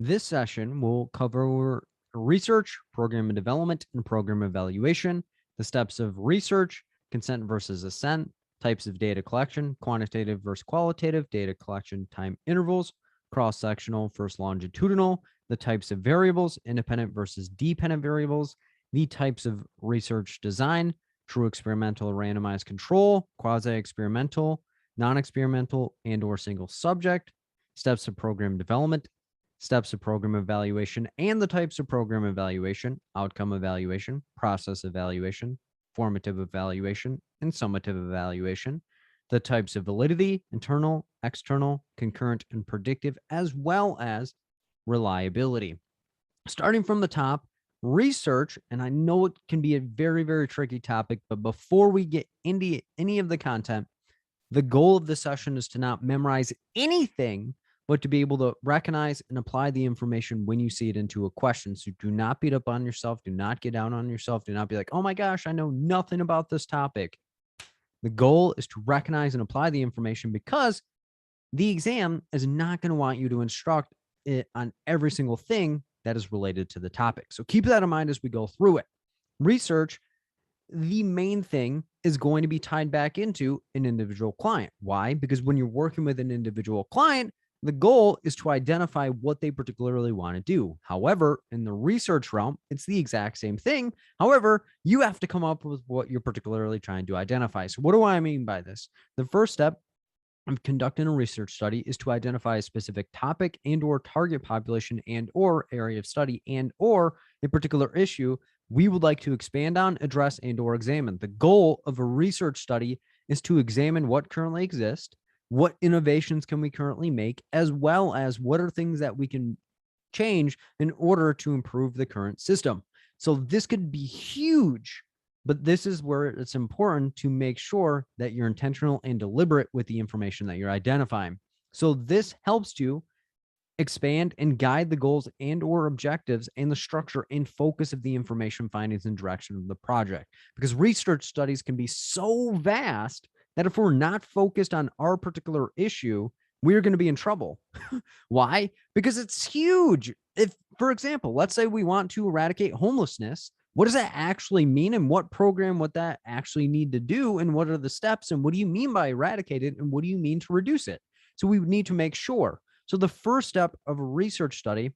This session will cover research, program and development, and program evaluation, the steps of research, consent versus assent, types of data collection, quantitative versus qualitative data collection time intervals, cross-sectional versus longitudinal, the types of variables, independent versus dependent variables, the types of research design, true experimental randomized control, quasi-experimental, non-experimental, and or single subject, steps of program development, steps of program evaluation, and the types of program evaluation, outcome evaluation, process evaluation, formative evaluation, and summative evaluation, the types of validity, internal, external, concurrent, and predictive, as well as reliability. Starting from the top, research, and I know it can be a very, very tricky topic, but before we get into any of the content, the goal of this session is to not memorize anything, but to be able to recognize and apply the information when you see it into a question. So do not beat up on yourself. Do not get down on yourself. Do not be like, oh my gosh, I know nothing about this topic. The goal is to recognize and apply the information because the exam is not going to want you to instruct it on every single thing that is related to the topic. So keep that in mind as we go through it. Research, the main thing is going to be tied back into an individual client. Why? Because when you're working with an individual client, the goal is to identify what they particularly want to do. However, in the research realm, it's the exact same thing. However, you have to come up with what you're particularly trying to identify. So what do I mean by this? The first step of conducting a research study is to identify a specific topic and or target population and or area of study and or a particular issue we would like to expand on, address, and or examine. The goal of a research study is to examine what currently exists, what innovations can we currently make, as well as what are things that we can change in order to improve the current system. So this could be huge, but this is where it's important to make sure that you're intentional and deliberate with the information that you're identifying. So this helps you expand and guide the goals and or objectives and the structure and focus of the information findings and direction of the project, because research studies can be so vast that if we're not focused on our particular issue, we're going to be in trouble. Why? Because it's huge. If, for example, let's say we want to eradicate homelessness, what does that actually mean, and what program would that actually need to do, and what are the steps, and what do you mean by eradicate it, and what do you mean to reduce it? So we need to make sure. So the first step of a research study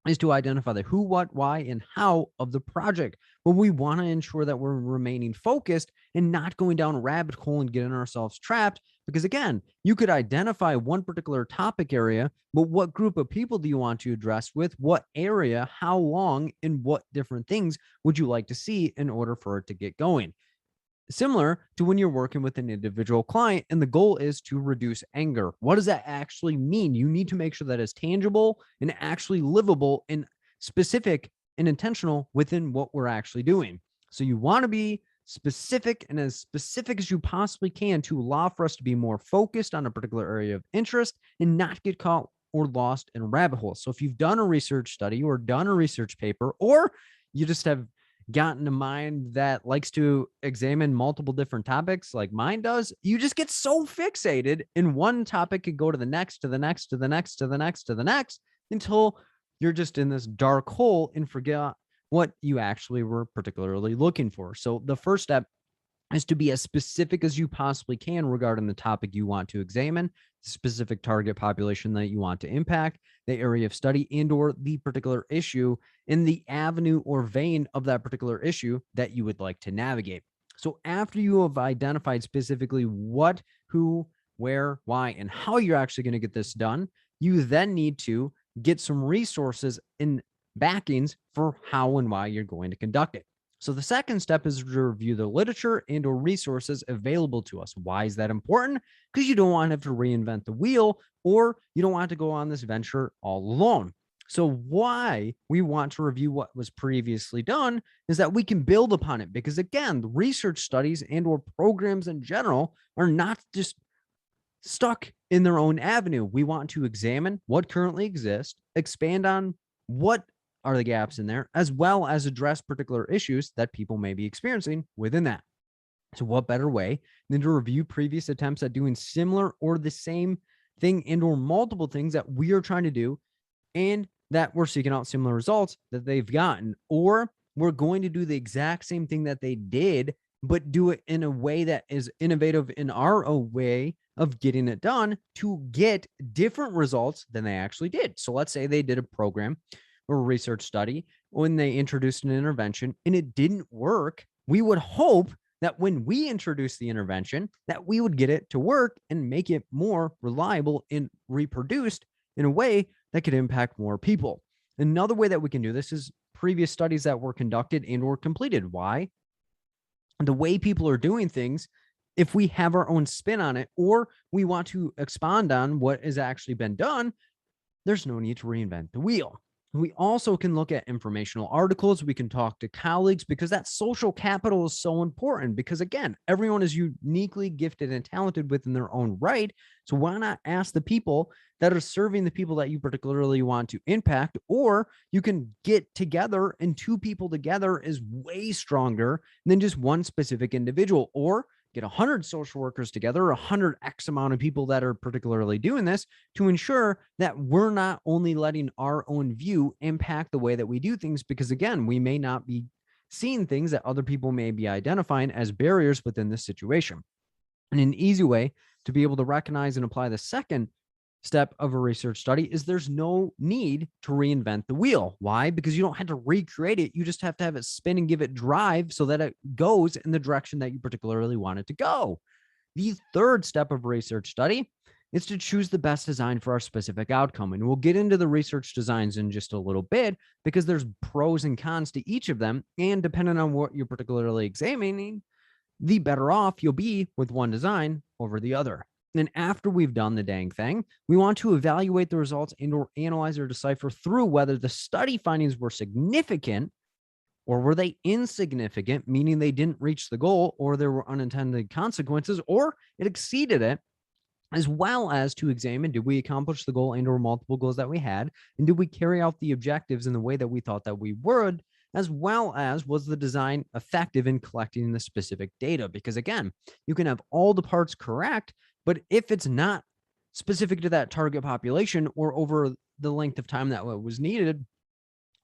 is to identify the who, what, why, and how of the project. But we want to ensure that we're remaining focused and not going down a rabbit hole and getting ourselves trapped. Because again, you could identify one particular topic area, but what group of people do you want to address with? What area, how long, and what different things would you like to see in order for it to get going? Similar to when you're working with an individual client and the goal is to reduce anger. What does that actually mean? You need to make sure that it's tangible and actually livable and specific and intentional within what we're actually doing. So you want to be specific and as specific as you possibly can to allow for us to be more focused on a particular area of interest and not get caught or lost in rabbit holes. So if you've done a research study or done a research paper, or you just have gotten a mind that likes to examine multiple different topics like mine does, you just get so fixated in one topic, could go to the next, to the next, to the next, to the next, to the next, until you're just in this dark hole and forget what you actually were particularly looking for. So the first step is to be as specific as you possibly can regarding the topic you want to examine, the specific target population that you want to impact, the area of study, and or the particular issue in the avenue or vein of that particular issue that you would like to navigate. So after you have identified specifically what, who, where, why, and how you're actually going to get this done, you then need to get some resources and backings for how and why you're going to conduct it. So the second step is to review the literature and or resources available to us. Why is that important? Because you don't want to have to reinvent the wheel, or you don't want to go on this venture all alone. So why we want to review what was previously done is that we can build upon it, because again, the research studies and or programs in general are not just stuck in their own avenue. We want to examine what currently exists, expand on what are the gaps in there, as well as address particular issues that people may be experiencing within that. So what better way than to review previous attempts at doing similar or the same thing and or multiple things that we are trying to do, and that we're seeking out similar results that they've gotten, or we're going to do the exact same thing that they did, but do it in a way that is innovative in our own way of getting it done to get different results than they actually did. So let's say they did a program or a research study when they introduced an intervention and it didn't work. We would hope that when we introduce the intervention, that we would get it to work and make it more reliable and reproduced in a way that could impact more people. Another way that we can do this is previous studies that were conducted and or completed. Why? The way people are doing things, if we have our own spin on it, or we want to expand on what has actually been done, there's no need to reinvent the wheel. We also can look at informational articles. We can talk to colleagues because that social capital is so important because, again, everyone is uniquely gifted and talented within their own right. So why not ask the people that are serving the people that you particularly want to impact? Or you can get together, and two people together is way stronger than just one specific individual. Or get 100 social workers together, 100 X amount of people that are particularly doing this to ensure that we're not only letting our own view impact the way that we do things, because again, we may not be seeing things that other people may be identifying as barriers within this situation. And an easy way to be able to recognize and apply the second step of a research study is there's no need to reinvent the wheel. Why? Because you don't have to recreate it. You just have to have it spin and give it drive so that it goes in the direction that you particularly want it to go. The third step of a research study is to choose the best design for our specific outcome. And we'll get into the research designs in just a little bit because there's pros and cons to each of them. And depending on what you're particularly examining, the better off you'll be with one design over the other. And after we've done the dang thing, we want to evaluate the results and or analyze or decipher through whether the study findings were significant or were they insignificant, meaning they didn't reach the goal or there were unintended consequences or it exceeded it, as well as to examine, did we accomplish the goal and or multiple goals that we had? And did we carry out the objectives in the way that we thought that we would? As well as, was the design effective in collecting the specific data? Because again, you can have all the parts correct, but if it's not specific to that target population or over the length of time that was needed,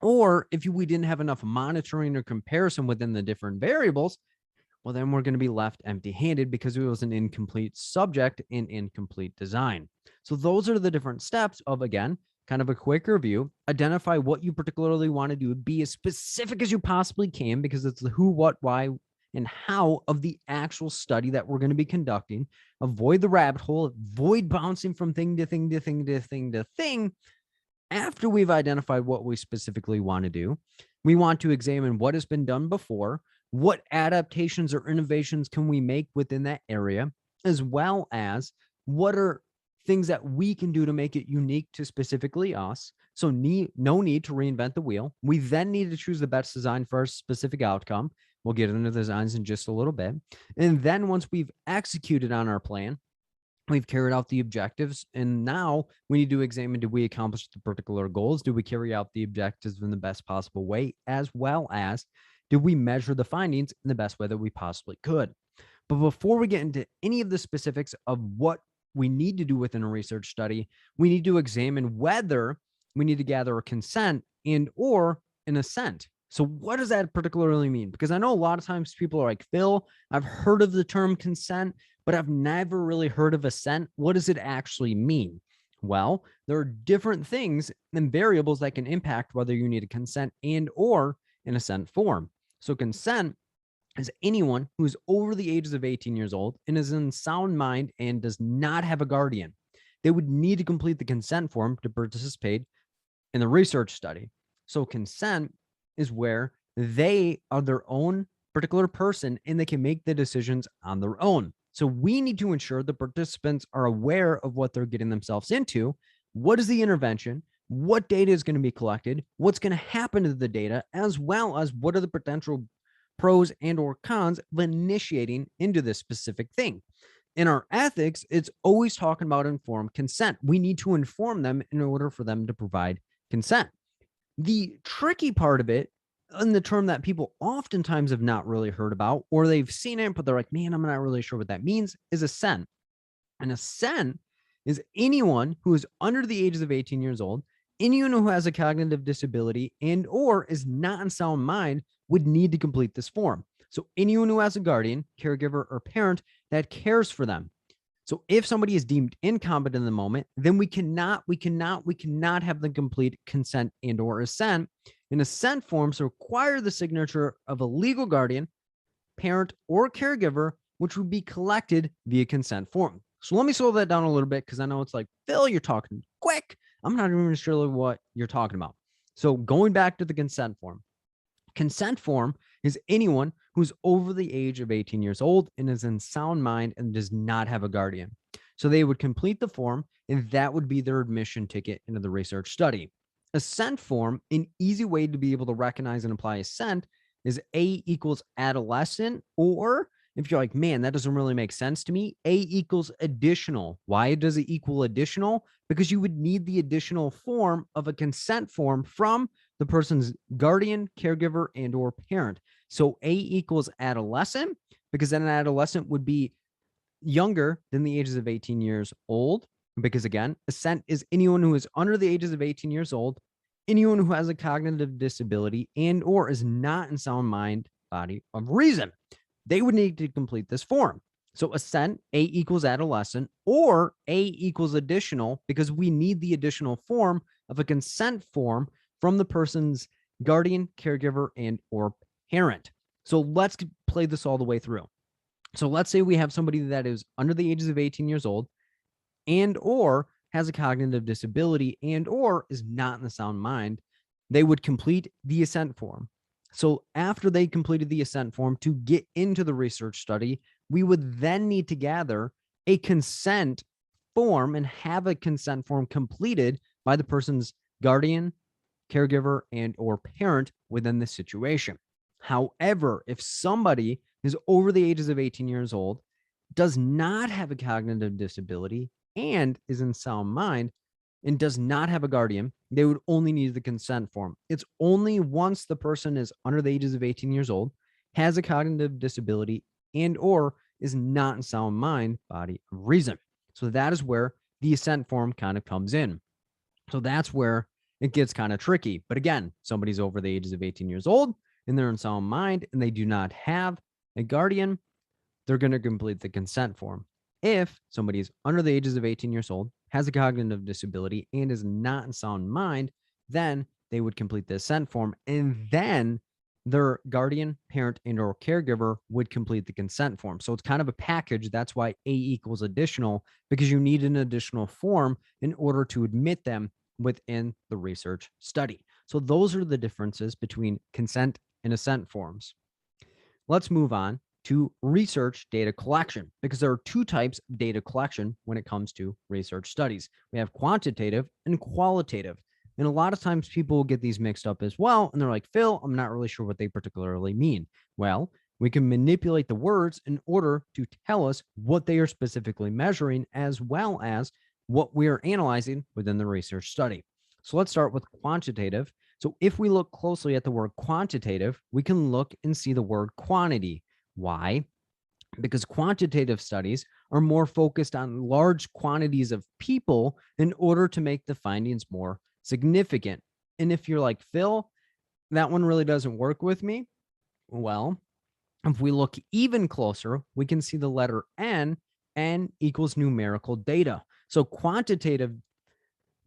or if we didn't have enough monitoring or comparison within the different variables, well, then we're going to be left empty-handed because it was an incomplete subject and incomplete design. So those are the different steps of, again, kind of a quick review. Identify what you particularly want to do. Be as specific as you possibly can because it's the who, what, why, and how of the actual study that we're going to be conducting. Avoid the rabbit hole. Avoid bouncing from thing to thing to thing to thing to thing. After we've identified what we specifically want to do, we want to examine what has been done before, what adaptations or innovations can we make within that area, as well as what are things that we can do to make it unique to specifically us. So no need to reinvent the wheel. We then need to choose the best design for our specific outcome. We'll get into the designs in just a little bit. And then once we've executed on our plan, we've carried out the objectives, and now we need to examine, did we accomplish the particular goals? Do we carry out the objectives in the best possible way? As well as, did we measure the findings in the best way that we possibly could? But before we get into any of the specifics of what we need to do within a research study, we need to examine whether we need to gather a consent and or an assent. So what does that particularly mean? Because I know a lot of times people are like, Phil, I've heard of the term consent, but I've never really heard of assent. What does it actually mean? Well, there are different things and variables that can impact whether you need a consent and or an assent form. So consent is anyone who's over the ages of 18 years old and is in sound mind and does not have a guardian. They would need to complete the consent form to participate in the research study. So consent is where they are their own particular person and they can make the decisions on their own. So we need to ensure the participants are aware of what they're getting themselves into. What is the intervention? What data is going to be collected? What's going to happen to the data? As well as what are the potential pros and or cons of initiating into this specific thing. In our ethics, it's always talking about informed consent. We need to inform them in order for them to provide consent. The tricky part of it, and the term that people oftentimes have not really heard about, or they've seen it, but they're like, man, I'm not really sure what that means, is assent. And assent is anyone who is under the ages of 18 years old anyone who has a cognitive disability and or is not in sound mind would need to complete this form. So anyone who has a guardian, caregiver, or parent that cares for them. So if somebody is deemed incompetent in the moment, then we cannot have them complete consent and or assent. And assent forms require the signature of a legal guardian, parent, or caregiver, which would be collected via consent form. So let me slow that down a little bit because I know it's like, Phil, you're talking quick. I'm not even sure what you're talking about. So going back to the consent form. Consent form is anyone who's over the age of 18 years old and is in sound mind and does not have a guardian. So they would complete the form, and that would be their admission ticket into the research study. Assent form, an easy way to be able to recognize and apply assent, is A equals adolescent, or if you're like, man, that doesn't really make sense to me, A equals additional. Why does it equal additional? Because you would need the additional form of a consent form from the person's guardian, caregiver, and or parent. So A equals adolescent, because then an adolescent would be younger than the ages of 18 years old, because again, assent is anyone who is under the ages of 18 years old, anyone who has a cognitive disability and or is not in sound mind, body of reason. They would need to complete this form. So assent, A equals adolescent, or A equals additional, because we need the additional form of a consent form from the person's guardian, caregiver, and or parent. So let's play this all the way through. So let's say we have somebody that is under the ages of 18 years old and or has a cognitive disability and or is not in the sound mind. They would complete the assent form. So after they completed the assent form to get into the research study, we would then need to gather a consent form and have a consent form completed by the person's guardian, caregiver, and or parent within the situation. However, if somebody is over the ages of 18 years old, does not have a cognitive disability, and is in sound mind, and does not have a guardian, they would only need the consent form. It's only once the person is under the ages of 18 years old, has a cognitive disability, and or is not in sound mind, body of reason. So that is where the assent form kind of comes in. So that's where it gets kind of tricky. But again, somebody's over the ages of 18 years old and they're in sound mind and they do not have a guardian, they're going to complete the consent form. If somebody is under the ages of 18 years old, has a cognitive disability, and is not in sound mind, then they would complete the assent form, and then their guardian, parent, and or caregiver would complete the consent form. So it's kind of a package. That's why A equals additional, because you need an additional form in order to admit them within the research study. So those are the differences between consent and assent forms. Let's move on to research data collection, because there are two types of data collection when it comes to research studies. We have quantitative and qualitative. And a lot of times people will get these mixed up as well. And they're like, Phil, I'm not really sure what they particularly mean. Well, we can manipulate the words in order to tell us what they are specifically measuring, as well as what we are analyzing within the research study. So let's start with quantitative. So if we look closely at the word quantitative, we can look and see the word quantity. Why? Because quantitative studies are more focused on large quantities of people in order to make the findings more significant. And if you're like, Phil, that one really doesn't work with me, well, if we look even closer, we can see the letter N equals numerical data. So quantitative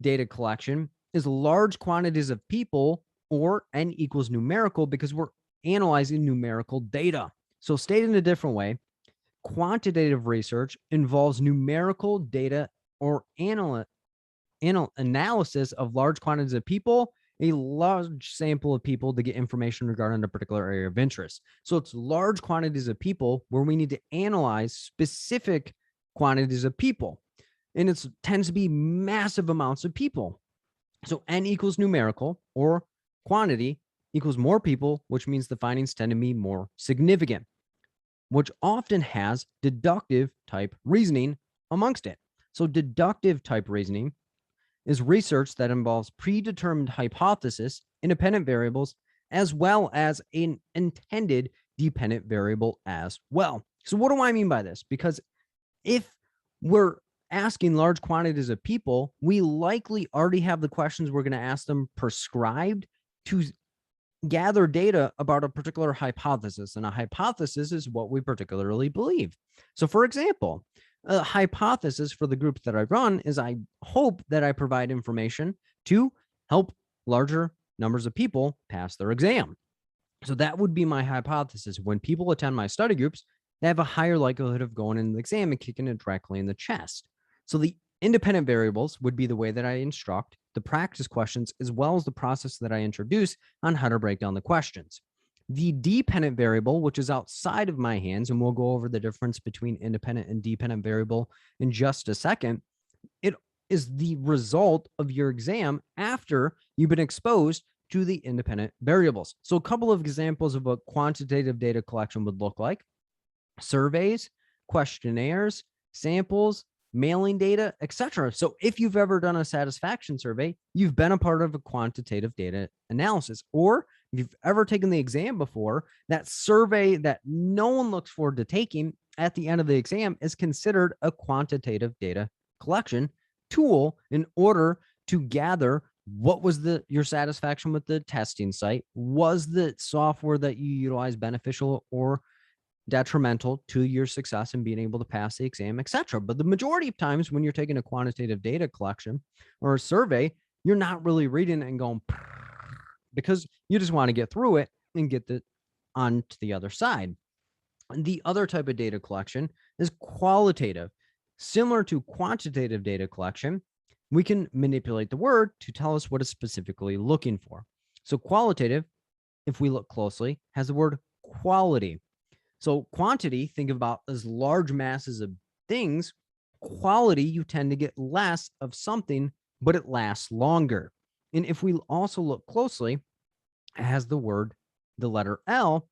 data collection is large quantities of people, or N equals numerical, because we're analyzing numerical data. So stated in a different way, quantitative research involves numerical data or analysis of large quantities of people, a large sample of people to get information regarding a particular area of interest. So it's large quantities of people where we need to analyze specific quantities of people. And it tends to be massive amounts of people. So N equals numerical, or quantity equals more people, which means the findings tend to be more significant, which often has deductive type reasoning amongst it. So deductive type reasoning is research that involves predetermined hypothesis, independent variables, as well as an intended dependent variable as well. So what do I mean by this? Because if we're asking large quantities of people, we likely already have the questions we're going to ask them prescribed to gather data about a particular hypothesis. And a hypothesis is what we particularly believe. So, for example, a hypothesis for the group that I run is I hope that I provide information to help larger numbers of people pass their exam. So that would be my hypothesis. When people attend my study groups, they have a higher likelihood of going in the exam and kicking it directly in the chest. So the independent variables would be the way that I instruct the practice questions, as well as the process that I introduce on how to break down the questions. The dependent variable, which is outside of my hands, and we'll go over the difference between independent and dependent variable in just a second, it is the result of your exam after you've been exposed to the independent variables. So a couple of examples of what quantitative data collection would look like: surveys, questionnaires, samples, mailing data, etc. So if you've ever done a satisfaction survey, you've been a part of a quantitative data analysis. Or if you've ever taken the exam before, that survey that no one looks forward to taking at the end of the exam is considered a quantitative data collection tool in order to gather what was your satisfaction with the testing site. Was the software that you utilize beneficial or detrimental to your success in being able to pass the exam, etc. But the majority of times when you're taking a quantitative data collection or a survey, you're not really reading it and going because you just want to get through it and get on to the other side. The other type of data collection is qualitative. Similar to quantitative data collection, we can manipulate the word to tell us what it's specifically looking for. So qualitative, if we look closely, has the word quality. So quantity, think about as large masses of things. Quality, you tend to get less of something, but it lasts longer. And if we also look closely, it has the letter L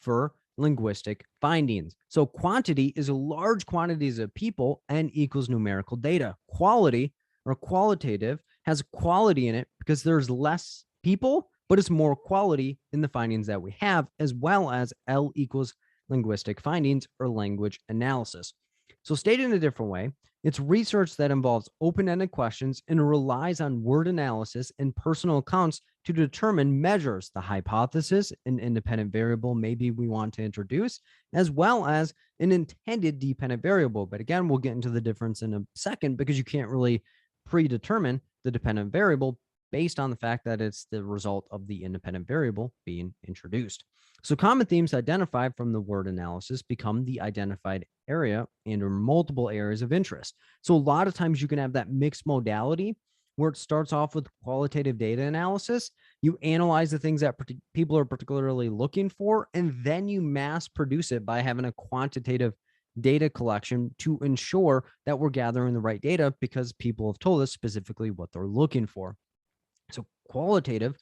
for linguistic findings. So quantity is large quantities of people, N equals numerical data. Quality or qualitative has quality in it because there's less people, but it's more quality in the findings that we have, as well as L equals linguistic findings or language analysis. So stated in a different way, it's research that involves open-ended questions and relies on word analysis and personal accounts to determine measures, the hypothesis, an independent variable maybe we want to introduce, as well as an intended dependent variable. But again, we'll get into the difference in a second because you can't really predetermine the dependent variable based on the fact that it's the result of the independent variable being introduced. So common themes identified from the word analysis become the identified area and or multiple areas of interest. So a lot of times you can have that mixed modality where it starts off with qualitative data analysis. You analyze the things that people are particularly looking for, and then you mass produce it by having a quantitative data collection to ensure that we're gathering the right data because people have told us specifically what they're looking for. So qualitative,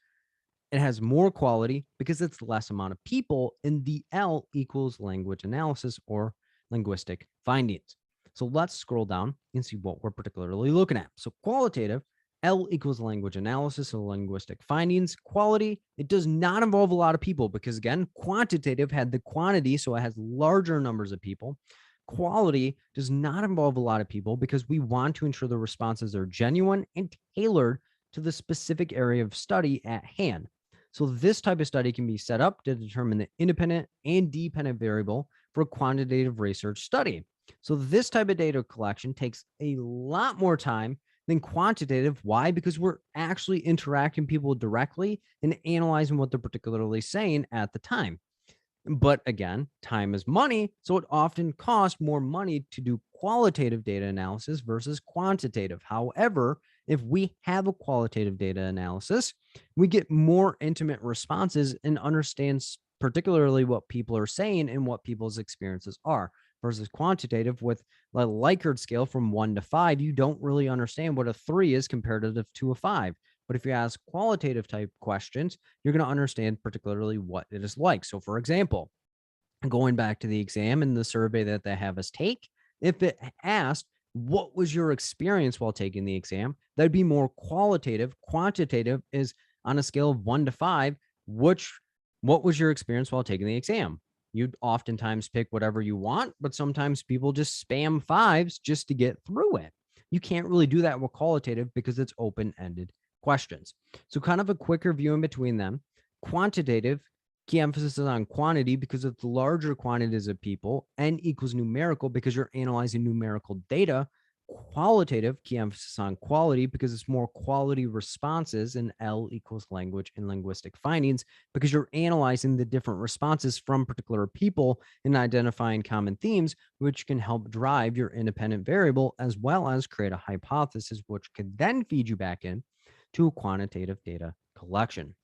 it has more quality because it's less amount of people, and the L equals language analysis or linguistic findings. So let's scroll down and see what we're particularly looking at. So qualitative, L equals language analysis or linguistic findings. Quality, it does not involve a lot of people because, again, quantitative had the quantity, so it has larger numbers of people. Quality does not involve a lot of people because we want to ensure the responses are genuine and tailored to the specific area of study at hand. So this type of study can be set up to determine the independent and dependent variable for quantitative research study. So this type of data collection takes a lot more time than quantitative. Why? Because we're actually interacting people directly and analyzing what they're particularly saying at the time. But again, time is money, so it often costs more money to do qualitative data analysis versus quantitative. However, if we have a qualitative data analysis, we get more intimate responses and understands particularly what people are saying and what people's experiences are versus quantitative with a Likert scale from 1 to 5. You don't really understand what a 3 is comparative to a 5. But if you ask qualitative type questions, you're going to understand particularly what it is like. So for example, going back to the exam and the survey that they have us take, if it asked, what was your experience while taking the exam? That'd be more qualitative. Quantitative is on a scale of 1 to 5. What was your experience while taking the exam? You'd oftentimes pick whatever you want, but sometimes people just spam 5s just to get through it. You can't really do that with qualitative because it's open-ended questions. So kind of a quick review in between them. Quantitative, key emphasis is on quantity because it's larger quantities of people. N equals numerical because you're analyzing numerical data. Qualitative, key emphasis on quality because it's more quality responses, and L equals language and linguistic findings because you're analyzing the different responses from particular people and identifying common themes, which can help drive your independent variable as well as create a hypothesis, which could then feed you back in to quantitative data collection.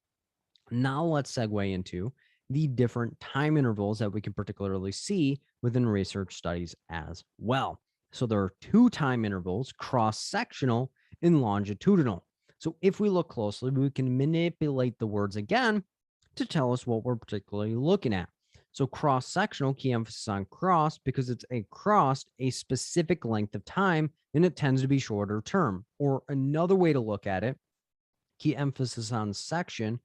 Now let's segue into the different time intervals that we can particularly see within research studies as well. So there are two time intervals, cross-sectional and longitudinal. So if we look closely, we can manipulate the words again to tell us what we're particularly looking at. So cross-sectional, key emphasis on cross because it's across a specific length of time and it tends to be shorter term. Or another way to look at it, key emphasis on section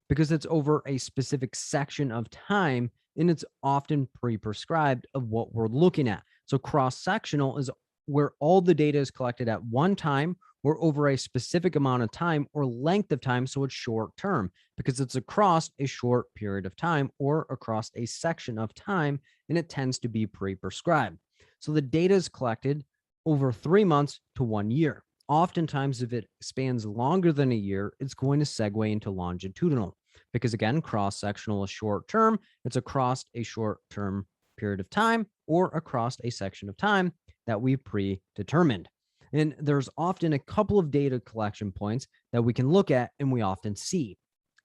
because it's over a specific section of time and it's often pre-prescribed of what we're looking at. So cross-sectional is where all the data is collected at one time or over a specific amount of time or length of time. So it's short term because it's across a short period of time or across a section of time, and it tends to be pre-prescribed. So the data is collected over 3 months to 1 year. Oftentimes, if it spans longer than a year, it's going to segue into longitudinal because, again, cross-sectional is short term. It's across a short-term period of time or across a section of time that we've predetermined. And there's often a couple of data collection points that we can look at and we often see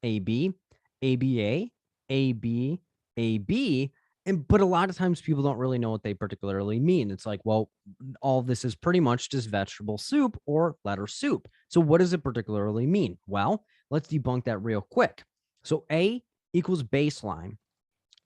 AB, ABA, AB, AB, but a lot of times people don't really know what they particularly mean. It's like, well, all this is pretty much just vegetable soup or letter soup. So what does it particularly mean? Well, let's debunk that real quick. So A equals baseline.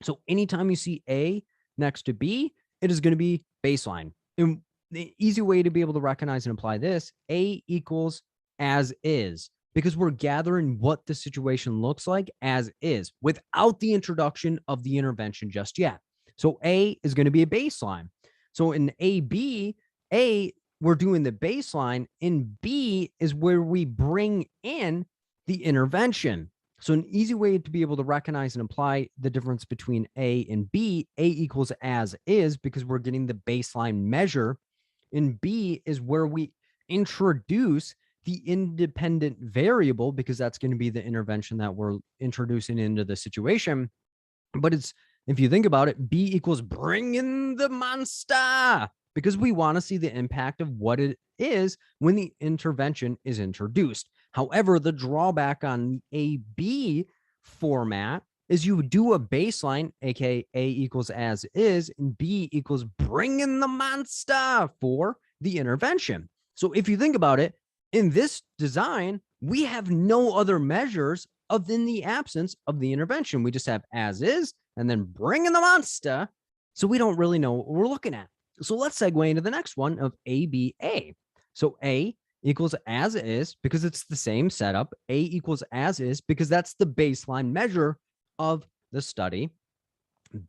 So anytime you see A next to B, it is going to be baseline. And the easy way to be able to recognize and apply this, A equals as is, because we're gathering what the situation looks like as is without the introduction of the intervention just yet. So A is going to be a baseline. So in AB, A, we're doing the baseline, and B is where we bring in the intervention. So an easy way to be able to recognize and apply the difference between A and B, A equals as is because we're getting the baseline measure, and B is where we introduce the independent variable because that's going to be the intervention that we're introducing into the situation. But it's, if you think about it, B equals bring in the monster because we want to see the impact of what it is when the intervention is introduced. However, the drawback on the AB format is you do a baseline, aka A equals as is, and B equals bring in the monster for the intervention. So if you think about it, in this design, we have no other measures of in the absence of the intervention. We just have as is and then bring in the monster. So we don't really know what we're looking at. So let's segue into the next one of ABA. So A equals as is because it's the same setup. A equals as is because that's the baseline measure of the study.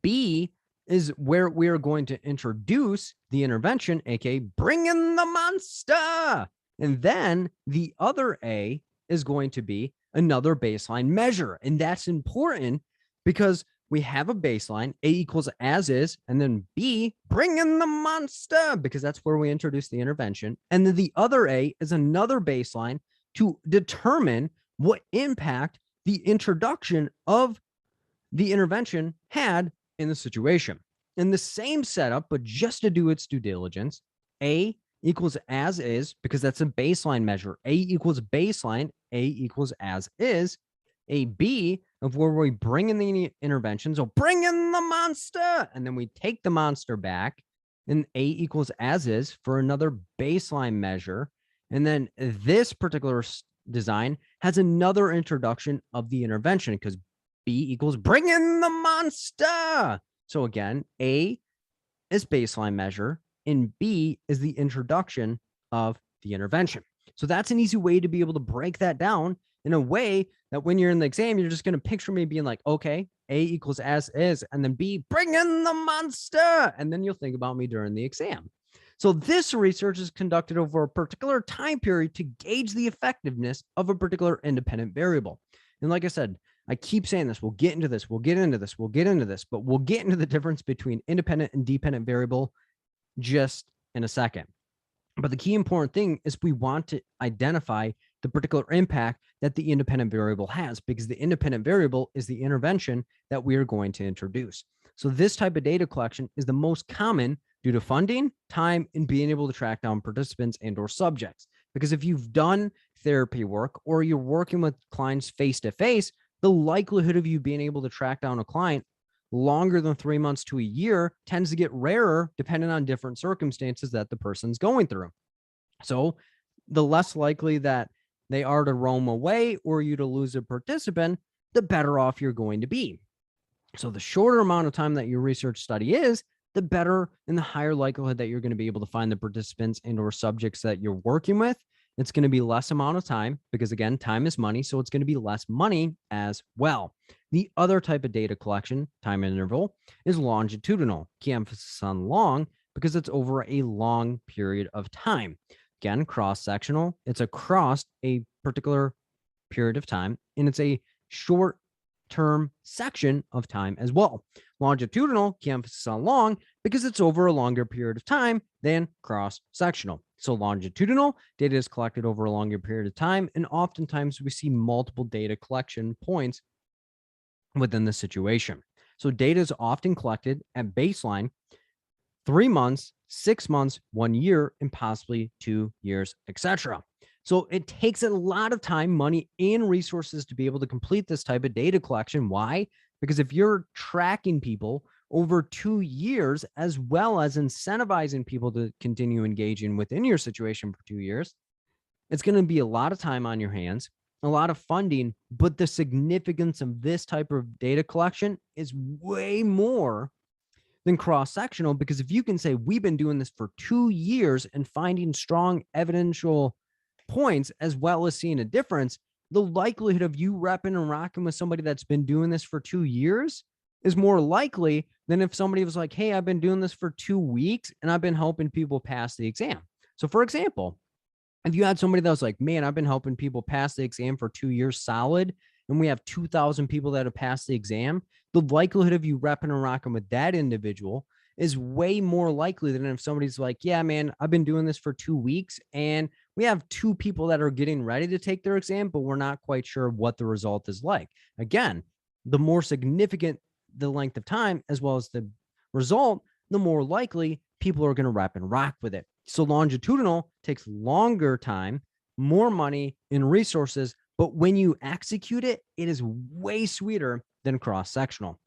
B is where we are going to introduce the intervention, aka bring in the monster. And then the other A is going to be another baseline measure. And that's important because we have a baseline, A equals as is, and then B, bring in the monster, because that's where we introduce the intervention. And then the other A is another baseline to determine what impact the introduction of the intervention had in the situation. In the same setup, but just to do its due diligence, A equals as is, because that's a baseline measure. A equals baseline, A equals as is. A B of where we bring in the intervention, so bring in the monster, and then we take the monster back, and A equals as is for another baseline measure. And then this particular design has another introduction of the intervention because B equals bring in the monster. So again, A is baseline measure and B is the introduction of the intervention. So that's an easy way to be able to break that down in a way that when you're in the exam, you're just going to picture me being like, okay, A equals as is, and then B, bring in the monster. And then you'll think about me during the exam. So this research is conducted over a particular time period to gauge the effectiveness of a particular independent variable. And like I said, I keep saying this, we'll get into this, we'll get into this, we'll get into this, but we'll get into the difference between independent and dependent variable just in a second. But the key important thing is we want to identify the particular impact that the independent variable has, because the independent variable is the intervention that we are going to introduce. So this type of data collection is the most common due to funding, time, and being able to track down participants and or subjects. Because if you've done therapy work or you're working with clients face to face, the likelihood of you being able to track down a client longer than 3 months to a year tends to get rarer depending on different circumstances that the person's going through. So the less likely that they are to roam away or you to lose a participant, the better off you're going to be. So the shorter amount of time that your research study is, the better and the higher likelihood that you're going to be able to find the participants and or subjects that you're working with. It's going to be less amount of time because, again, time is money. So it's going to be less money as well. The other type of data collection, time interval, is longitudinal. Key emphasis on long because it's over a long period of time. Again, cross-sectional, it's across a particular period of time, and it's a short-term section of time as well. Longitudinal, key emphasis on long, because it's over a longer period of time than cross-sectional. So longitudinal data is collected over a longer period of time, and oftentimes we see multiple data collection points within the situation. So data is often collected at baseline 3 months, 6 months, 1 year, and possibly 2 years, etc. So it takes a lot of time, money, and resources to be able to complete this type of data collection. Why? Because if you're tracking people over 2 years, as well as incentivizing people to continue engaging within your situation for 2 years, it's going to be a lot of time on your hands, a lot of funding, but the significance of this type of data collection is way more than cross-sectional, because if you can say we've been doing this for 2 years and finding strong evidential points as well as seeing a difference, the likelihood of you repping and rocking with somebody that's been doing this for 2 years is more likely than if somebody was like, hey, I've been doing this for 2 weeks and I've been helping people pass the exam. So for example, if you had somebody that was like, man, I've been helping people pass the exam for 2 years solid, and we have 2,000 people that have passed the exam, the likelihood of you repping and rocking with that individual is way more likely than if somebody's like, yeah, man, I've been doing this for 2 weeks and we have 2 people that are getting ready to take their exam, but we're not quite sure what the result is like. Again, the more significant the length of time as well as the result, the more likely people are going to rep and rock with it. So longitudinal takes longer time, more money and resources, but when you execute it, it is way sweeter than cross-sectional.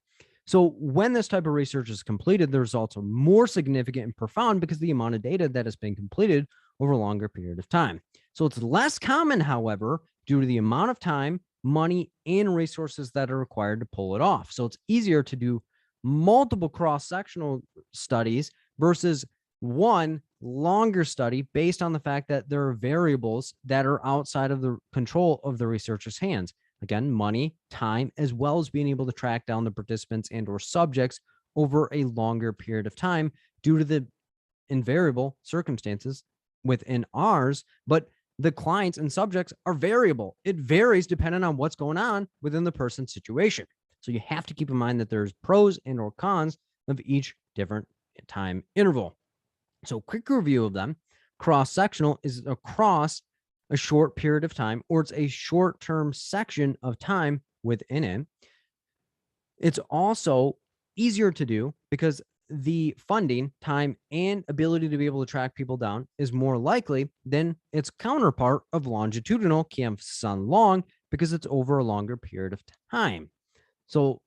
So when this type of research is completed, the results are more significant and profound because of the amount of data that has been completed over a longer period of time. So it's less common, however, due to the amount of time, money, and resources that are required to pull it off. So it's easier to do multiple cross-sectional studies versus one longer study based on the fact that there are variables that are outside of the control of the researcher's hands. Again, money, time, as well as being able to track down the participants and or subjects over a longer period of time due to the invariable circumstances within ours, but the clients and subjects are variable. It varies depending on what's going on within the person's situation. So you have to keep in mind that there's pros and or cons of each different time interval. So quick review of them. Cross-sectional is across a short period of time, or it's a short-term section of time within it. It's also easier to do because the funding, time, and ability to be able to track people down is more likely than its counterpart of longitudinal, key emphasis on long, because it's over a longer period of time. So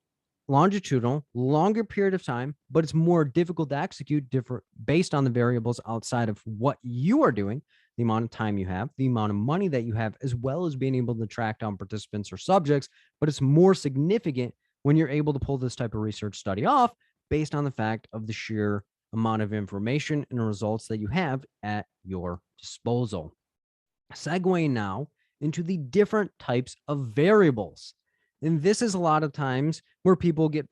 longitudinal, longer period of time, but it's more difficult to execute different based on the variables outside of what you are doing, the amount of time you have, the amount of money that you have, as well as being able to track down participants or subjects. But it's more significant when you're able to pull this type of research study off based on the fact of the sheer amount of information and results that you have at your disposal. Segueing now into the different types of variables. And this is a lot of times where people get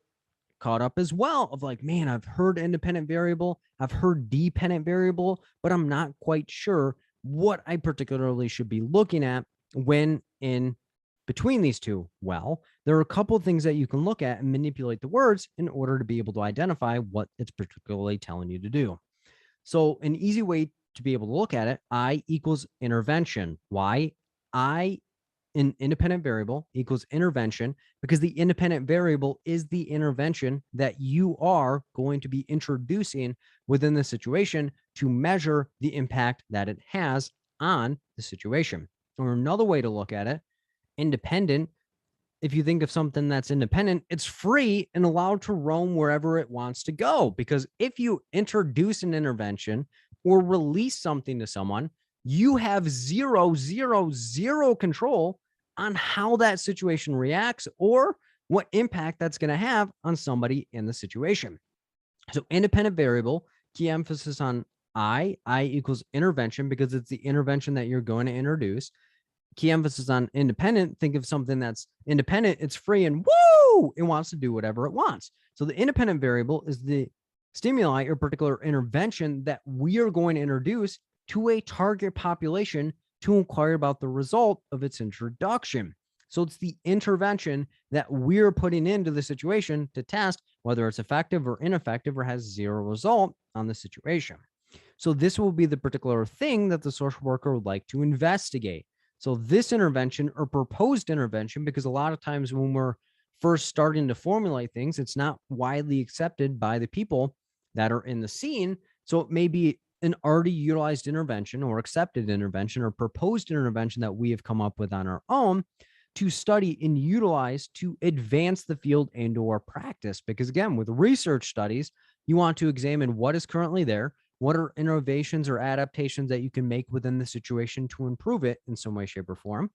caught up as well of like, man, I've heard independent variable, I've heard dependent variable, but I'm not quite sure what I particularly should be looking at when in between these two. Well, there are a couple of things that you can look at and manipulate the words in order to be able to identify what it's particularly telling you to do. So an easy way to be able to look at it, I equals intervention. Why? I in independent variable equals intervention, because the independent variable is the intervention that you are going to be introducing within the situation to measure the impact that it has on the situation. Or another way to look at it, independent, if you think of something that's independent, it's free and allowed to roam wherever it wants to go. Because if you introduce an intervention or release something to someone, you have zero control on how that situation reacts or what impact that's going to have on somebody in the situation. So independent variable, key emphasis on I equals intervention, because it's the intervention that you're going to introduce. Key emphasis on independent, think of something that's independent, it's free and woo, it wants to do whatever it wants. So the independent variable is the stimuli or particular intervention that we are going to introduce to a target population to inquire about the result of its introduction. So it's the intervention that we're putting into the situation to test whether it's effective or ineffective or has zero result on the situation. So this will be the particular thing that the social worker would like to investigate. So this intervention or proposed intervention, because a lot of times when we're first starting to formulate things, it's not widely accepted by the people that are in the scene. So it may be an already utilized intervention or accepted intervention or proposed intervention that we have come up with on our own to study and utilize to advance the field and or practice. Because again, with research studies, you want to examine what is currently there, what are innovations or adaptations that you can make within the situation to improve it in some way, shape, or form.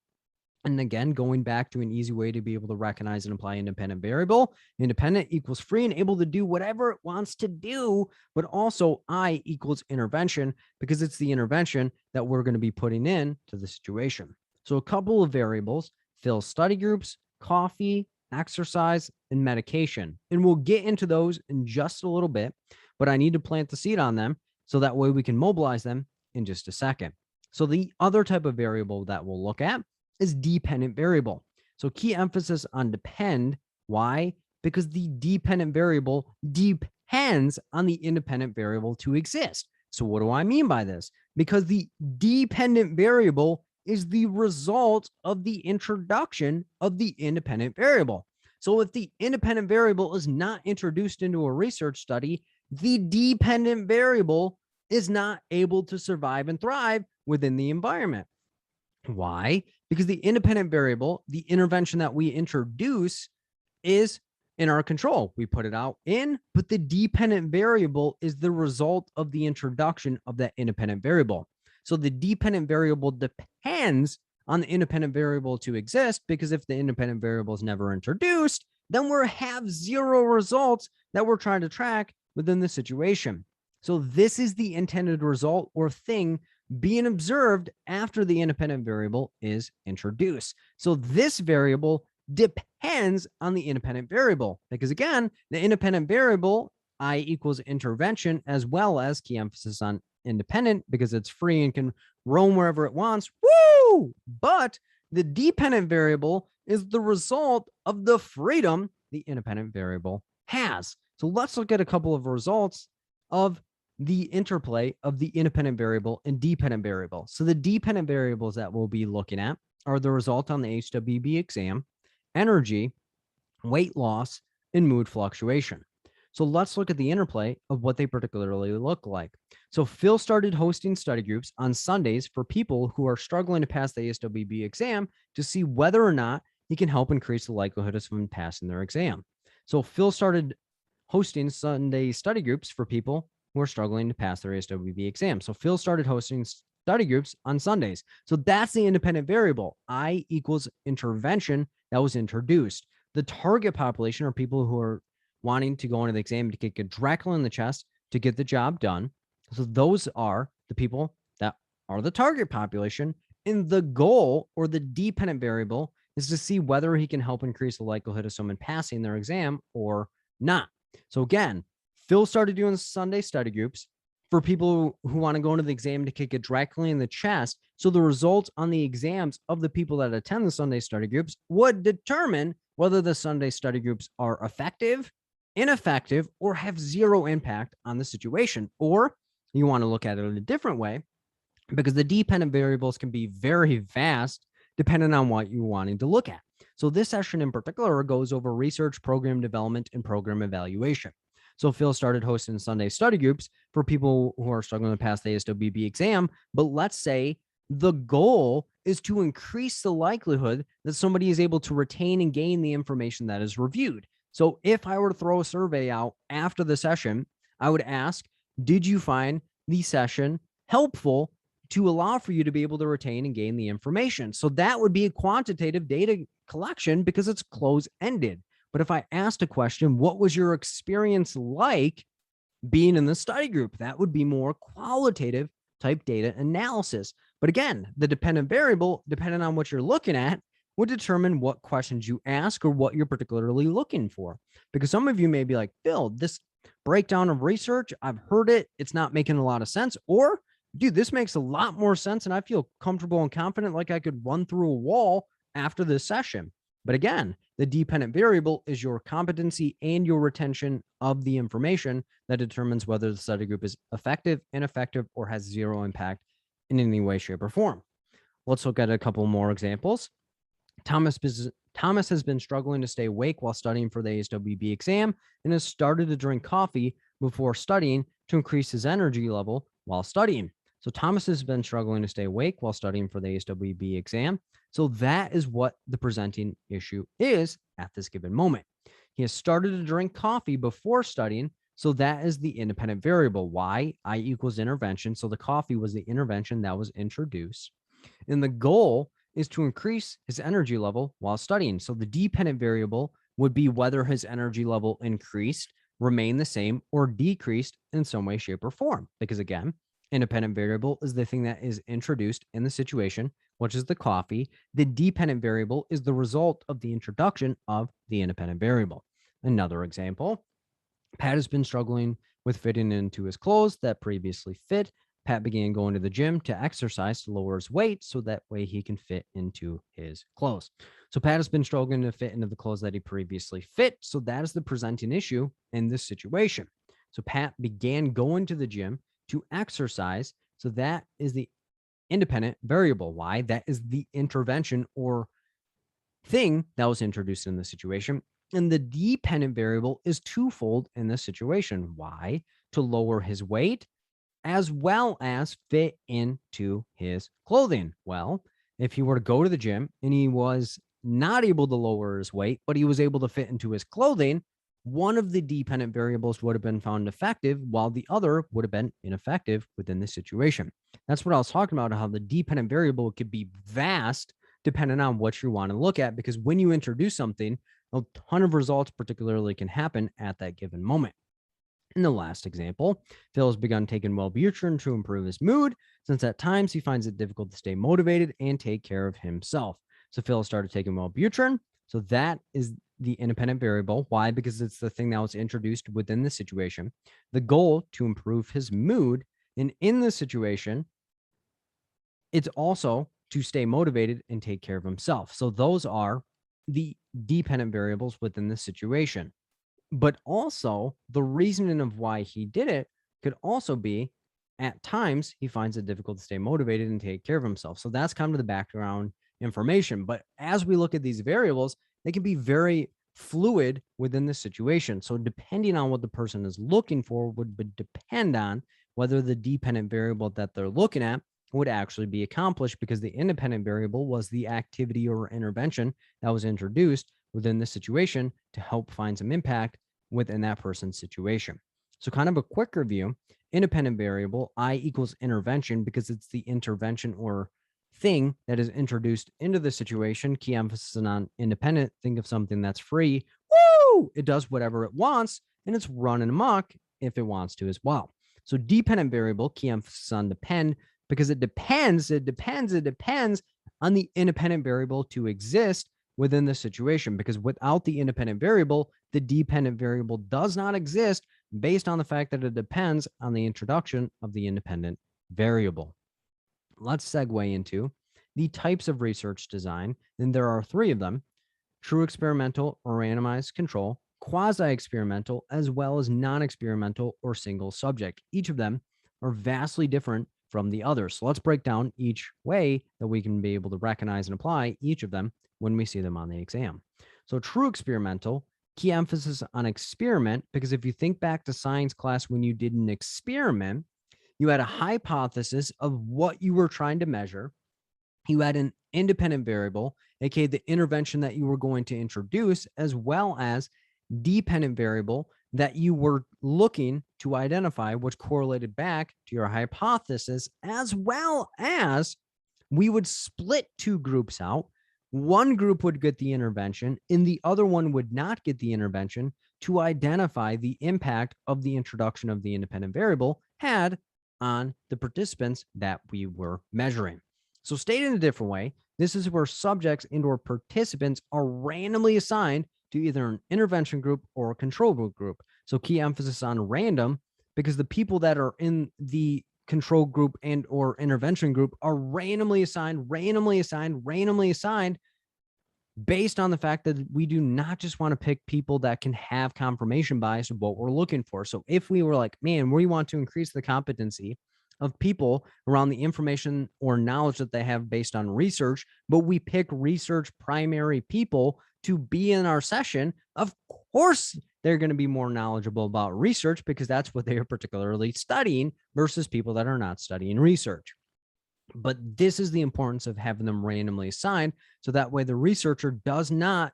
And again, going back to an easy way to be able to recognize and apply independent variable, independent equals free and able to do whatever it wants to do, but also I equals intervention, because it's the intervention that we're going to be putting in to the situation. So a couple of variables, fill study groups, coffee, exercise, and medication. And we'll get into those in just a little bit, but I need to plant the seed on them so that way we can mobilize them in just a second. So the other type of variable that we'll look at is dependent variable. So key emphasis on depend. Why? Because the dependent variable depends on the independent variable to exist. So what do I mean by this? Because the dependent variable is the result of the introduction of the independent variable. So if the independent variable is not introduced into a research study, the dependent variable is not able to survive and thrive within the environment. Why? Because the independent variable, the intervention that we introduce, is in our control. We put it out in, but the dependent variable is the result of the introduction of that independent variable. So the dependent variable depends on the independent variable to exist, because if the independent variable is never introduced, then we'll have zero results that we're trying to track within the situation. So this is the intended result or thing being observed after the independent variable is introduced. So this variable depends on the independent variable, because again, the independent variable, I equals intervention, as well as key emphasis on independent, because it's free and can roam wherever it wants. Woo! But the dependent variable is the result of the freedom the independent variable has. So let's look at a couple of results of the interplay of the independent variable and dependent variable. So the dependent variables that we'll be looking at are the result on the HWB exam, energy, weight loss, and mood fluctuation. So let's look at the interplay of what they particularly look like. So Phil started hosting study groups on Sundays for people who are struggling to pass the ASWB exam to see whether or not he can help increase the likelihood of someone passing their exam. So Phil started hosting Sunday study groups for people who are struggling to pass their ASWB exam. So Phil started hosting study groups on Sundays. So that's the independent variable. I equals intervention that was introduced. The target population are people who are wanting to go into the exam to get directly in the chest to get the job done. So those are the people that are the target population. And the goal or the dependent variable is to see whether he can help increase the likelihood of someone passing their exam or not. So again, Phil started doing Sunday study groups for people who want to go into the exam to kick it directly in the chest. So the results on the exams of the people that attend the Sunday study groups would determine whether the Sunday study groups are effective, ineffective, or have zero impact on the situation. Or you want to look at it in a different way, because the dependent variables can be very vast depending on what you're wanting to look at. So this session in particular goes over research, program development, and program evaluation. So Phil started hosting Sunday study groups for people who are struggling to pass the ASWB exam. But let's say the goal is to increase the likelihood that somebody is able to retain and gain the information that is reviewed. So if I were to throw a survey out after the session, I would ask, did you find the session helpful to allow for you to be able to retain and gain the information? So that would be a quantitative data collection because it's close-ended. But if I asked a question, what was your experience like being in the study group? That would be more qualitative type data analysis. But again, the dependent variable, depending on what you're looking at, would determine what questions you ask or what you're particularly looking for. Because some of you may be like, Phil, this breakdown of research, I've heard it, it's not making a lot of sense. Or, dude, this makes a lot more sense and I feel comfortable and confident like I could run through a wall after this session. But again, the dependent variable is your competency and your retention of the information that determines whether the study group is effective, ineffective, or has zero impact in any way, shape, or form. Let's look at a couple more examples. Thomas has been struggling to stay awake while studying for the ASWB exam and has started to drink coffee before studying to increase his energy level while studying. So Thomas has been struggling to stay awake while studying for the ASWB exam. So that is what the presenting issue is at this given moment. He has started to drink coffee before studying. So that is the independent variable. Y, I equals intervention. So the coffee was the intervention that was introduced. And the goal is to increase his energy level while studying. So the dependent variable would be whether his energy level increased, remained the same, or decreased in some way, shape, or form. Because again, independent variable is the thing that is introduced in the situation, which is the coffee. The dependent variable is the result of the introduction of the independent variable. Another example, Pat has been struggling with fitting into his clothes that previously fit. Pat began going to the gym to exercise to lower his weight so that way he can fit into his clothes. So Pat has been struggling to fit into the clothes that he previously fit. So that is the presenting issue in this situation. So Pat began going to the gym to exercise. So that is the independent variable. Why? That is the intervention or thing that was introduced in the situation. And the dependent variable is twofold in this situation. Why? To lower his weight as well as fit into his clothing. Well, if he were to go to the gym and he was not able to lower his weight, but he was able to fit into his clothing, one of the dependent variables would have been found effective, while the other would have been ineffective within the situation. That's what I was talking about, how the dependent variable could be vast depending on what you want to look at, because when you introduce something, a ton of results particularly can happen at that given moment. In the last example, Phil has begun taking Wellbutrin to improve his mood, since at times he finds it difficult to stay motivated and take care of himself. So Phil started taking Wellbutrin. So that is the independent variable. Why? Because it's the thing that was introduced within the situation. The goal to improve his mood. And in this situation, it's also to stay motivated and take care of himself. So those are the dependent variables within the situation. But also the reasoning of why he did it could also be at times he finds it difficult to stay motivated and take care of himself. So that's kind of the background information. But as we look at these variables, they can be very fluid within the situation. So depending on what the person is looking for would depend on whether the dependent variable that they're looking at would actually be accomplished, because the independent variable was the activity or intervention that was introduced within the situation to help find some impact within that person's situation. So kind of a quick review, independent variable, I equals intervention, because it's the intervention or thing that is introduced into the situation. Key emphasis on independent. Think of something that's free. Woo! It does whatever it wants and it's running amok if it wants to as well. So dependent variable, key emphasis on depend, because it depends on the independent variable to exist within the situation, because without the independent variable, the dependent variable does not exist based on the fact that it depends on the introduction of the independent variable. Let's segue into the types of research design. And there are three of them: true experimental or randomized control, quasi-experimental, as well as non-experimental or single subject. Each of them are vastly different from the others. So let's break down each way that we can be able to recognize and apply each of them when we see them on the exam. So true experimental, key emphasis on experiment, because if you think back to science class when you did an experiment, you had a hypothesis of what you were trying to measure. You had an independent variable, aka the intervention that you were going to introduce, as well as dependent variable that you were looking to identify, which correlated back to your hypothesis, as well as we would split two groups out. One group would get the intervention and the other one would not get the intervention, to identify the impact of the introduction of the independent variable had on the participants that we were measuring. So stated in a different way, this is where subjects and or participants are randomly assigned to either an intervention group or a control group. So key emphasis on random, because the people that are in the control group and or intervention group are randomly assigned based on the fact that we do not just want to pick people that can have confirmation bias of what we're looking for. So if we were like, man, we want to increase the competency of people around the information or knowledge that they have based on research, but we pick research primary people to be in our session, of course they're going to be more knowledgeable about research because that's what they are particularly studying versus people that are not studying research. But this is the importance of having them randomly assigned, so that way the researcher does not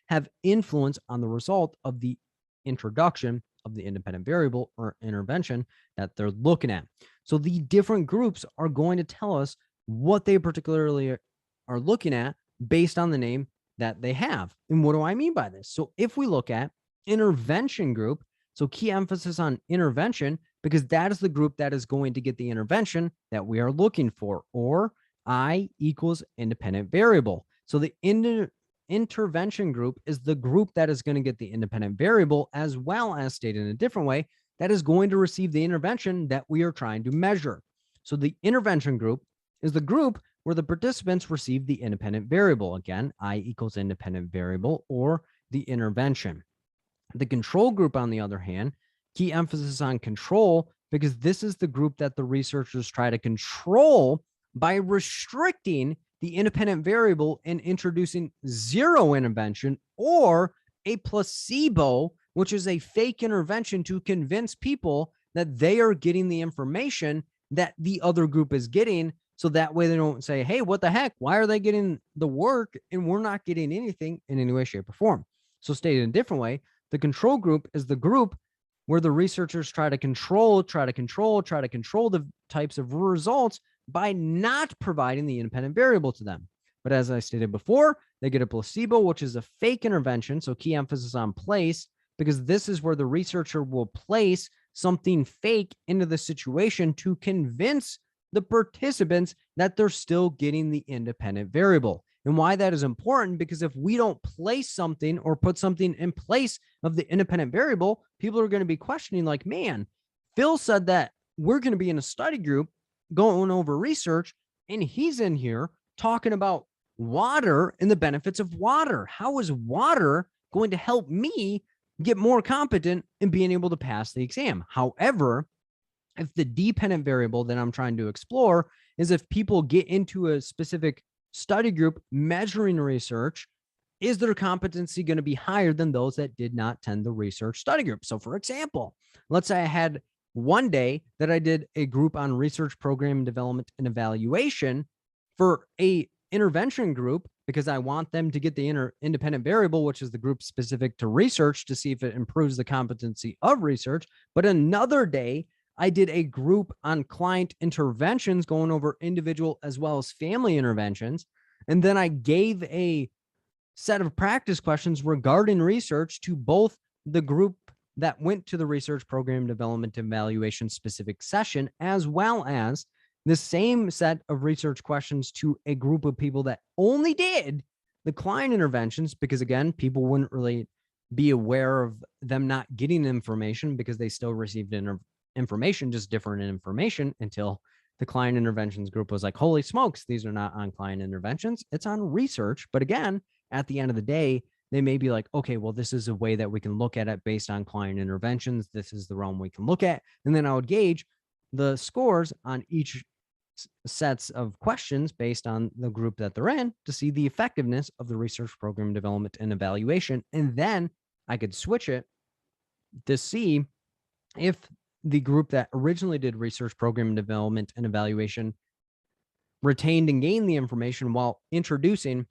have influence on the result of the introduction of the independent variable or intervention that they're looking at. So the different groups are going to tell us what they particularly are looking at based on the name that they have. And what do I mean by this? So if we look at intervention group, so key emphasis on intervention, because that is the group that is going to get the intervention that we are looking for, or I equals independent variable. So the intervention group is the group that is going to get the independent variable, as well as, stated in a different way, that is going to receive the intervention that we are trying to measure. So the intervention group is the group where the participants receive the independent variable. Again, I equals independent variable or the intervention. The control group, on the other hand, key emphasis on control, because this is the group that the researchers try to control by restricting the independent variable and introducing zero intervention or a placebo, which is a fake intervention to convince people that they are getting the information that the other group is getting. So that way they don't say, hey, what the heck? Why are they getting the work and we're not getting anything in any way, shape, or form? So stated in a different way, the control group is the group where the researchers try to control the types of results by not providing the independent variable to them. But as I stated before, they get a placebo, which is a fake intervention. So key emphasis on place, because this is where the researcher will place something fake into the situation to convince the participants that they're still getting the independent variable. And why that is important, because if we don't place something or put something in place of the independent variable, people are going to be questioning like, man, Phil said that we're going to be in a study group going over research, and he's in here talking about water and the benefits of water. How is water going to help me get more competent in being able to pass the exam? However, if the dependent variable that I'm trying to explore is if people get into a specific study group measuring research, is their competency going to be higher than those that did not attend the research study group? So for example, let's say I had one day that I did a group on research program development and evaluation for a intervention group, because I want them to get the independent variable, which is the group specific to research, to see if it improves the competency of research. But another day, I did a group on client interventions, going over individual as well as family interventions. And then I gave a set of practice questions regarding research to both the group that went to the research program development evaluation specific session, as well as the same set of research questions to a group of people that only did the client interventions, because again, people wouldn't really be aware of them not getting information because they still received information, just different information, until the client interventions group was like, holy smokes, these are not on client interventions, it's on research. But again, at the end of the day, they may be like, okay, well, this is a way that we can look at it based on client interventions. This is the realm we can look at. And then I would gauge the scores on each sets of questions based on the group that they're in to see the effectiveness of the research program development and evaluation. And then I could switch it to see if the group that originally did research program development and evaluation retained and gained the information while introducing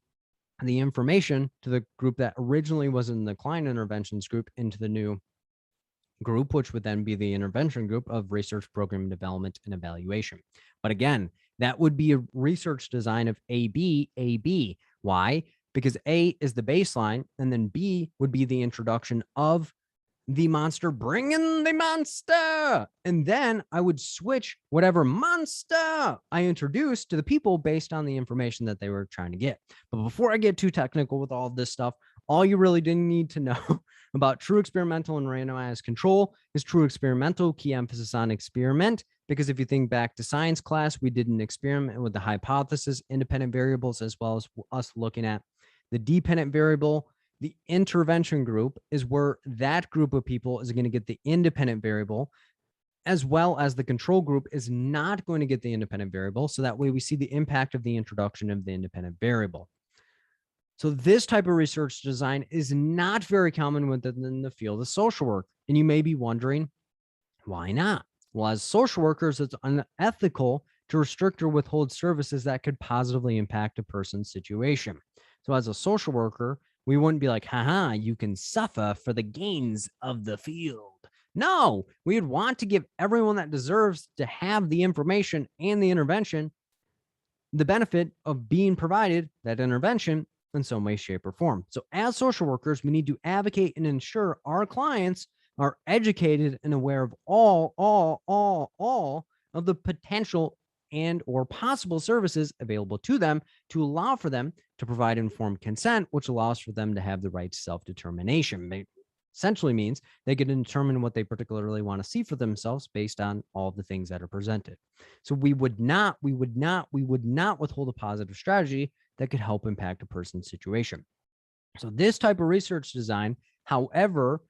the information to the group that originally was in the client interventions group into the new group, which would then be the intervention group of research program development and evaluation. But again, that would be a research design of AB, AB. Why? Because A is the baseline, and then B would be the introduction of the monster, bring in the monster. And then I would switch whatever monster I introduced to the people based on the information that they were trying to get. But before I get too technical with all of this stuff, all you really didn't need to know about true experimental and randomized control is true experimental, key emphasis on experiment. Because if you think back to science class, we did an experiment with the hypothesis, independent variables, as well as us looking at the dependent variable. The intervention group is where that group of people is going to get the independent variable, as well as the control group is not going to get the independent variable. So that way we see the impact of the introduction of the independent variable. So this type of research design is not very common within the field of social work. And you may be wondering, why not? Well, as social workers, it's unethical to restrict or withhold services that could positively impact a person's situation. So as a social worker, we wouldn't be like, haha, you can suffer for the gains of the field. No, we would want to give everyone that deserves to have the information and the intervention the benefit of being provided that intervention in some way, shape, or form. So as social workers, we need to advocate and ensure our clients are educated and aware of all of the potential and or possible services available to them to allow for them to provide informed consent, which allows for them to have the right to self-determination. It essentially means they can determine what they particularly want to see for themselves based on all the things that are presented. So we would not withhold a positive strategy that could help impact a person's situation. So this type of research design, however,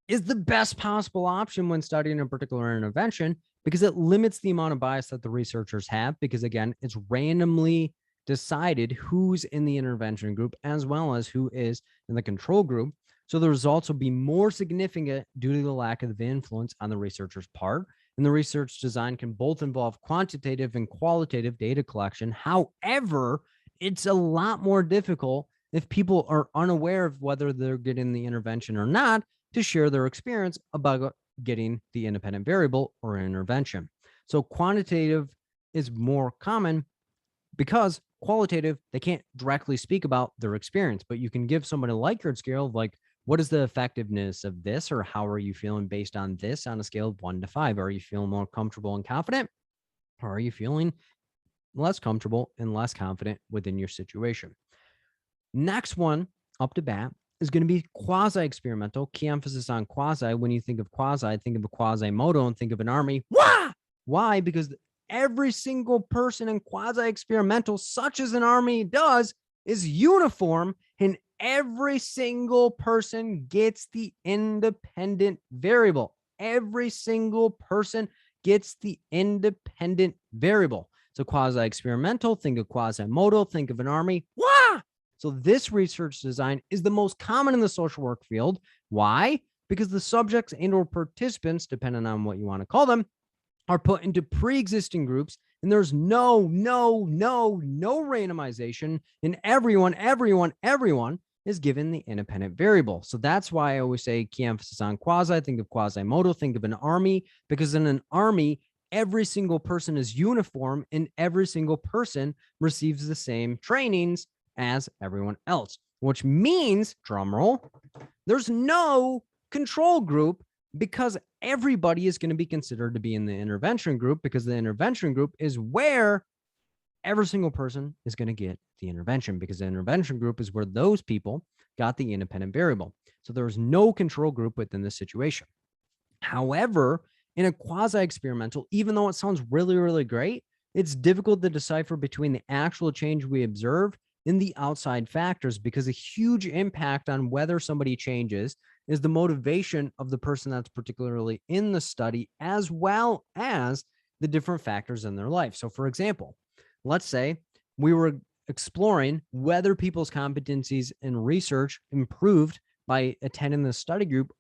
is the best possible option when studying a particular intervention because it limits the amount of bias that the researchers have, because again, it's randomly decided who's in the intervention group as well as who is in the control group. So the results will be more significant due to the lack of influence on the researcher's part. And the research design can both involve quantitative and qualitative data collection. However, it's a lot more difficult if people are unaware of whether they're getting the intervention or not to share their experience about getting the independent variable or intervention. So quantitative is more common because qualitative, they can't directly speak about their experience, but you can give someone a Likert scale of like, what is the effectiveness of this, or how are you feeling based on this on a scale of 1 to 5? Are you feeling more comfortable and confident? Or are you feeling less comfortable and less confident within your situation? Next one up to bat is going to be quasi-experimental. Key emphasis on quasi. When you think of quasi, think of a Quasimodo and think of an army. Why? Because every single person in quasi-experimental, such as an army does, is uniform, and every single person gets the independent variable. Every single person gets the independent variable. So quasi-experimental, think of Quasimodo, think of an army. So this research design is the most common in the social work field. Why? Because the subjects and or participants, depending on what you want to call them, are put into pre-existing groups, and there's no randomization, and everyone is given the independent variable. So that's why I always say key emphasis on quasi. Think of Quasimodo, think of an army, because in an army, every single person is uniform and every single person receives the same trainings as everyone else, which means, drum roll, there's no control group because everybody is going to be considered to be in the intervention group, because the intervention group is where every single person is going to get the intervention, because the intervention group is where those people got the independent variable. So there was no control group within this situation. However, in a quasi-experimental, even though it sounds really, really great, it's difficult to decipher between the actual change we observe and the outside factors, because a huge impact on whether somebody changes is the motivation of the person that's particularly in the study, as well as the different factors in their life. So for example, let's say we were exploring whether people's competencies in research improved by attending the study group,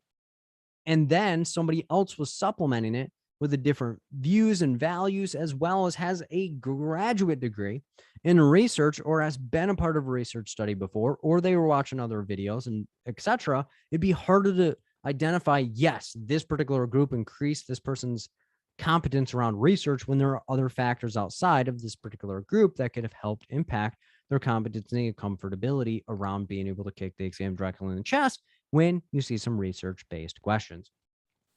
and then somebody else was supplementing it with the different views and values, as well as has a graduate degree in research or has been a part of a research study before, or they were watching other videos and etc. It'd be harder to identify, yes, this particular group increased this person's competence around research, when there are other factors outside of this particular group that could have helped impact their competency and comfortability around being able to kick the exam directly in the chest when you see some research-based questions.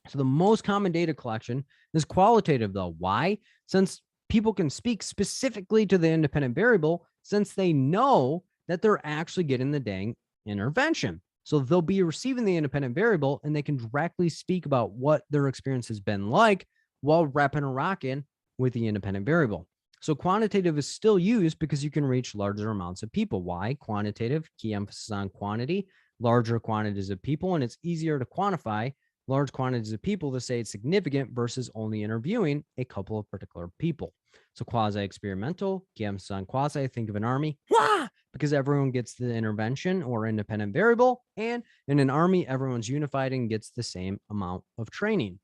So the most common data collection is qualitative, though. Why? Since people can speak specifically to the independent variable, since they know that they're actually getting the dang intervention. So they'll be receiving the independent variable and they can directly speak about what their experience has been like while repping and rocking with the independent variable. So quantitative is still used because you can reach larger amounts of people. Why? Quantitative, key emphasis on quantity, larger quantities of people, and it's easier to quantify large quantities of people to say it's significant versus only interviewing a couple of particular people. So quasi-experimental, key emphasis on quasi, think of an army, because everyone gets the intervention or independent variable, and in an army, everyone's unified and gets the same amount of training.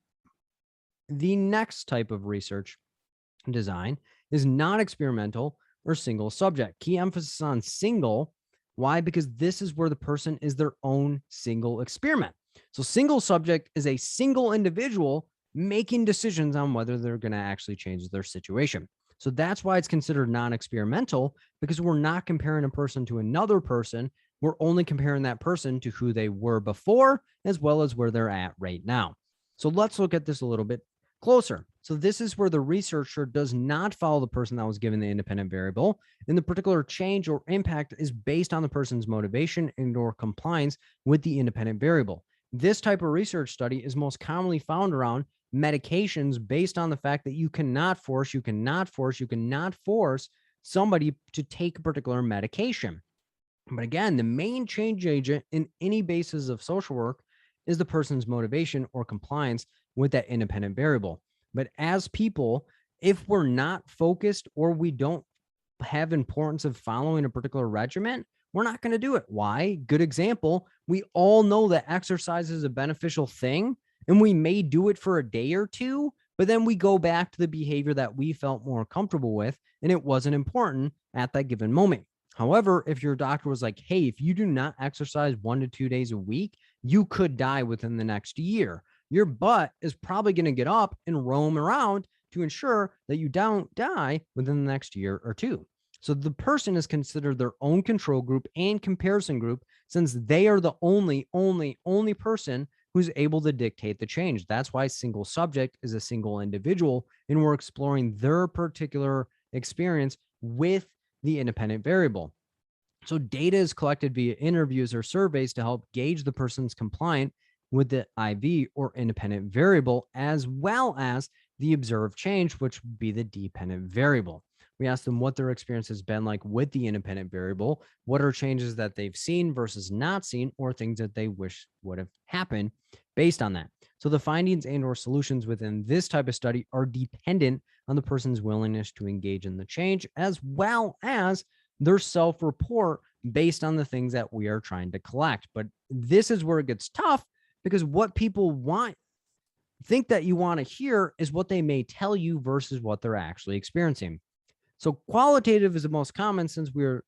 The next type of research design is non-experimental or single subject. Key emphasis on single. Why? Because this is where the person is their own single experiment. So single subject is a single individual making decisions on whether they're going to actually change their situation. So that's why it's considered non-experimental, because we're not comparing a person to another person. We're only comparing that person to who they were before, as well as where they're at right now. So let's look at this a little bit closer. So this is where the researcher does not follow the person that was given the independent variable, and the particular change or impact is based on the person's motivation and or compliance with the independent variable. This type of research study is most commonly found around medications, based on the fact that you cannot force somebody to take a particular medication. But again, the main change agent in any basis of social work is the person's motivation or compliance with that independent variable. But as people, if we're not focused or we don't have importance of following a particular regimen, we're not going to do it. Why? Good example. We all know that exercise is a beneficial thing, and we may do it for a day or two, but then we go back to the behavior that we felt more comfortable with, and it wasn't important at that given moment. However, if your doctor was like, hey, if you do not exercise 1 to 2 days a week, you could die within the next year. Your butt is probably going to get up and roam around to ensure that you don't die within the next year or two. So the person is considered their own control group and comparison group, since they are the only person who's able to dictate the change. That's why single subject is a single individual, and we're exploring their particular experience with the independent variable. So data is collected via interviews or surveys to help gauge the person's compliant with the IV or independent variable, as well as the observed change, which would be the dependent variable. We ask them what their experience has been like with the independent variable, what are changes that they've seen versus not seen, or things that they wish would have happened based on that. So the findings and or solutions within this type of study are dependent on the person's willingness to engage in the change, as well as their self-report based on the things that we are trying to collect. But this is where it gets tough, because what people think that you want to hear is what they may tell you versus what they're actually experiencing. So qualitative is the most common, since we're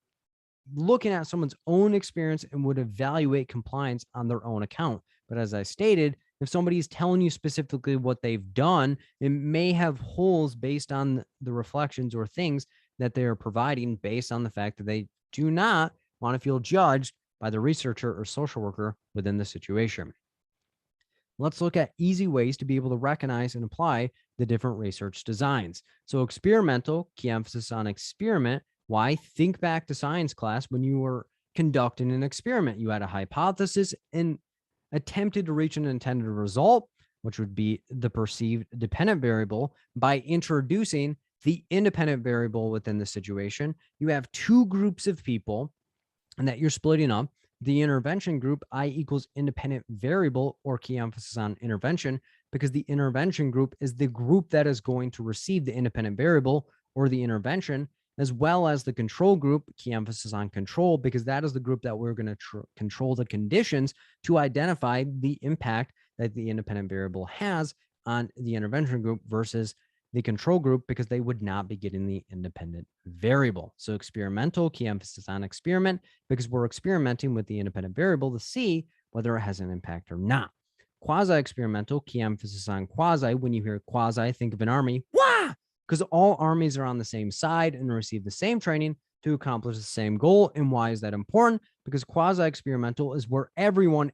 looking at someone's own experience and would evaluate compliance on their own account. But as I stated, if somebody's telling you specifically what they've done, it may have holes based on the reflections or things that they are providing, based on the fact that they do not want to feel judged by the researcher or social worker within the situation. let's look at easy ways to be able to recognize and apply the different research designs. So experimental, key emphasis on experiment. Why? Think back to science class when you were conducting an experiment. You had a hypothesis and attempted to reach an intended result, which would be the perceived dependent variable, by introducing the independent variable within the situation. You have two groups of people and that you're splitting up. The intervention group, I equals independent variable, or key emphasis on intervention, because the intervention group is the group that is going to receive the independent variable or the intervention, as well as the control group, key emphasis on control, because that is the group that we're going to control the conditions to identify the impact that the independent variable has on the intervention group versus the control group, because they would not be getting the independent variable. So experimental, key emphasis on experiment, because we're experimenting with the independent variable to see whether it has an impact or not. Quasi-experimental, key emphasis on quasi. When you hear quasi, think of an army. Wah! Because all armies are on the same side and receive the same training to accomplish the same goal. And why is that important? Because quasi-experimental is where everyone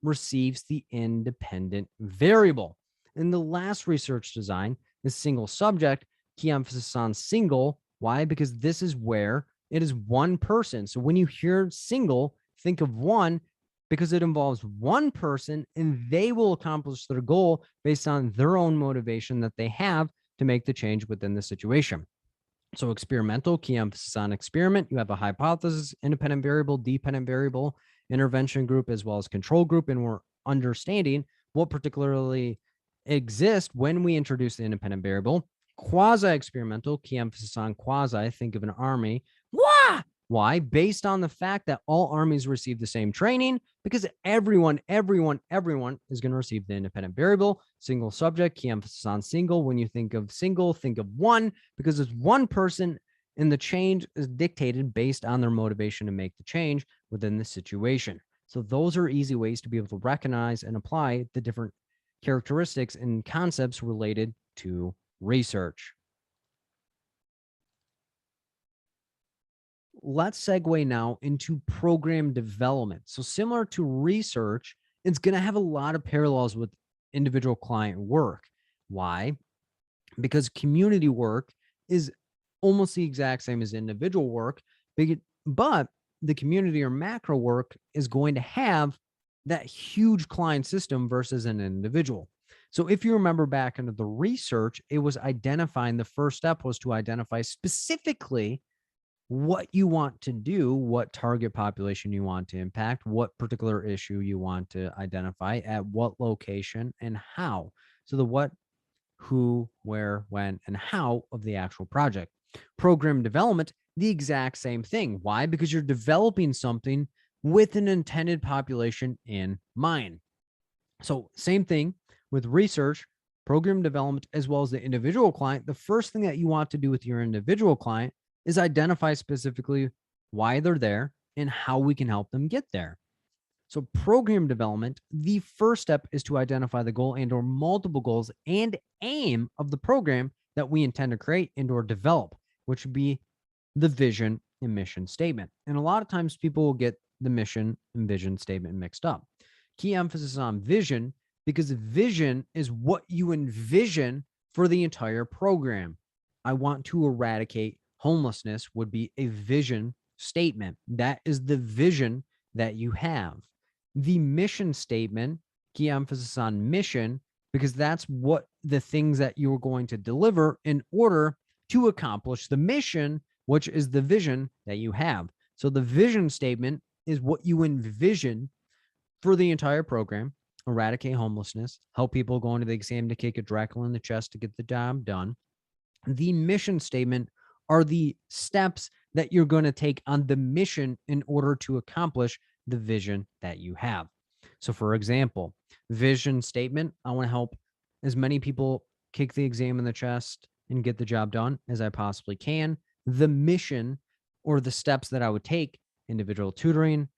receives the independent variable. And the last research design is single subject, key emphasis on single. Why? Because this is where it is one person. So when you hear single, think of one, because it involves one person and they will accomplish their goal based on their own motivation that they have to make the change within the situation. So experimental, key emphasis on experiment. You have a hypothesis, independent variable, dependent variable, intervention group, as well as control group. And we're understanding what particularly exists when we introduce the independent variable. Quasi-experimental, key emphasis on quasi. Think of an army. Why? Based on the fact that all armies receive the same training, because everyone is going to receive the independent variable. Single subject, key emphasis on single. When you think of single, think of one, because it's one person and the change is dictated based on their motivation to make the change within the situation. So those are easy ways to be able to recognize and apply the different characteristics and concepts related to research. Let's segue now into program development. So similar to research, it's going to have a lot of parallels with individual client work. Why? Because community work is almost the exact same as individual work, but the community or macro work is going to have that huge client system versus an individual. So if you remember back into the research, it was identifying, the first step was to identify specifically what you want to do, what target population you want to impact, what particular issue you want to identify, at what location, and how. So the what, who, where, when, and how of the actual project. Program development, the exact same thing. Why? Because you're developing something with an intended population in mind. So same thing with research, program development, as well as the individual client. The first thing that you want to do with your individual client is identify specifically why they're there and how we can help them get there. So program development, the first step is to identify the goal and or multiple goals and aim of the program that we intend to create and or develop, which would be the vision and mission statement. And a lot of times people will get the mission and vision statement mixed up. Key emphasis on vision, because vision is what you envision for the entire program. I want to eradicate homelessness would be a vision statement. That is the vision that you have. The mission statement, key emphasis on mission, because that's what the things that you're going to deliver in order to accomplish the mission, which is the vision that you have. So the vision statement is what you envision for the entire program: eradicate homelessness, help people go into the exam to kick a Dracula in the chest to get the job done. The mission statement are the steps that you're going to take on the mission in order to accomplish the vision that you have. So for example, vision statement, I want to help as many people kick the exam in the chest and get the job done as I possibly can. The mission, or the steps that I would take: individual tutoring,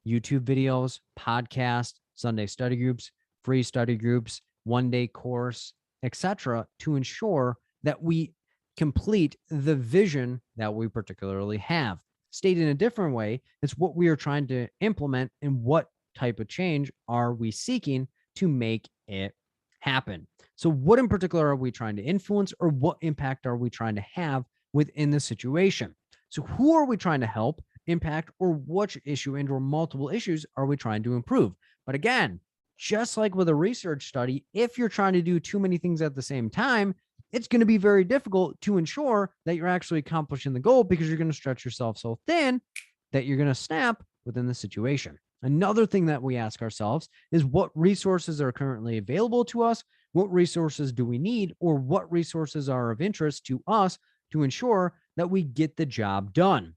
YouTube videos, podcast, Sunday study groups, free study groups, one-day course, etc., to ensure that we complete the vision that we particularly have. Stated in a different way, it's what we are trying to implement and what type of change are we seeking to make it happen? So what in particular are we trying to influence, or what impact are we trying to have within the situation? So who are we trying to help, impact, or which issue and or multiple issues are we trying to improve? But again, just like with a research study, if you're trying to do too many things at the same time, it's going to be very difficult to ensure that you're actually accomplishing the goal, because you're going to stretch yourself so thin that you're going to snap within the situation. Another thing that we ask ourselves is, what resources are currently available to us? What resources do we need, or what resources are of interest to us to ensure that we get the job done?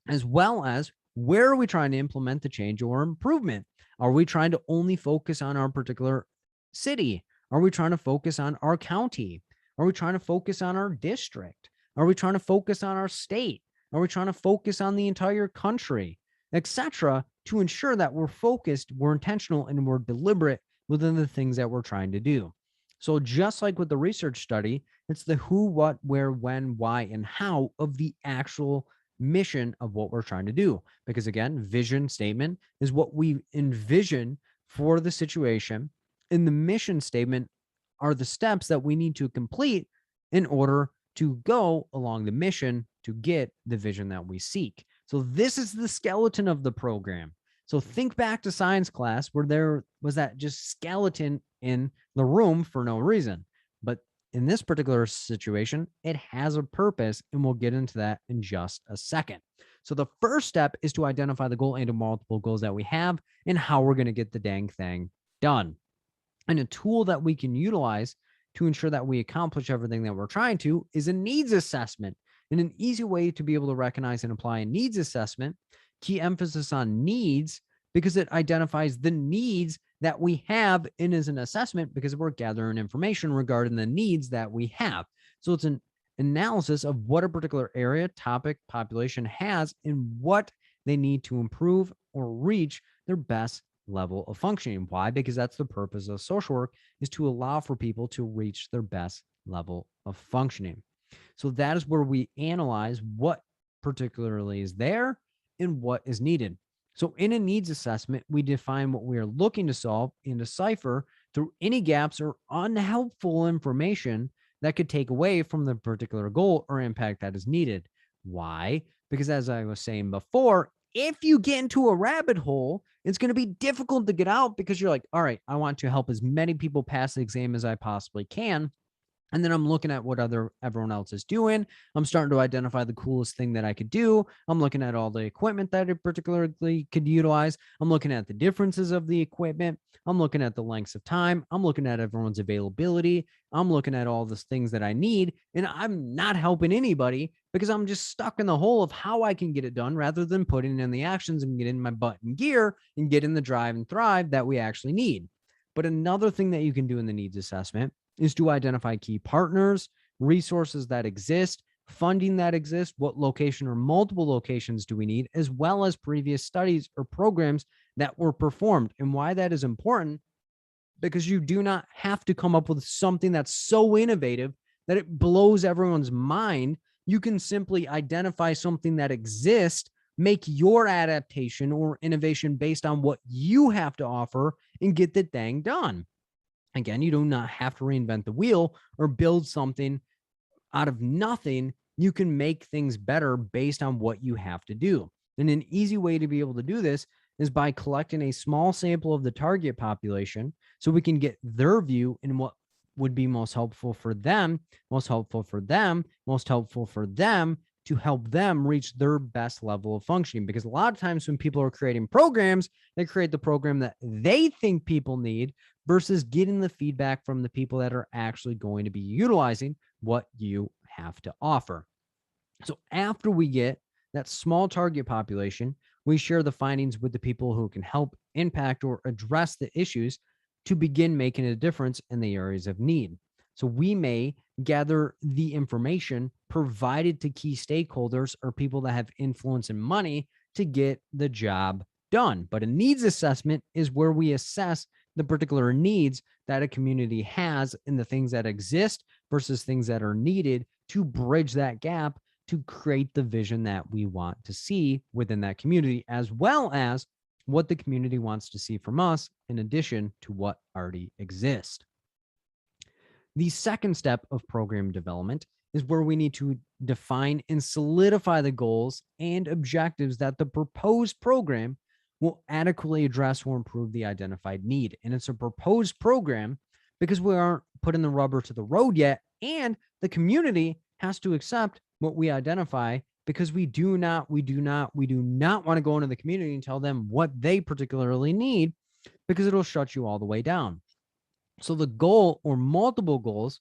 As well as, where are we trying to implement the change or improvement? Are we trying to only focus on our particular city? Are we trying to focus on our county? Are we trying to focus on our district? Are we trying to focus on our state? Are we trying to focus on the entire country, etc., to ensure that we're focused, we're intentional, and we're deliberate within the things that we're trying to do? So just like with the research study, it's the who, what, where, when, why, and how of the actual mission of what we're trying to do. Because again, vision statement is what we envision for the situation, and the mission statement are the steps that we need to complete in order to go along the mission to get the vision that we seek. So this is the skeleton of the program. So think back to science class, where there was that just skeleton in the room for no reason. But in this particular situation, it has a purpose, and we'll get into that in just a second. So the first step is to identify the goal and the multiple goals that we have and how we're going to get the dang thing done. And a tool that we can utilize to ensure that we accomplish everything that we're trying to is a needs assessment. And an easy way to be able to recognize and apply a needs assessment, key emphasis on needs, because it identifies the needs that we have, and is an assessment because we're gathering information regarding the needs that we have. So it's an analysis of what a particular area, topic, population has, and what they need to improve or reach their best level of functioning. Why? Because that's the purpose of social work, is to allow for people to reach their best level of functioning. So that is where we analyze what particularly is there and what is needed. So in a needs assessment, we define what we are looking to solve and decipher through any gaps or unhelpful information that could take away from the particular goal or impact that is needed. Why? Because as I was saying before, if you get into a rabbit hole, it's going to be difficult to get out, because you're like, all right, I want to help as many people pass the exam as I possibly can. And then I'm looking at what everyone else is doing. I'm starting to identify the coolest thing that I could do. I'm looking at all the equipment that I particularly could utilize. I'm looking at the differences of the equipment. I'm looking at the lengths of time. I'm looking at everyone's availability. I'm looking at all the things that I need. And I'm not helping anybody, because I'm just stuck in the hole of how I can get it done, rather than putting in the actions and getting my butt in gear and getting the drive and thrive that we actually need. But another thing that you can do in the needs assessment is to identify key partners, resources that exist, funding that exists, what location or multiple locations do we need, as well as previous studies or programs that were performed. And why that is important, because you do not have to come up with something that's so innovative that it blows everyone's mind. You can simply identify something that exists, make your adaptation or innovation based on what you have to offer, and get the dang done. Again, you do not have to reinvent the wheel or build something out of nothing. You can make things better based on what you have to do. And an easy way to be able to do this is by collecting a small sample of the target population, so we can get their view and what would be most helpful for them, most helpful for them, most helpful for them, to help them reach their best level of functioning. Because a lot of times when people are creating programs, they create the program that they think people need, versus getting the feedback from the people that are actually going to be utilizing what you have to offer. So after we get that small target population, we share the findings with the people who can help impact or address the issues to begin making a difference in the areas of need. So we may gather the information provided to key stakeholders or people that have influence and money to get the job done. But a needs assessment is where we assess the particular needs that a community has and the things that exist versus things that are needed to bridge that gap, to create the vision that we want to see within that community, as well as what the community wants to see from us in addition to what already exists. The second step of program development is where we need to define and solidify the goals and objectives that the proposed program will adequately address or improve the identified need. And it's a proposed program because we aren't putting the rubber to the road yet, and the community has to accept what we identify, because we do not want to go into the community and tell them what they particularly need, because it'll shut you all the way down. So the goal or multiple goals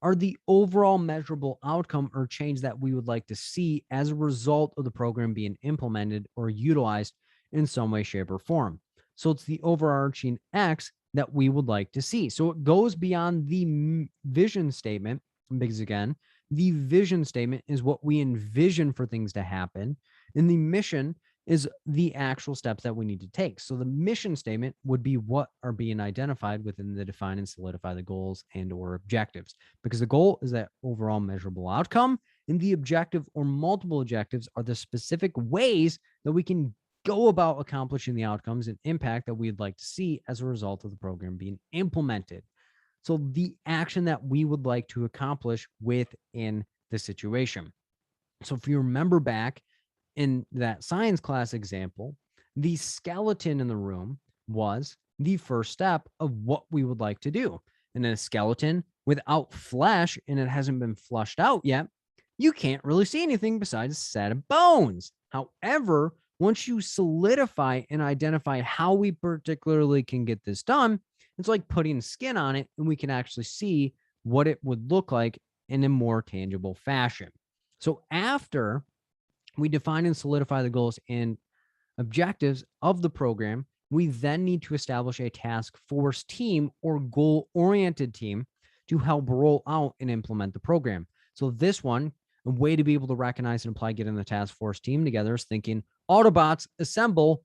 are the overall measurable outcome or change that we would like to see as a result of the program being implemented or utilized in some way, shape, or form. So it's the overarching X that we would like to see. So it goes beyond the vision statement, because again, the vision statement is what we envision for things to happen, and the mission is the actual steps that we need to take. So the mission statement would be what are being identified within the define and solidify the goals and or objectives, because the goal is that overall measurable outcome, and the objective or multiple objectives are the specific ways that we can go about accomplishing the outcomes and impact that we'd like to see as a result of the program being implemented. So the action that we would like to accomplish within the situation. So if you remember back in that science class example, the skeleton in the room was the first step of what we would like to do. And a skeleton without flesh, and it hasn't been flushed out yet, you can't really see anything besides a set of bones. However, once you solidify and identify how we particularly can get this done, it's like putting skin on it, and we can actually see what it would look like in a more tangible fashion. So after we define and solidify the goals and objectives of the program, we then need to establish a task force team or goal-oriented team to help roll out and implement the program. So this one, a way to be able to recognize and apply getting the task force team together is thinking Autobots assemble,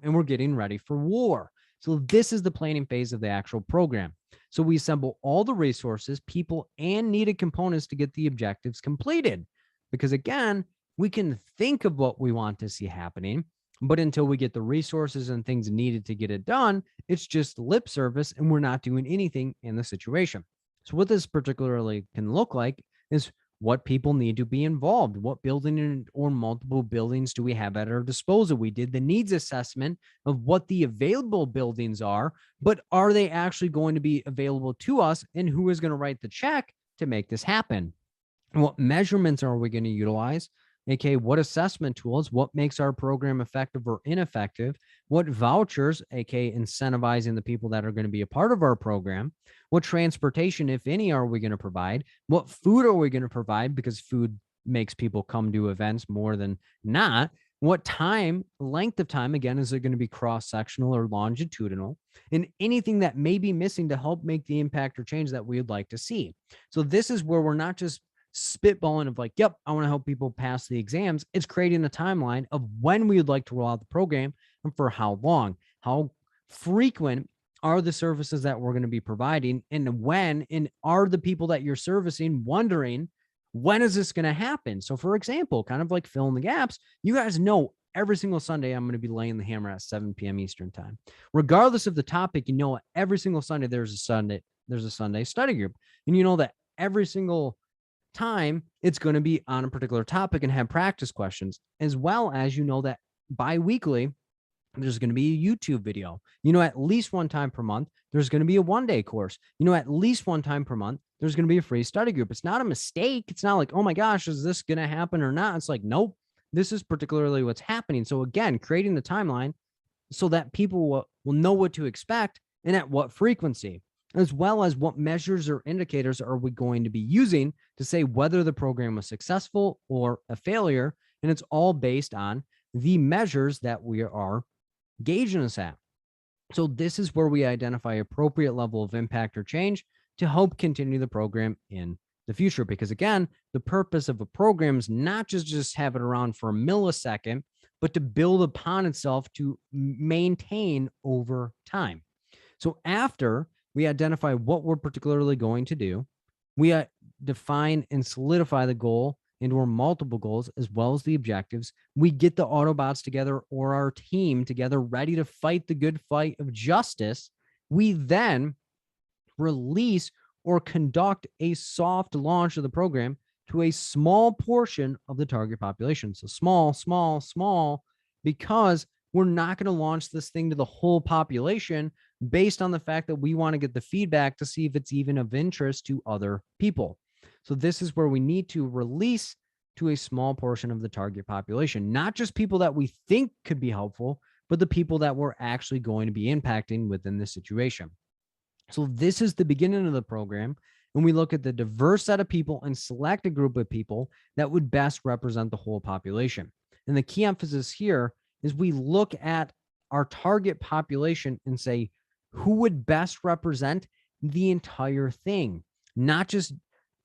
and we're getting ready for war. So this is the planning phase of the actual program. So we assemble all the resources, people, and needed components to get the objectives completed. Because again, we can think of what we want to see happening, but until we get the resources and things needed to get it done, it's just lip service, and we're not doing anything in the situation. So what this particularly can look like is what people need to be involved. What building or multiple buildings do we have at our disposal? We did the needs assessment of what the available buildings are, but are they actually going to be available to us, and who is going to write the check to make this happen? And what measurements are we going to utilize? aka what assessment tools, what makes our program effective or ineffective, what vouchers, aka incentivizing the people that are going to be a part of our program, what transportation, if any, are we going to provide, what food are we going to provide, because food makes people come to events more than not, what time, length of time, again, is it going to be cross-sectional or longitudinal, and anything that may be missing to help make the impact or change that we would like to see. So this is where we're not just spitballing of like, yep, I want to help people pass the exams. It's creating a timeline of when we would like to roll out the program and for how long, how frequent are the services that we're going to be providing, and when, and are the people that you're servicing wondering, when is this going to happen? So for example, kind of like fill in the gaps, you guys know every single Sunday I'm going to be laying the hammer at 7 p.m. Eastern time. Regardless of the topic, you know, every single Sunday there's a Sunday study group. And you know that every single time it's going to be on a particular topic and have practice questions, as well as you know that bi-weekly there's going to be a YouTube video. You know, at least one time per month, there's going to be a one-day course. You know, at least one time per month, there's going to be a free study group. It's not a mistake. It's not like, oh my gosh, is this going to happen or not? It's like, nope, this is particularly what's happening. So again, creating the timeline so that people will know what to expect and at what frequency, as well as what measures or indicators are we going to be using to say whether the program was successful or a failure. And it's all based on the measures that we are gauging us at. So this is where we identify appropriate level of impact or change to help continue the program in the future. Because again, the purpose of a program is not just have it around for a millisecond, but to build upon itself to maintain over time. So after we identify what we're particularly going to do, we define and solidify the goal and or multiple goals, as well as the objectives. We get the Autobots together or our team together ready to fight the good fight of justice. We then release or conduct a soft launch of the program to a small portion of the target population. So small, small, small, because we're not going to launch this thing to the whole population based on the fact that we want to get the feedback to see if it's even of interest to other people. So this is where we need to release to a small portion of the target population, not just people that we think could be helpful, but the people that we're actually going to be impacting within this situation. So this is the beginning of the program. And we look at the diverse set of people and select a group of people that would best represent the whole population. And the key emphasis here is we look at our target population and say, who would best represent the entire thing, not just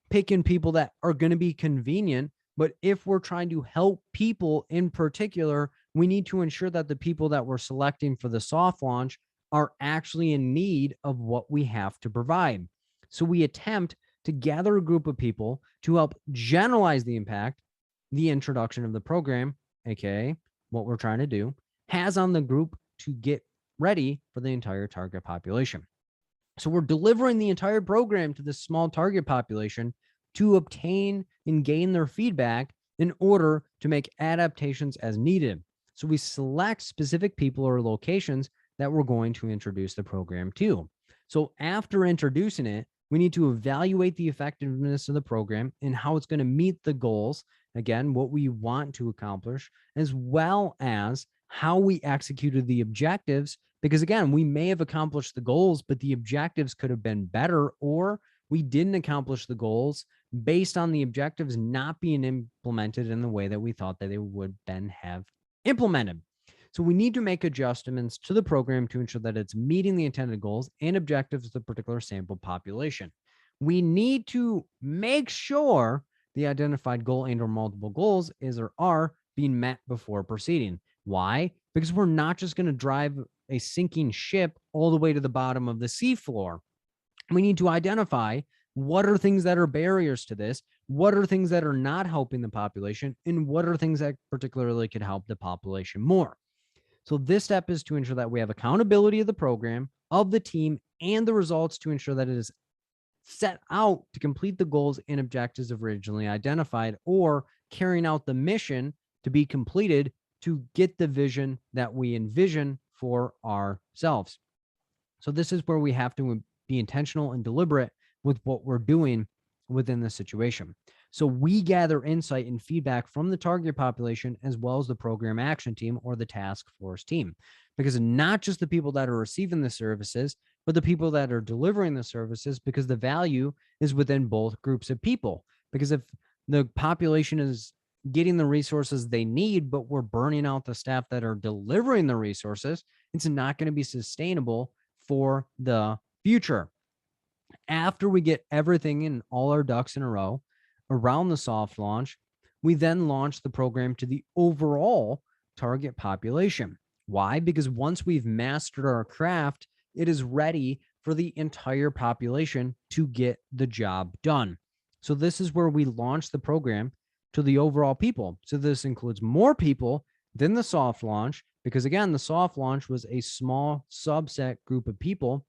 picking people that are going to be convenient. But if we're trying to help people in particular, we need to ensure that the people that we're selecting for the soft launch are actually in need of what we have to provide. So we attempt to gather a group of people to help generalize the impact the introduction of the program, aka what we're trying to do, has on the group to get ready for the entire target population. So we're delivering the entire program to this small target population to obtain and gain their feedback in order to make adaptations as needed. So we select specific people or locations that we're going to introduce the program to. So after introducing it, we need to evaluate the effectiveness of the program and how it's going to meet the goals, again, what we want to accomplish, as well as how we executed the objectives. Because again, we may have accomplished the goals, but the objectives could have been better, or we didn't accomplish the goals based on the objectives not being implemented in the way that we thought that they would then have implemented. So we need to make adjustments to the program to ensure that it's meeting the intended goals and objectives of the particular sample population. We need to make sure the identified goal and or multiple goals is or are being met before proceeding. Why? Because we're not just going to drive a sinking ship all the way to the bottom of the seafloor. We need to identify what are things that are barriers to this, what are things that are not helping the population, and what are things that particularly could help the population more. So this step is to ensure that we have accountability of the program, of the team, and the results to ensure that it is set out to complete the goals and objectives originally identified, or carrying out the mission to be completed to get the vision that we envision for ourselves. So this is where we have to be intentional and deliberate with what we're doing within the situation. So we gather insight and feedback from the target population as well as the program action team or the task force team, because not just the people that are receiving the services, but the people that are delivering the services, because the value is within both groups of people. Because if the population is getting the resources they need, but we're burning out the staff that are delivering the resources, it's not going to be sustainable for the future. After we get everything in all our ducks in a row around the soft launch, we then launch the program to the overall target population. Why? Because once we've mastered our craft, it is ready for the entire population to get the job done. So this is where we launch the program to the overall people. So this includes more people than the soft launch, because again, the soft launch was a small subset group of people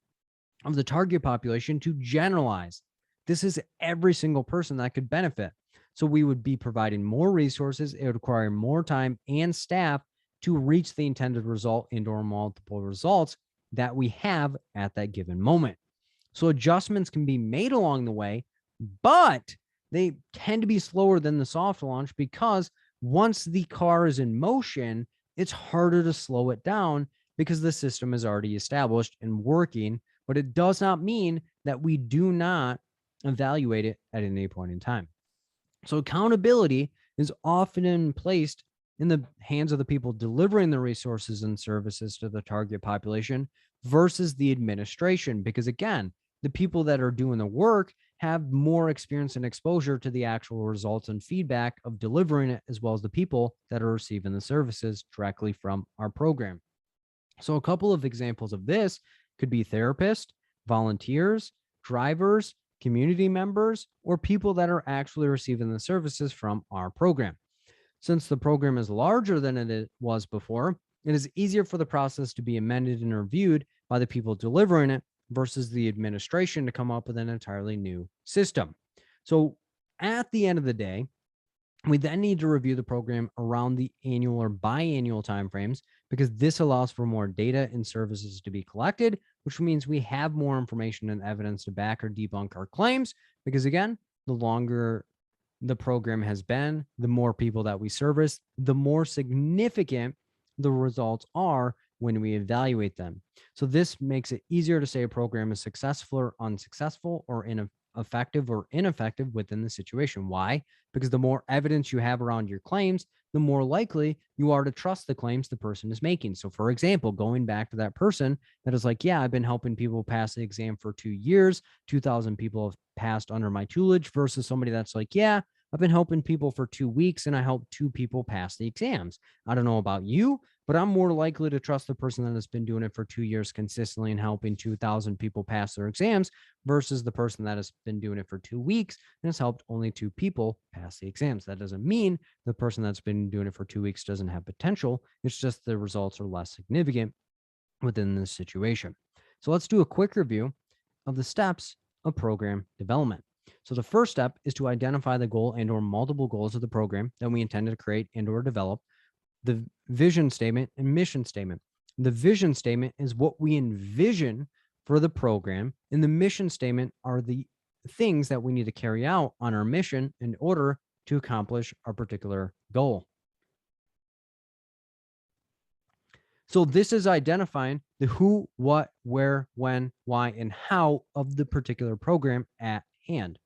of the target population to generalize. This is every single person that could benefit. So we would be providing more resources. It would require more time and staff to reach the intended result and or multiple results that we have at that given moment. So adjustments can be made along the way, but they tend to be slower than the soft launch, because once the car is in motion, it's harder to slow it down because the system is already established and working. But it does not mean that we do not evaluate it at any point in time. So accountability is often placed in the hands of the people delivering the resources and services to the target population versus the administration, because again, the people that are doing the work have more experience and exposure to the actual results and feedback of delivering it, as well as the people that are receiving the services directly from our program. So a couple of examples of this could be therapists, volunteers, drivers, community members, or people that are actually receiving the services from our program. Since the program is larger than it was before, it is easier for the process to be amended and reviewed by the people delivering it versus the administration to come up with an entirely new system. So at the end of the day, we then need to review the program around the annual or biannual timeframes because this allows for more data and services to be collected, which means we have more information and evidence to back or debunk our claims. Because again, the longer the program has been, the more people that we service, the more significant the results are when we evaluate them. So this makes it easier to say a program is successful or unsuccessful or effective or ineffective within the situation. Why? Because the more evidence you have around your claims, the more likely you are to trust the claims the person is making. So for example, going back to that person that is like, yeah, I've been helping people pass the exam for 2 years, 2,000 people have passed under my tutelage versus somebody that's like, yeah, I've been helping people for 2 weeks and I helped 2 people pass the exams. I don't know about you, but I'm more likely to trust the person that has been doing it for 2 years consistently and helping 2,000 people pass their exams versus the person that has been doing it for 2 weeks and has helped only 2 people pass the exams. That doesn't mean the person that's been doing it for 2 weeks doesn't have potential. It's just the results are less significant within this situation. So let's do a quick review of the steps of program development. So the first step is to identify the goal and or multiple goals of the program that we intend to create and or develop, the vision statement and mission statement. The vision statement is what we envision for the program, and the mission statement are the things that we need to carry out on our mission in order to accomplish our particular goal. So this is identifying the who, what, where, when, why, and how of the particular program at hand.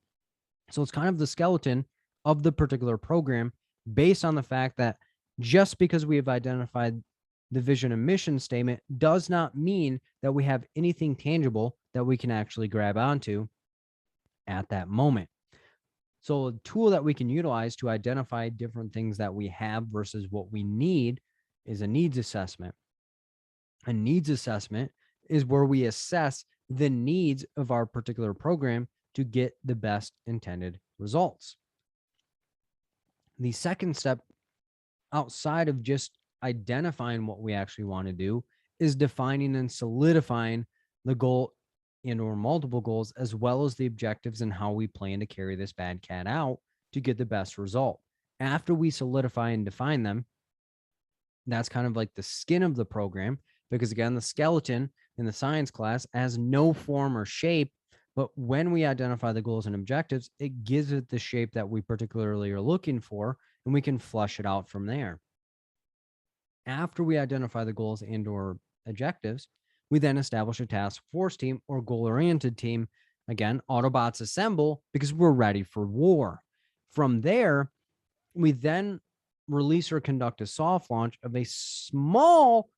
So it's kind of the skeleton of the particular program based on the fact that just because we have identified the vision and mission statement does not mean that we have anything tangible that we can actually grab onto at that moment. So a tool that we can utilize to identify different things that we have versus what we need is a needs assessment. A needs assessment is where we assess the needs of our particular program to get the best intended results. The second step, outside of just identifying what we actually want to do, is defining and solidifying the goal and or multiple goals, as well as the objectives and how we plan to carry this bad cat out to get the best result. After we solidify and define them, that's kind of like the skin of the program, because again, the skeleton in the science class has no form or shape. But when we identify the goals and objectives, it gives it the shape that we particularly are looking for, and we can flush it out from there. After we identify the goals and or objectives, we then establish a task force team or goal-oriented team. Again, Autobots assemble because we're ready for war. From there, we then release or conduct a soft launch of a small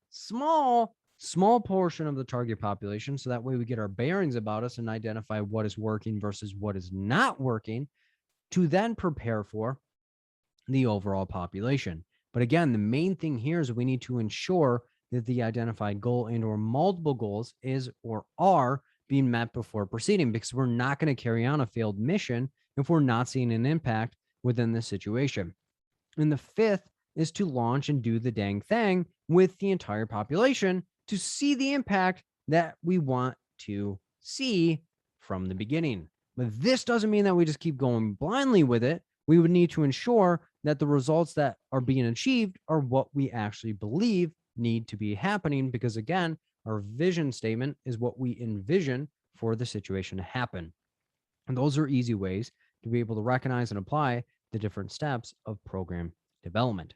portion of the target population. So that way we get our bearings about us and identify what is working versus what is not working to then prepare for the overall population. But again, the main thing here is we need to ensure that the identified goal and or multiple goals is or are being met before proceeding, because we're not going to carry on a failed mission if we're not seeing an impact within this situation. And the fifth is to launch and do the dang thing with the entire population to see the impact that we want to see from the beginning. But this doesn't mean that we just keep going blindly with it. We would need to ensure that the results that are being achieved are what we actually believe need to be happening, because again, our vision statement is what we envision for the situation to happen. And those are easy ways to be able to recognize and apply the different steps of program development.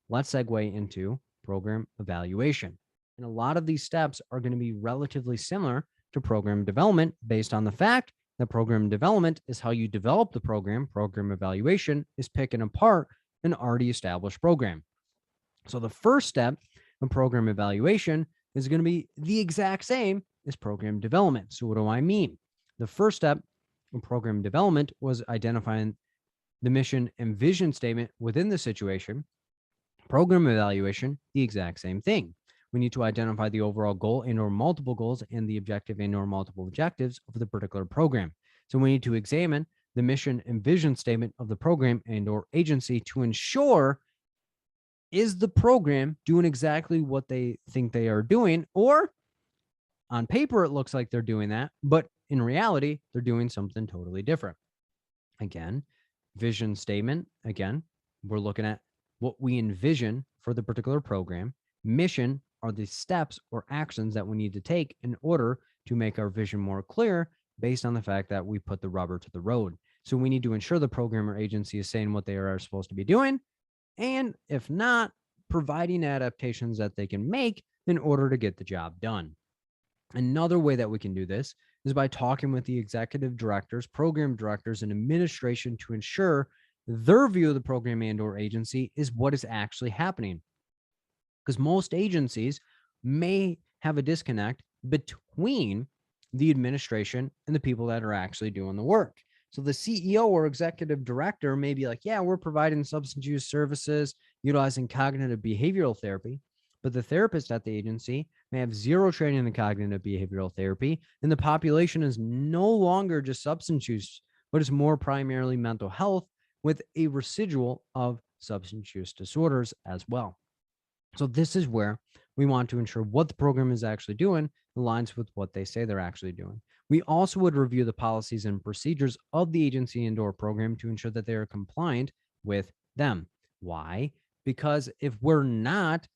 Let's segue into program evaluation. And a lot of these steps are going to be relatively similar to program development based on the fact that program development is how you develop the program. Program evaluation is picking apart an already established program. So the first step of program evaluation is going to be the exact same as program development. So what do I mean? The first step in program development was identifying the mission and vision statement within the situation. Program evaluation, the exact same thing. We need to identify the overall goal and or multiple goals and the objective and or multiple objectives of the particular program. So we need to examine the mission and vision statement of the program and or agency to ensure, is the program doing exactly what they think they are doing, or on paper it looks like they're doing that, but in reality they're doing something totally different. Again, vision statement. Again, we're looking at what we envision for the particular program. Mission are the steps or actions that we need to take in order to make our vision more clear based on the fact that we put the rubber to the road. So we need to ensure the program or agency is saying what they are supposed to be doing. And if not, providing adaptations that they can make in order to get the job done. Another way that we can do this is by talking with the executive directors, program directors, and administration to ensure their view of the program and or agency is what is actually happening. Because most agencies may have a disconnect between the administration and the people that are actually doing the work. So the CEO or executive director may be like, yeah, we're providing substance use services utilizing cognitive behavioral therapy. But the therapist at the agency may have zero training in cognitive behavioral therapy. And the population is no longer just substance use, but is more primarily mental health with a residual of substance use disorders as well. So this is where we want to ensure what the program is actually doing aligns with what they say they're actually doing. We also would review the policies and procedures of the agency and or program to ensure that they are compliant with them. Why? Because if we're not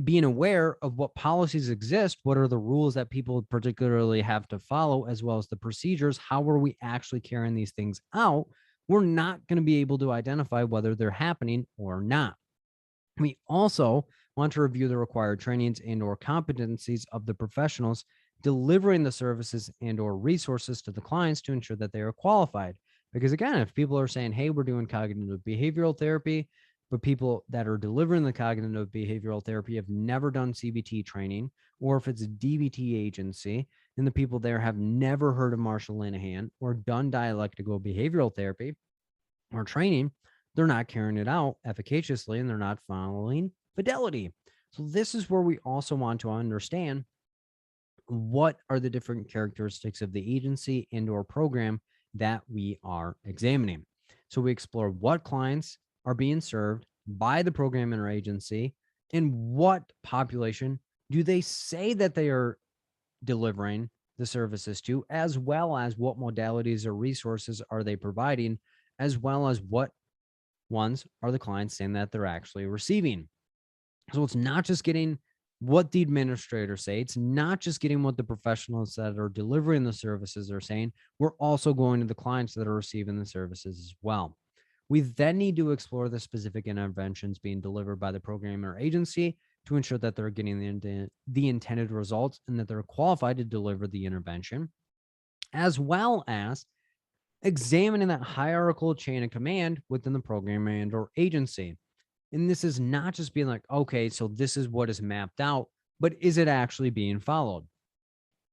being aware of what policies exist, what are the rules that people particularly have to follow, as well as the procedures, how are we actually carrying these things out, we're not going to be able to identify whether they're happening or not. We also want to review the required trainings and or competencies of the professionals delivering the services and or resources to the clients to ensure that they are qualified. Because again, if people are saying, hey, we're doing cognitive behavioral therapy, but people that are delivering the cognitive behavioral therapy have never done CBT training, or if it's a DBT agency and the people there have never heard of Marshall Linehan or done dialectical behavioral therapy or training, they're not carrying it out efficaciously and they're not following fidelity. So this is where we also want to understand what are the different characteristics of the agency and or program that we are examining. So we explore what clients are being served by the program or agency and what population do they say that they are delivering the services to, as well as what modalities or resources are they providing, as well as what ones are the clients saying that they're actually receiving. So it's not just getting what the administrators say. It's not just getting what the professionals that are delivering the services are saying. We're also going to the clients that are receiving the services as well. We then need to explore the specific interventions being delivered by the program or agency to ensure that they're getting the intended results and that they're qualified to deliver the intervention, as well as examining that hierarchical chain of command within the program and or agency. And this is not just being like, okay, so this is what is mapped out, but is it actually being followed?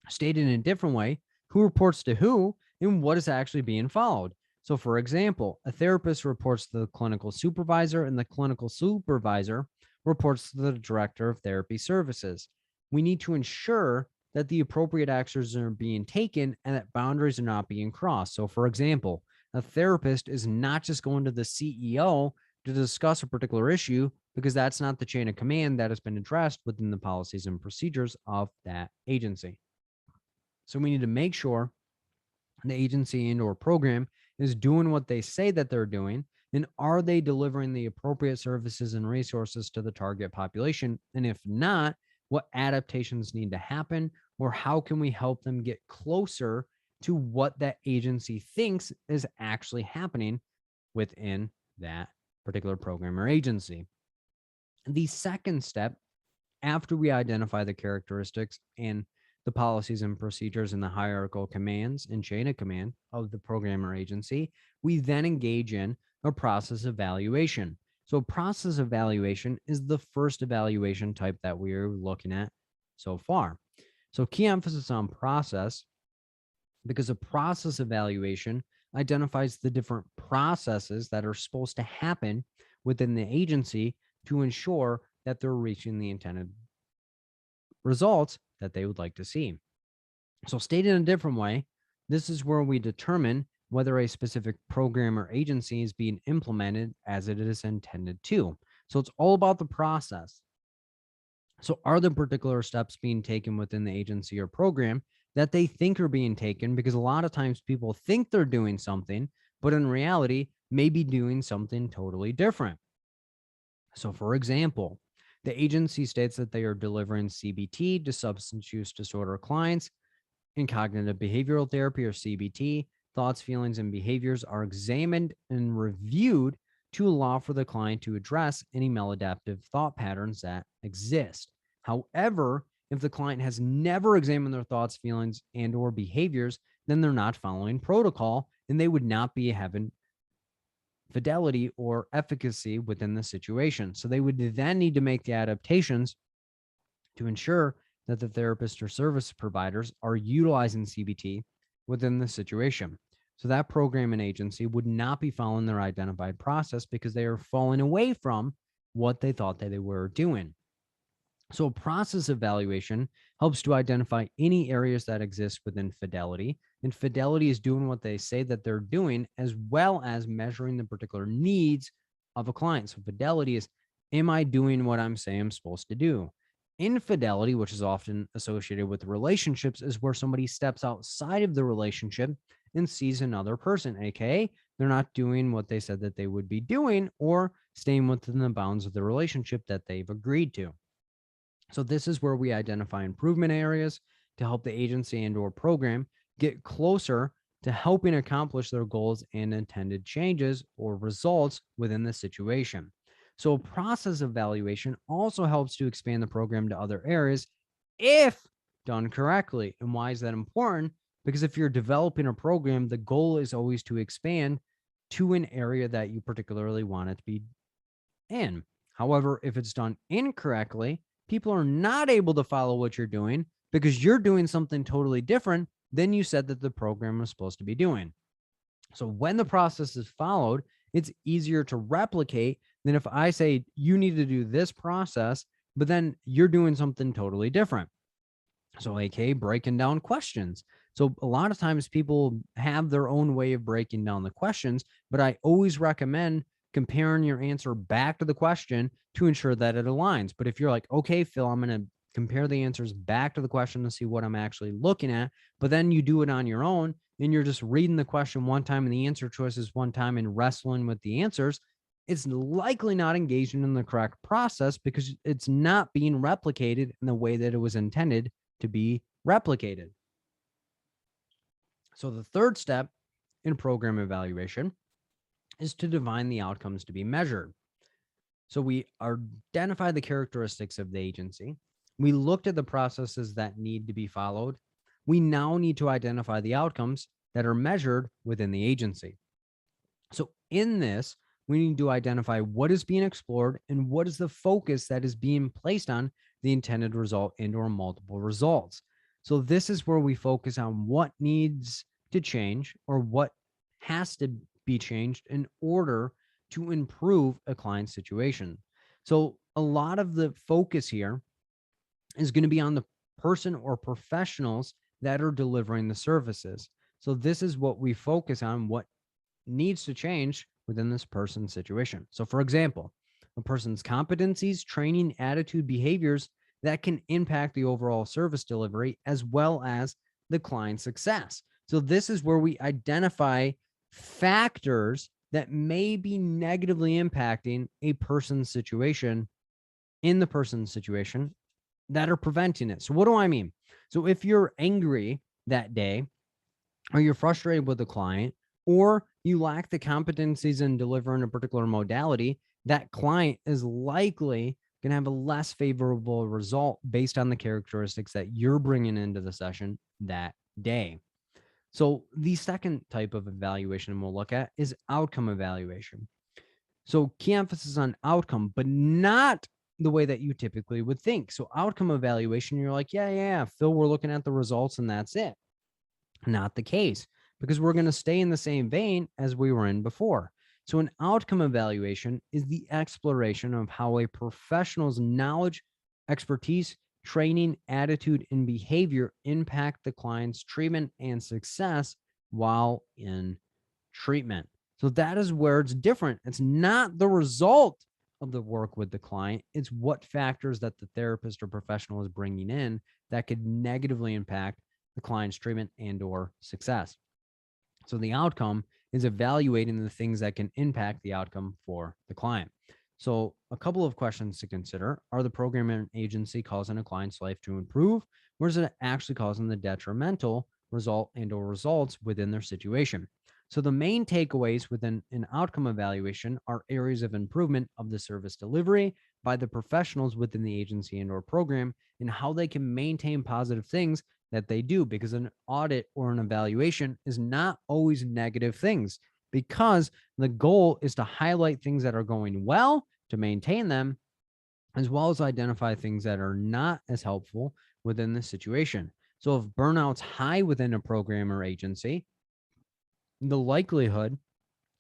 Stated in a different way, who reports to who and what is actually being followed? So, for example, a therapist reports to the clinical supervisor, and the clinical supervisor reports to the director of therapy services. We need to ensure that the appropriate actions are being taken and that boundaries are not being crossed. So, for example, a therapist is not just going to the CEO to discuss a particular issue because that's not the chain of command that has been addressed within the policies and procedures of that agency. So we need to make sure the agency and or program is doing what they say that they're doing, and are they delivering the appropriate services and resources to the target population? And if not, what adaptations need to happen, or how can we help them get closer to what that agency thinks is actually happening within that particular program or agency? The second step, after we identify the characteristics and the policies and procedures and the hierarchical commands and chain of command of the program or agency, we then engage in a process evaluation. So process evaluation is the first evaluation type that we're looking at so far. So key emphasis on process, because a process evaluation identifies the different processes that are supposed to happen within the agency to ensure that they're reaching the intended results that they would like to see. So stated in a different way, This is where we determine whether a specific program or agency is being implemented as it is intended to. So it's all about the process. So are the particular steps being taken within the agency or program that they think are being taken? Because a lot of times people think they're doing something, but in reality, may be doing something totally different. So, for example, the agency states that they are delivering CBT to substance use disorder clients. In cognitive behavioral therapy or CBT, thoughts, feelings, and behaviors are examined and reviewed to allow for the client to address any maladaptive thought patterns that exist. However, if the client has never examined their thoughts, feelings, and or behaviors, then they're not following protocol and they would not be having fidelity or efficacy within the situation. So they would then need to make the adaptations to ensure that the therapist or service providers are utilizing CBT within the situation. So that program and agency would not be following their identified process because they are falling away from what they thought that they were doing. So a process evaluation helps to identify any areas that exist within fidelity. And fidelity is doing what they say that they're doing, as well as measuring the particular needs of a client. So fidelity is, am I doing what I'm saying I'm supposed to do? Infidelity, which is often associated with relationships, is where somebody steps outside of the relationship and sees another person, aka they're not doing what they said that they would be doing or staying within the bounds of the relationship that they've agreed to. So this is where we identify improvement areas to help the agency and or program get closer to helping accomplish their goals and intended changes or results within the situation. So a process evaluation also helps to expand the program to other areas if done correctly. And why is that important? Because if you're developing a program, the goal is always to expand to an area that you particularly want it to be in. However, if it's done incorrectly, people are not able to follow what you're doing because you're doing something totally different than you said that the program was supposed to be doing. So when the process is followed, it's easier to replicate than if I say you need to do this process, but then you're doing something totally different. So, aka breaking down questions. So, a lot of times people have their own way of breaking down the questions, but I always recommend comparing your answer back to the question to ensure that it aligns. But if you're like, okay, Phil, I'm going to compare the answers back to the question to see what I'm actually looking at, but then you do it on your own and you're just reading the question one time and the answer choices one time and wrestling with the answers, it's likely not engaging in the correct process because it's not being replicated in the way that it was intended to be replicated. So the third step in program evaluation is to define the outcomes to be measured. So we identify the characteristics of the agency. We looked at the processes that need to be followed. We now need to identify the outcomes that are measured within the agency. So in this, we need to identify what is being explored and what is the focus that is being placed on the intended result and or multiple results. So this is where we focus on what needs to change or what has to be changed in order to improve a client situation. So a lot of the focus here is going to be on the person or professionals that are delivering the services. So this is what we focus on, what needs to change within this person's situation. So, for example, a person's competencies, training, attitude, behaviors that can impact the overall service delivery as well as the client success. So, this is where we identify factors that may be negatively impacting a person's situation in the person's situation that are preventing it. So, what do I mean? So, if you're angry that day, or you're frustrated with the client, or you lack the competencies in delivering a particular modality, that client is likely going to have a less favorable result based on the characteristics that you're bringing into the session that day. So the second type of evaluation we'll look at is outcome evaluation. So key emphasis on outcome, but not the way that you typically would think. So outcome evaluation, you're like, yeah, Phil, we're looking at the results and that's it. Not the case, because we're going to stay in the same vein as we were in before. So an outcome evaluation is the exploration of how a professional's knowledge, expertise, training, attitude, and behavior impact the client's treatment and success while in treatment. So that is where it's different. It's not the result of the work with the client. It's what factors that the therapist or professional is bringing in that could negatively impact the client's treatment and or success. So the outcome is evaluating the things that can impact the outcome for the client. So a couple of questions to consider. Are the program and agency causing a client's life to improve, or is it actually causing the detrimental result and or results within their situation? So the main takeaways within an outcome evaluation are areas of improvement of the service delivery by the professionals within the agency and or program, and how they can maintain positive things that they do, because an audit or an evaluation is not always negative things, because the goal is to highlight things that are going well to maintain them, as well as identify things that are not as helpful within the situation. So if burnout's high within a program or agency, the likelihood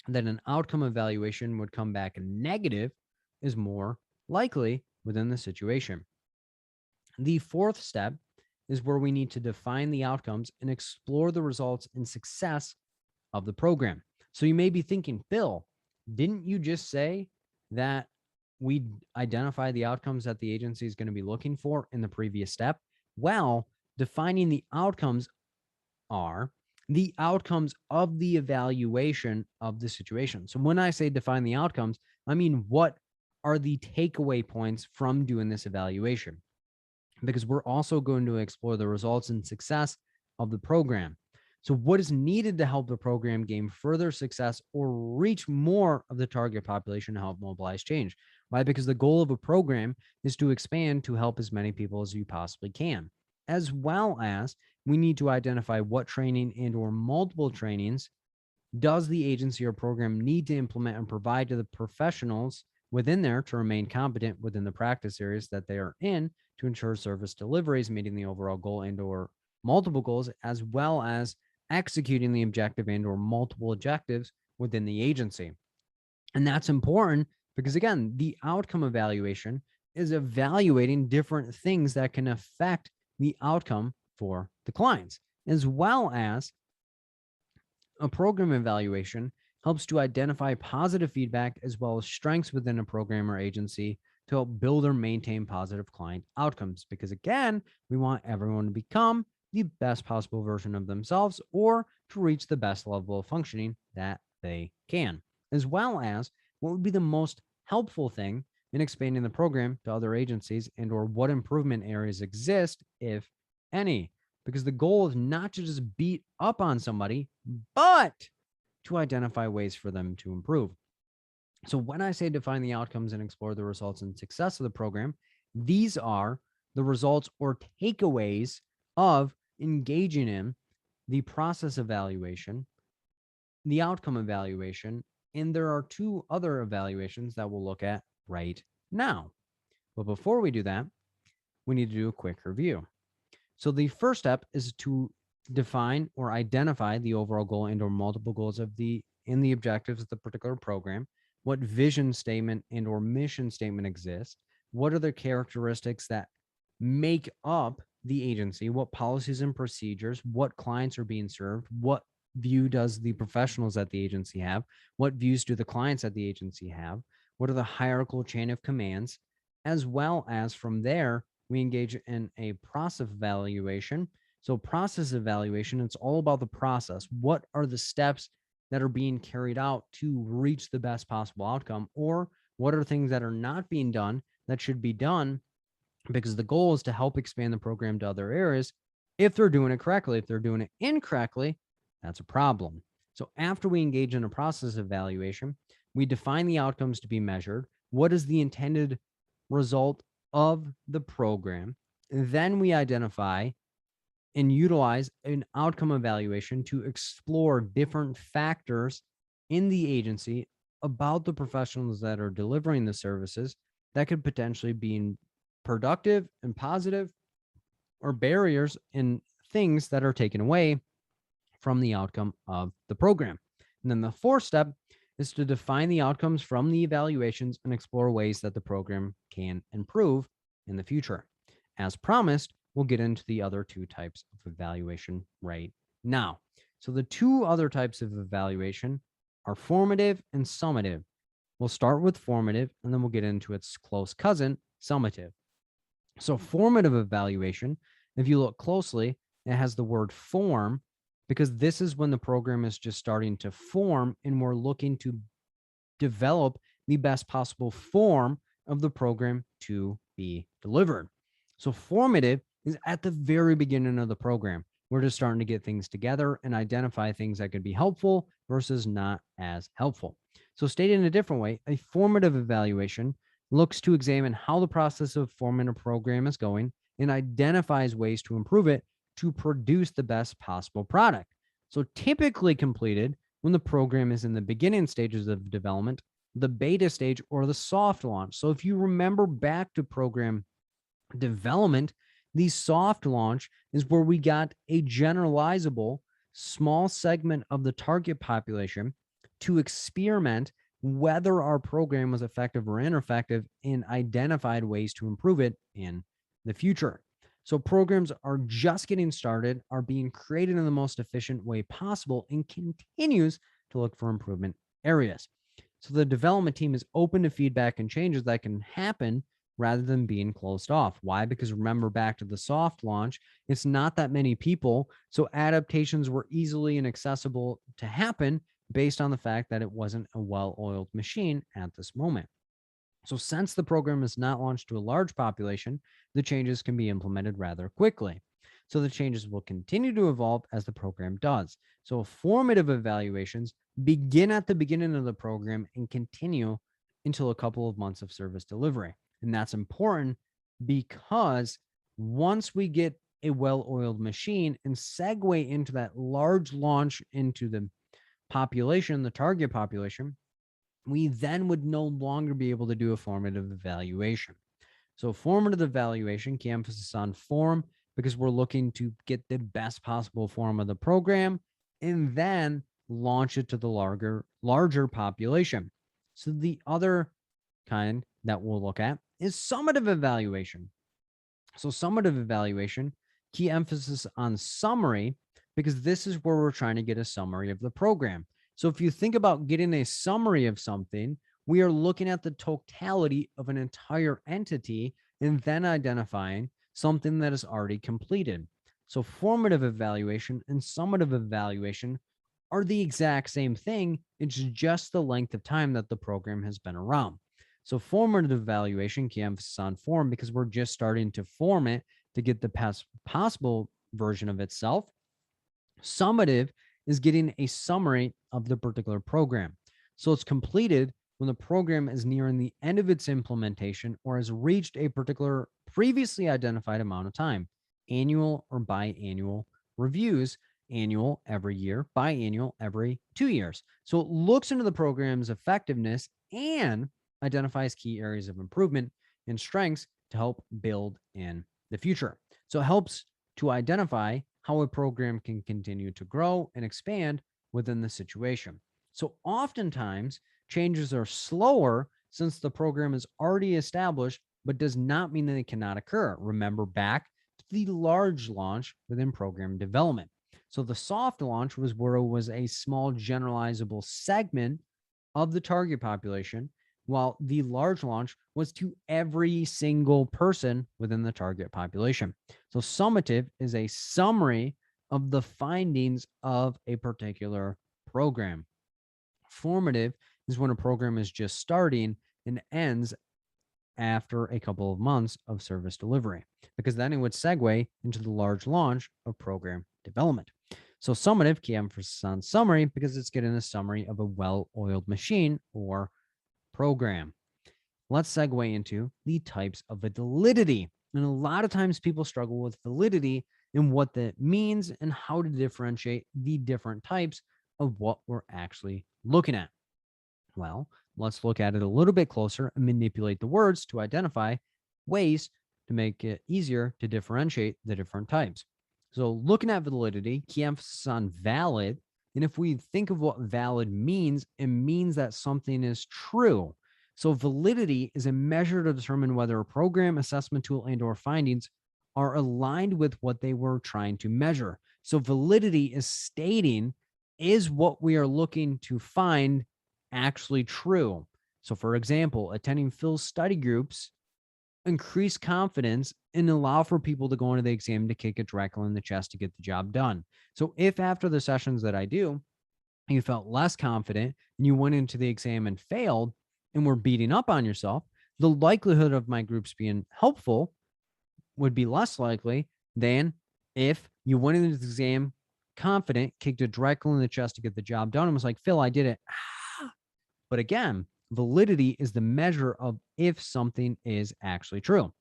that an outcome evaluation would come back negative is more likely within the situation. The fourth step is where we need to define the outcomes and explore the results and success of the program. So you may be thinking, Bill, didn't you just say that we identify the outcomes that the agency is going to be looking for in the previous step? Well, defining the outcomes are the outcomes of the evaluation of the situation. So when I say define the outcomes, I mean, what are the takeaway points from doing this evaluation? Because we're also going to explore the results and success of the program. So what is needed to help the program gain further success or reach more of the target population to help mobilize change? Why? Because the goal of a program is to expand to help as many people as you possibly can, as well as we need to identify what training and or multiple trainings does the agency or program need to implement and provide to the professionals within there to remain competent within the practice areas that they are in, to ensure service delivery is meeting the overall goal and or multiple goals, as well as executing the objective and or multiple objectives within the agency. And that's important because, again, the outcome evaluation is evaluating different things that can affect the outcome for the clients, as well as a program evaluation helps to identify positive feedback as well as strengths within a program or agency to help build or maintain positive client outcomes. Because again, we want everyone to become the best possible version of themselves or to reach the best level of functioning that they can, as well as what would be the most helpful thing in expanding the program to other agencies and or what improvement areas exist, if any. Because the goal is not to just beat up on somebody, but to identify ways for them to improve. So when I say define the outcomes and explore the results and success of the program, these are the results or takeaways of engaging in the process evaluation, the outcome evaluation, and there are two other evaluations that we'll look at right now. But before we do that, we need to do a quick review. So the first step is to define or identify the overall goal and or multiple goals of the objectives of the particular program. What vision statement and or mission statement exists? What are the characteristics that make up the agency? What policies and procedures? What clients are being served? What view does the professionals at the agency have? What views do the clients at the agency have? What are the hierarchical chain of commands? As well as from there, we engage in a process evaluation. So process evaluation, it's all about the process. What are the steps that are being carried out to reach the best possible outcome? Or what are things that are not being done that should be done? Because the goal is to help expand the program to other areas if they're doing it correctly. If they're doing it incorrectly, that's a problem. So after we engage in a process evaluation, we define the outcomes to be measured. What is the intended result of the program? Then we identify and utilize an outcome evaluation to explore different factors in the agency about the professionals that are delivering the services that could potentially be productive and positive, or barriers and things that are taken away from the outcome of the program. And then the fourth step is to define the outcomes from the evaluations and explore ways that the program can improve in the future. As promised, we'll get into the other two types of evaluation right now. So the two other types of evaluation are formative and summative. We'll start with formative, and then we'll get into its close cousin, summative. So formative evaluation, if you look closely, it has the word form because this is when the program is just starting to form and we're looking to develop the best possible form of the program to be delivered. So formative is at the very beginning of the program. We're just starting to get things together and identify things that could be helpful versus not as helpful. So stated in a different way, a formative evaluation looks to examine how the process of forming a program is going and identifies ways to improve it to produce the best possible product. So typically completed when the program is in the beginning stages of development, the beta stage, or the soft launch. So if you remember back to program development, the soft launch is where we got a generalizable small segment of the target population to experiment whether our program was effective or ineffective and identified ways to improve it in the future. So programs are just getting started, are being created in the most efficient way possible, and continues to look for improvement areas. So the development team is open to feedback and changes that can happen rather than being closed off. Why? Because remember back to the soft launch, it's not that many people. So adaptations were easily and accessible to happen based on the fact that it wasn't a well-oiled machine at this moment. So since the program is not launched to a large population, the changes can be implemented rather quickly. So the changes will continue to evolve as the program does. So formative evaluations begin at the beginning of the program and continue until a couple of months of service delivery. And that's important because once we get a well-oiled machine and segue into that large launch into the population, the target population, we then would no longer be able to do a formative evaluation. So formative evaluation, key emphasis on form, because we're looking to get the best possible form of the program and then launch it to the larger population. So the other kind that we'll look at is summative evaluation. So summative evaluation, key emphasis on summary, because this is where we're trying to get a summary of the program. So if you think about getting a summary of something, we are looking at the totality of an entire entity and then identifying something that is already completed. So formative evaluation and summative evaluation are the exact same thing. It's just the length of time that the program has been around. So formative evaluation, key emphasis on form, because we're just starting to form it to get the best possible version of itself. Summative is getting a summary of the particular program. So it's completed when the program is nearing the end of its implementation or has reached a particular previously identified amount of time. Annual or biannual reviews, annual every year, biannual every 2 years. So it looks into the program's effectiveness and identifies key areas of improvement and strengths to help build in the future. So it helps to identify how a program can continue to grow and expand within the situation. So oftentimes changes are slower since the program is already established, but does not mean that it cannot occur. Remember back to the large launch within program development. So the soft launch was where it was a small generalizable segment of the target population, while the large launch was to every single person within the target population. So summative is a summary of the findings of a particular program. Formative is when a program is just starting and ends after a couple of months of service delivery, because then it would segue into the large launch of program development. So summative, key emphasis on summary, because it's getting a summary of a well-oiled machine or program. Let's segue into the types of validity. And a lot of times people struggle with validity and what that means and how to differentiate the different types of what we're actually looking at. Well, let's look at it a little bit closer and manipulate the words to identify ways to make it easier to differentiate the different types. So looking at validity, key emphasis on valid. And if we think of what valid means, it means that something is true. So validity is a measure to determine whether a program, assessment tool, and or findings are aligned with what they were trying to measure. So validity is stating, is what we are looking to find actually true? So for example, attending Phil's study groups increase confidence and allow for people to go into the exam to kick it directly in the chest to get the job done. So if after the sessions that I do, you felt less confident and you went into the exam and failed and were beating up on yourself, the likelihood of my groups being helpful would be less likely than if you went into the exam confident, kicked it directly in the chest to get the job done, and was like, Phil, I did it. But again, validity is the measure of if something is actually true.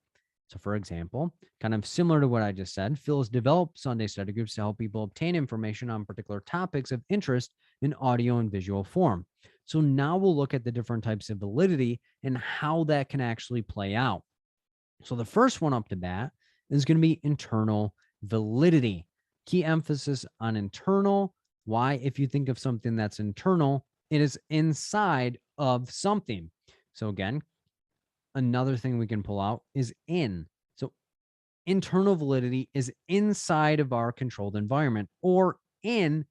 So, for example, kind of similar to what I just said, Phil has developed Sunday study groups to help people obtain information on particular topics of interest in audio and visual form. So now we'll look at the different types of validity and how that can actually play out. So the first one up to bat is going to be internal validity. Key emphasis on internal. Why? If you think of something that's internal, it is inside of something. So again, another thing we can pull out is in. So internal validity is inside of our controlled environment or in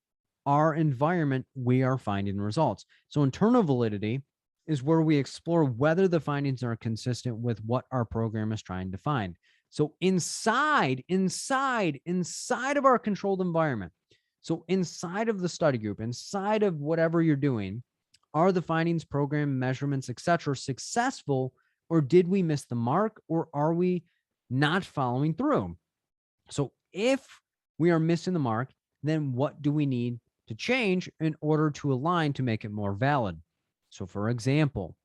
our environment we are finding results. So internal validity is where we explore whether the findings are consistent with what our program is trying to find. So inside of our controlled environment, so inside of the study group, inside of whatever you're doing, are the findings, program, measurements, etc., successful, or did we miss the mark, or are we not following through? So if we are missing the mark, then what do we need to change in order to align to make it more valid? So for example,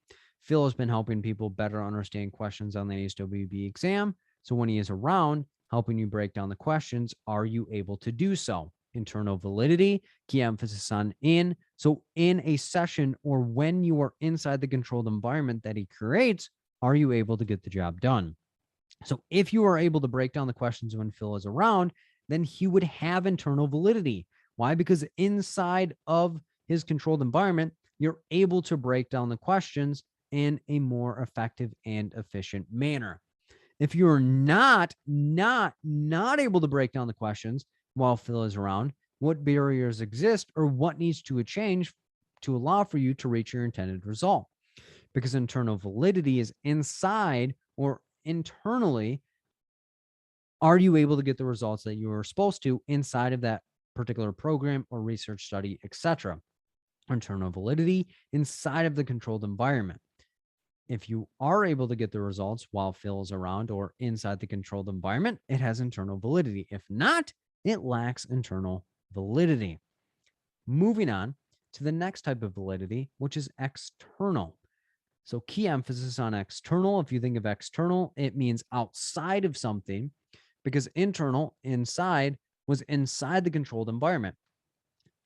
Phil has been helping people better understand questions on the ASWB exam. So when he is around, helping you break down the questions, are you able to do so? Internal validity, key emphasis on in. So in a session or when you are inside the controlled environment that he creates, are you able to get the job done? So if you are able to break down the questions when Phil is around, then he would have internal validity. Why? Because inside of his controlled environment, you're able to break down the questions in a more effective and efficient manner. If you're not able to break down the questions while Phil is around, what barriers exist or what needs to change to allow for you to reach your intended result? Because internal validity is inside or internally, are you able to get the results that you were supposed to inside of that particular program or research study, etc.? Internal validity inside of the controlled environment. If you are able to get the results while Phil is around or inside the controlled environment, it has internal validity. If not, it lacks internal validity. Moving on to the next type of validity, which is external. So key emphasis on external. If you think of external, it means outside of something, because internal, inside, was inside the controlled environment.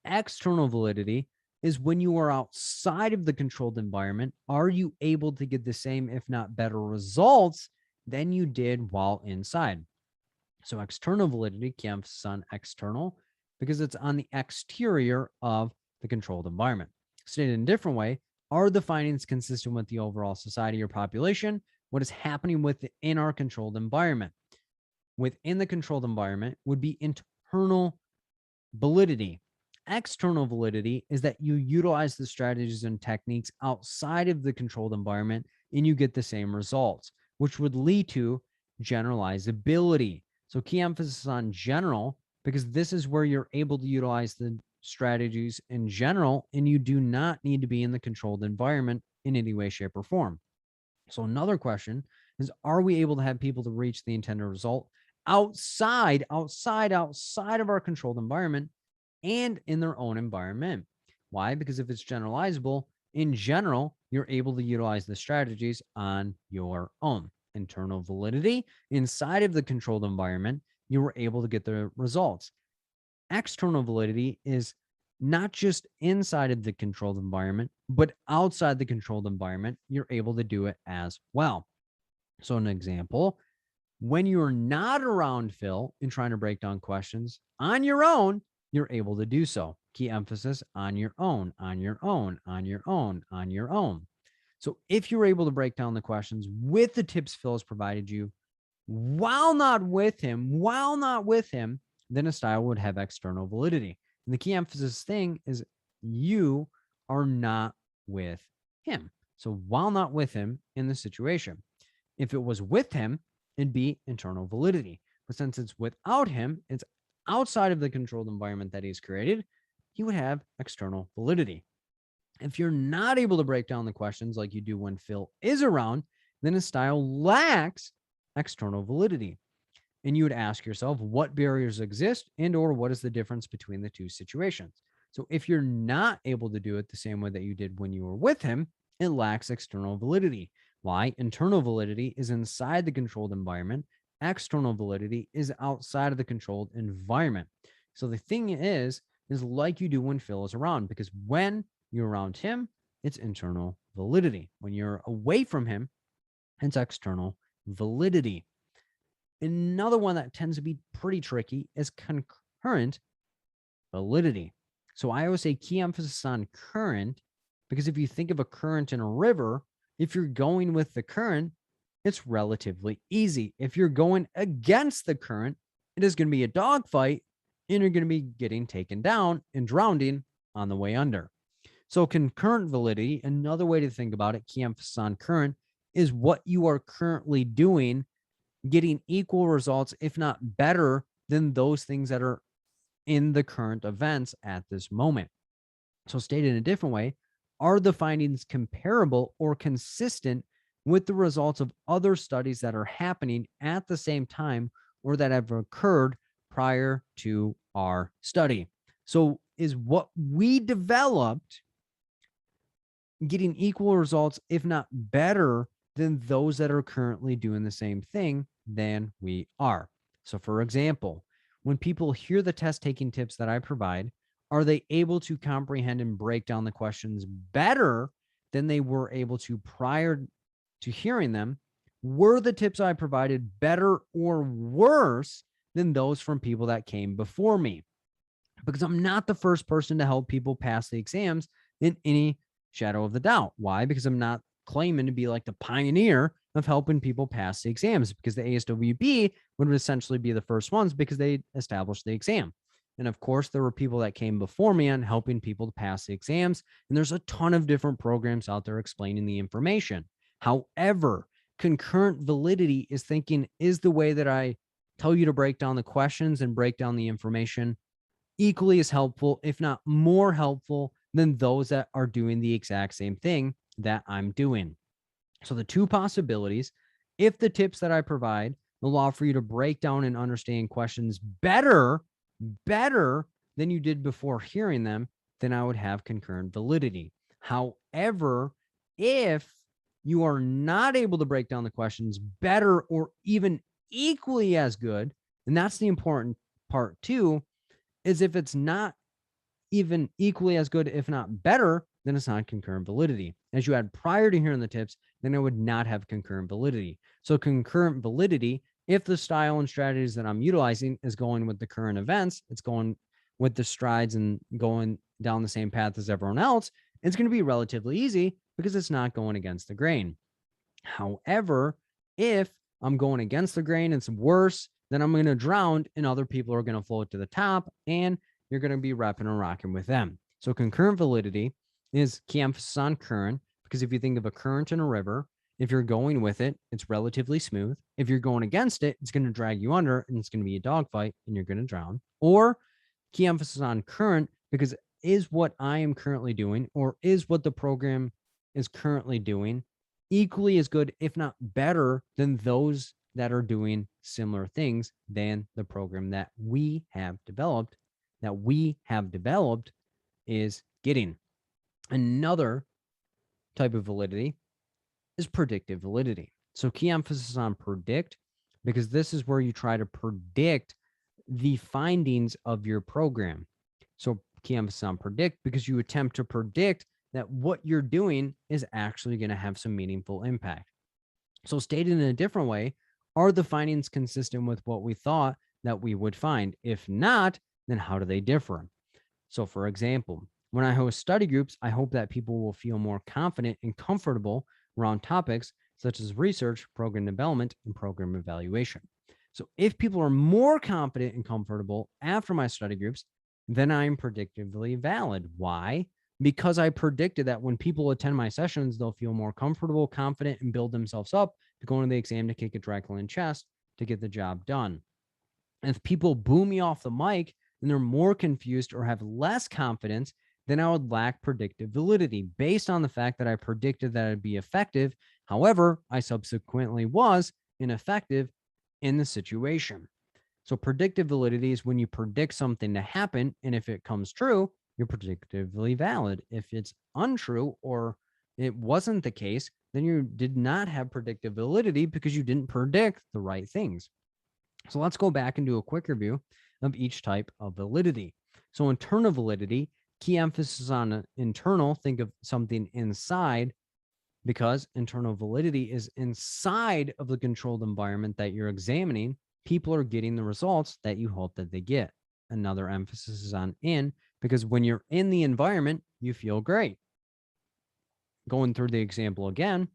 External validity is when you are outside of the controlled environment, are you able to get the same, if not better results than you did while inside? So external validity, key emphasis on external, because it's on the exterior of the controlled environment. Stated in a different way, are the findings consistent with the overall society or population? What is happening within our controlled environment? Within the controlled environment would be internal validity. External validity is that you utilize the strategies and techniques outside of the controlled environment and you get the same results, which would lead to generalizability. So key emphasis on general, because this is where you're able to utilize the strategies in general, and you do not need to be in the controlled environment in any way, shape, or form. So another question is, are we able to have people to reach the intended result outside of our controlled environment and in their own environment? Why? Because if it's generalizable, in general, you're able to utilize the strategies on your own. Internal validity inside of the controlled environment, you were able to get the results. External validity is not just inside of the controlled environment, but outside the controlled environment, you're able to do it as well. So an example, when you're not around Phil and trying to break down questions on your own, you're able to do so. Key emphasis on your own, on your own, on your own, on your own. So if you're able to break down the questions with the tips Phil has provided you, while not with him, then a style would have external validity. And the key emphasis thing is you are not with him. So while not with him in the situation, if it was with him, it'd be internal validity. But since it's without him, it's outside of the controlled environment that he's created, he would have external validity. If you're not able to break down the questions like you do when Phil is around, then his style lacks external validity. And you would ask yourself what barriers exist and or what is the difference between the two situations. So if you're not able to do it the same way that you did when you were with him, it lacks external validity. Why? Internal validity is inside the controlled environment. External validity is outside of the controlled environment. So the thing is like you do when Phil is around, because when you're around him, it's internal validity. When you're away from him, it's external validity. Another one that tends to be pretty tricky is concurrent validity. So I always say key emphasis on current, because if you think of a current in a river, if you're going with the current, it's relatively easy. If you're going against the current, it is going to be a dogfight and you're going to be getting taken down and drowning on the way under. So concurrent validity, another way to think about it, key emphasis on current, is what you are currently doing, getting equal results, if not better than those things that are in the current events at this moment. So stated in a different way, are the findings comparable or consistent with the results of other studies that are happening at the same time or that have occurred prior to our study? So is what we developed getting equal results, if not better than those that are currently doing the same thing than we are? So for example, when people hear the test taking tips that I provide, are they able to comprehend and break down the questions better than they were able to prior to hearing them? Were the tips I provided better or worse than those from people that came before me? Because I'm not the first person to help people pass the exams in any shadow of the doubt. Why? Because I'm not claiming to be like the pioneer of helping people pass the exams, because the ASWB would essentially be the first ones because they established the exam. And of course, there were people that came before me on helping people to pass the exams. And there's a ton of different programs out there explaining the information. However, concurrent validity is thinking, is the way that I tell you to break down the questions and break down the information equally as helpful, if not more helpful, than those that are doing the exact same thing that I'm doing? So the two possibilities, if the tips that I provide allow for you to break down and understand questions better than you did before hearing them, then I would have concurrent validity. However, if you are not able to break down the questions better or even equally as good, and that's the important part too, is if it's not even equally as good, if not better, then it's not concurrent validity. As you had prior to hearing the tips, then it would not have concurrent validity. So concurrent validity, if the style and strategies that I'm utilizing is going with the current events, it's going with the strides and going down the same path as everyone else, it's going to be relatively easy because it's not going against the grain. However, if I'm going against the grain and it's worse, then I'm going to drown and other people are going to float to the top and you're going to be repping and rocking with them. So concurrent validity is key emphasis on current, because if you think of a current in a river, if you're going with it, it's relatively smooth. If you're going against it, it's going to drag you under and it's going to be a dogfight and you're going to drown. Or key emphasis on current, because is what I am currently doing or is what the program is currently doing equally as good, if not better, than those that are doing similar things than the program that we have developed is getting. Another type of validity is predictive validity. So key emphasis on predict, because this is where you try to predict the findings of your program. So key emphasis on predict, because you attempt to predict that what you're doing is actually going to have some meaningful impact. So stated in a different way, are the findings consistent with what we thought that we would find? If not, then how do they differ? So for example, when I host study groups, I hope that people will feel more confident and comfortable around topics such as research, program development, and program evaluation. So if people are more confident and comfortable after my study groups, then I'm predictively valid. Why? Because I predicted that when people attend my sessions, they'll feel more comfortable, confident, and build themselves up to go into the exam to kick it directly in the chest to get the job done. And if people boo me off the mic and they're more confused or have less confidence, then I would lack predictive validity based on the fact that I predicted that I'd be effective. However, I subsequently was ineffective in the situation. So predictive validity is when you predict something to happen, and if it comes true, you're predictively valid. If it's untrue or it wasn't the case, then you did not have predictive validity because you didn't predict the right things. So let's go back and do a quick review of each type of validity. So internal validity, key emphasis on internal, think of something inside, because internal validity is inside of the controlled environment that you're examining. People are getting the results that you hope that they get. Another emphasis is on in, because when you're in the environment, you feel great. Going through the example again,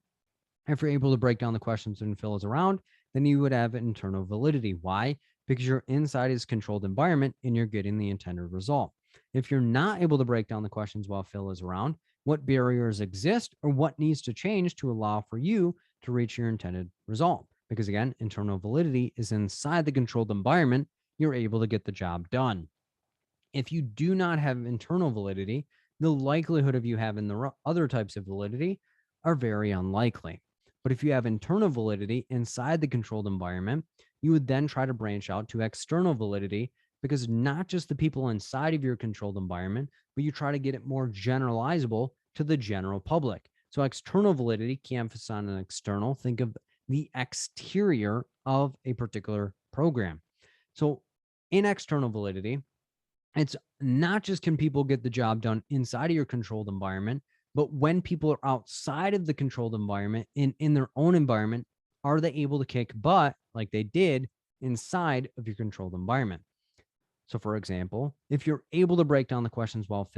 if you're able to break down the questions and fill is around, then you would have internal validity. Why? Because you're inside his controlled environment and you're getting the intended result. If you're not able to break down the questions while Phil is around, what barriers exist or what needs to change to allow for you to reach your intended result? Because again, internal validity is inside the controlled environment, you're able to get the job done. If you do not have internal validity, the likelihood of you having the other types of validity are very unlikely. But if you have internal validity inside the controlled environment, you would then try to branch out to external validity, because not just the people inside of your controlled environment, but you try to get it more generalizable to the general public. So external validity, key emphasis on an external, think of the exterior of a particular program. So in external validity, it's not just can people get the job done inside of your controlled environment, but when people are outside of the controlled environment in their own environment, are they able to kick butt like they did inside of your controlled environment? So for example, if you're able to break down the questions while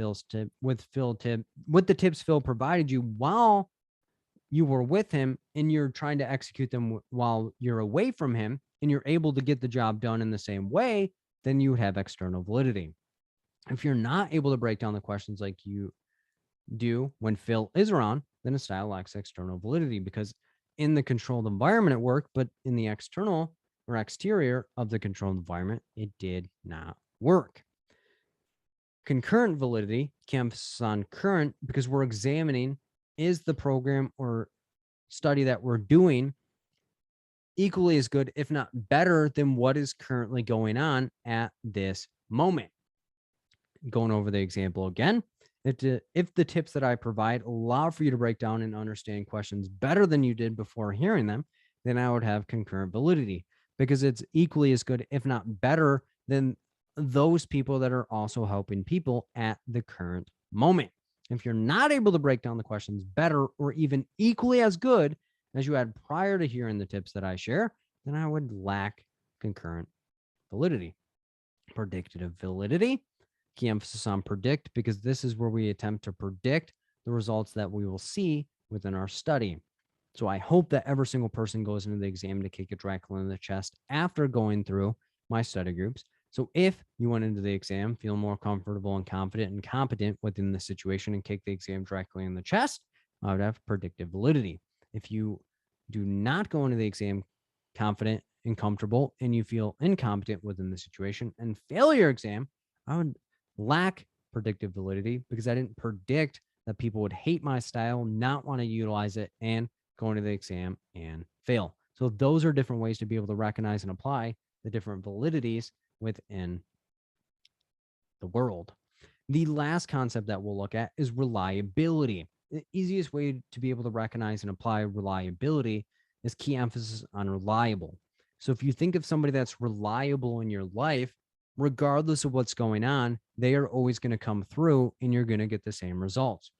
with the tips Phil provided you while you were with him, and you're trying to execute them while you're away from him, and you're able to get the job done in the same way, then you would have external validity. If you're not able to break down the questions like you do when Phil is around, then a style lacks external validity, because in the controlled environment it worked, but in the external or exterior of the controlled environment, it did not work. Concurrent validity, key emphasis on current, because we're examining, is the program or study that we're doing equally as good, if not better, than what is currently going on at this moment? Going over the example again, if the tips that I provide allow for you to break down and understand questions better than you did before hearing them, then I would have concurrent validity, because it's equally as good, if not better, than those people that are also helping people at the current moment. If you're not able to break down the questions better or even equally as good as you had prior to hearing the tips that I share, then I would lack concurrent validity. Predictive validity, key emphasis on predict, because this is where we attempt to predict the results that we will see within our study. So I hope that every single person goes into the exam to kick it directly in the chest after going through my study groups. So if you went into the exam, feel more comfortable and confident and competent within the situation and kick the exam directly in the chest, I would have predictive validity. If you do not go into the exam confident and comfortable and you feel incompetent within the situation and fail your exam, I would lack predictive validity, because I didn't predict that people would hate my style, not want to utilize it, and go into the exam and fail. So those are different ways to be able to recognize and apply the different validities within the world. The last concept that we'll look at is reliability. The easiest way to be able to recognize and apply reliability is key emphasis on reliable. So if you think of somebody that's reliable in your life, regardless of what's going on, they are always going to come through and you're going to get the same results.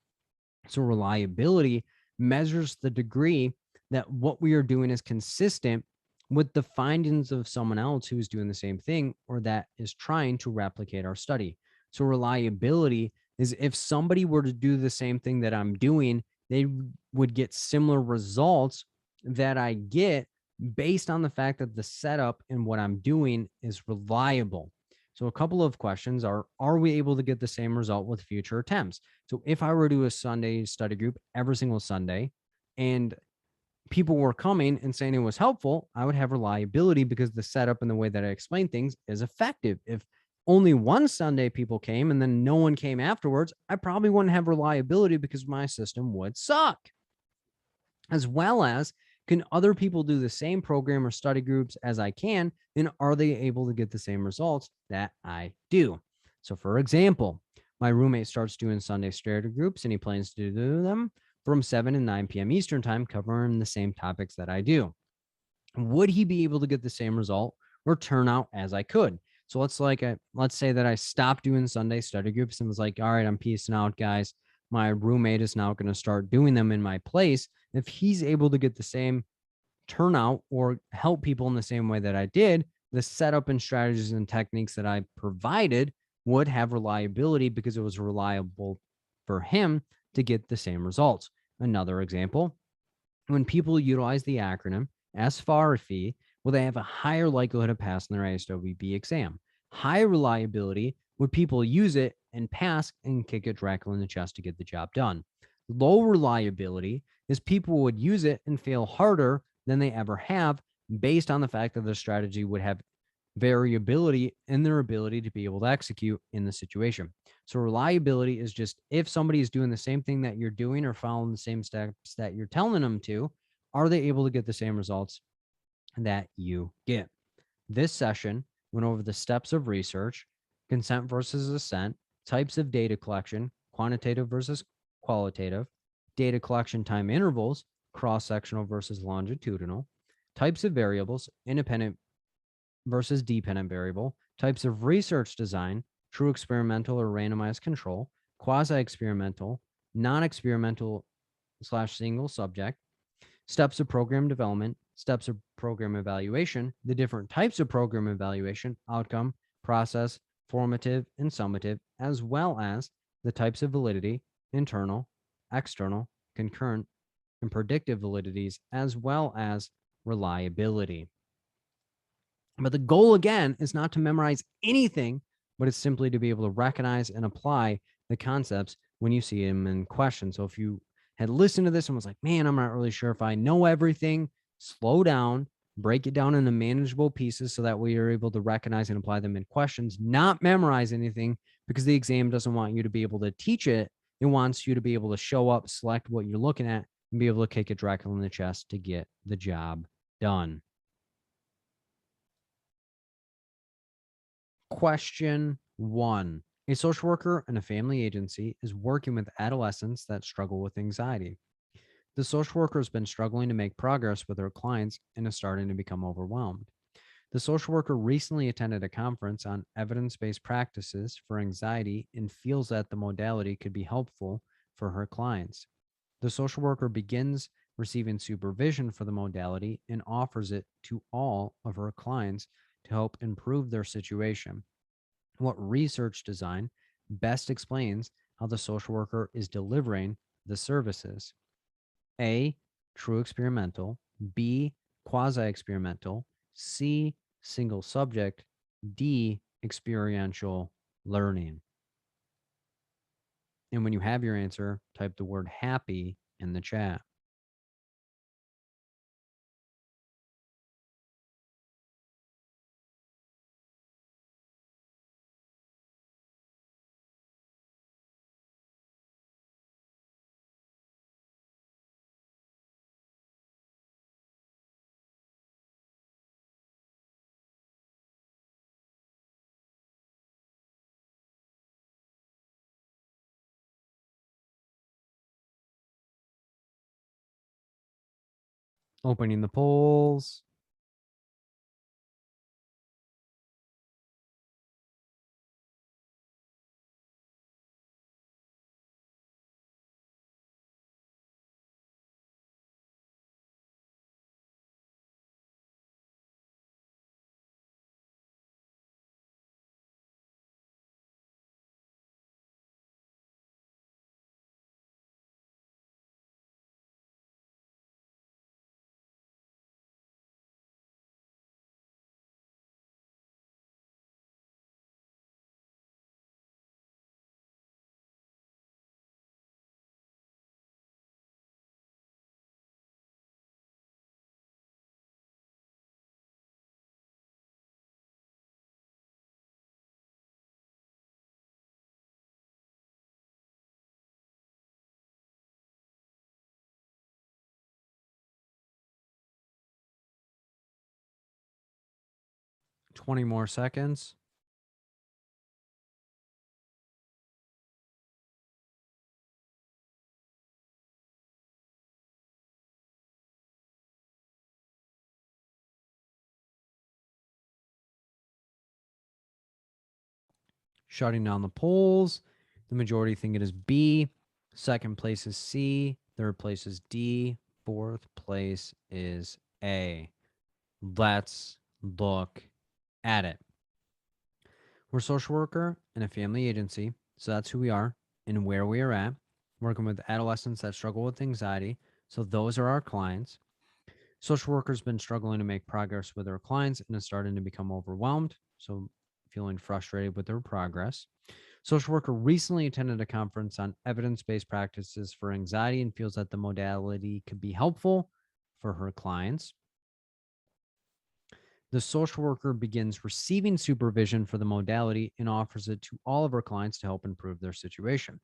So reliability measures the degree that what we are doing is consistent with the findings of someone else who is doing the same thing or that is trying to replicate our study. So reliability is if somebody were to do the same thing that I'm doing, they would get similar results that I get based on the fact that the setup and what I'm doing is reliable. So a couple of questions are we able to get the same result with future attempts? So if I were to do a Sunday study group every single Sunday and people were coming and saying it was helpful, I would have reliability because the setup and the way that I explain things is effective. If only one Sunday people came and then no one came afterwards, I probably wouldn't have reliability because my system would suck. As well as, can other people do the same program or study groups as I can? And are they able to get the same results that I do? So, for example, my roommate starts doing Sunday study groups and he plans to do them from 7 and 9 p.m. Eastern time, covering the same topics that I do. Would he be able to get the same result or turnout as I could? So let's say that I stopped doing Sunday study groups and was like, all right, I'm peacing out, guys. My roommate is now going to start doing them in my place. If he's able to get the same turnout or help people in the same way that I did, the setup and strategies and techniques that I provided would have reliability because it was reliable for him to get the same results. Another example, when people utilize the acronym SFARFE, will they have a higher likelihood of passing their ASWB exam? High reliability, would people use it and pass and kick it directly in the chest to get the job done? Low reliability is people would use it and fail harder than they ever have based on the fact that the strategy would have variability in their ability to be able to execute in the situation. So reliability is just if somebody is doing the same thing that you're doing or following the same steps that you're telling them to, are they able to get the same results that you get? This session went over the steps of research, consent versus assent, types of data collection, quantitative versus qualitative, data collection time intervals, cross-sectional versus longitudinal, types of variables, independent versus dependent variable, types of research design, true experimental or randomized control, quasi-experimental, non-experimental / single subject, steps of program development, steps of program evaluation, the different types of program evaluation, outcome, process, formative, and summative, as well as the types of validity, internal, external, concurrent, and predictive validities, as well as reliability. But the goal, again, is not to memorize anything, but it's simply to be able to recognize and apply the concepts when you see them in question. So if you had listened to this and was like, man, I'm not really sure if I know everything, slow down, break it down into manageable pieces so that way you're able to recognize and apply them in questions, not memorize anything, because the exam doesn't want you to be able to teach it. It wants you to be able to show up, select what you're looking at, and be able to kick it directly in the chest to get the job done. Question 1. A social worker and a family agency is working with adolescents that struggle with anxiety. The social worker has been struggling to make progress with her clients and is starting to become overwhelmed. The social worker recently attended a conference on evidence based practices for anxiety and feels that the modality could be helpful for her clients. The social worker begins receiving supervision for the modality and offers it to all of her clients to help improve their situation. What research design best explains how the social worker is delivering the services? A, true experimental, B, quasi experimental, C, single subject, D, experiential learning. And when you have your answer, type the word happy in the chat. Opening the polls. 20 more seconds. Shutting down the polls. The majority think it is B. Second place is C. Third place is D. Fourth place is A. Let's look at it. We're a social worker and a family agency. So that's who we are and where we are at. Working with adolescents that struggle with anxiety. So those are our clients. Social workers been struggling to make progress with their clients and is starting to become overwhelmed. So feeling frustrated with their progress. Social worker recently attended a conference on evidence-based practices for anxiety and feels that the modality could be helpful for her clients. The social worker begins receiving supervision for the modality and offers it to all of her clients to help improve their situation.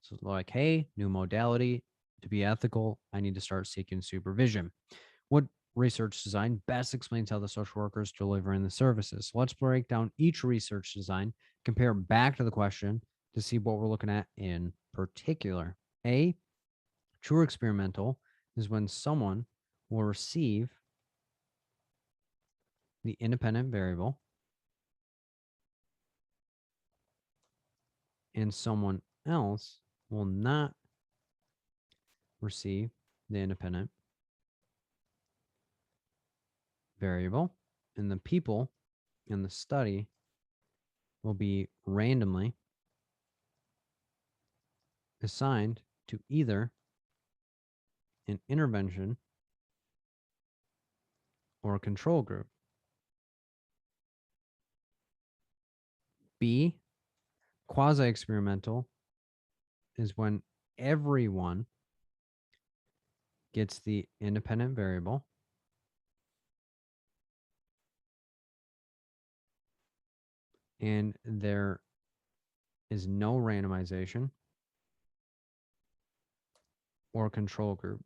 So like, hey, new modality, to be ethical, I need to start seeking supervision. What research design best explains how the social worker is delivering the services? So let's break down each research design, compare back to the question to see what we're looking at in particular. A, true experimental is when someone will receive the independent variable and someone else will not receive the independent variable, and the people in the study will be randomly assigned to either an intervention or a control group. B, quasi-experimental is when everyone gets the independent variable and there is no randomization or control group.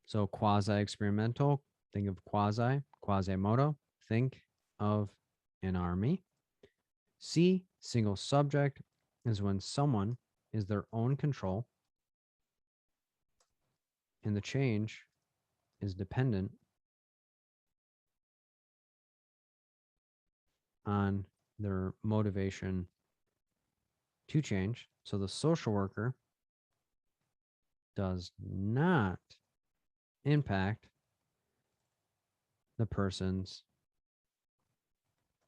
So quasi-experimental, think of quasi-modo, think of an army. C, single subject is when someone is their own control and the change is dependent on their motivation to change. So the social worker does not impact the person's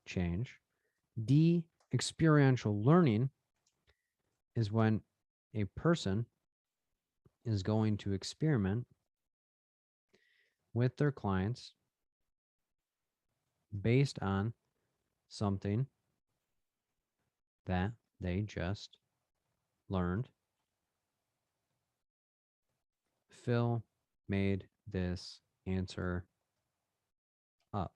change. D, experiential learning is when a person is going to experiment with their clients based on something that they just learned. Phil made this answer up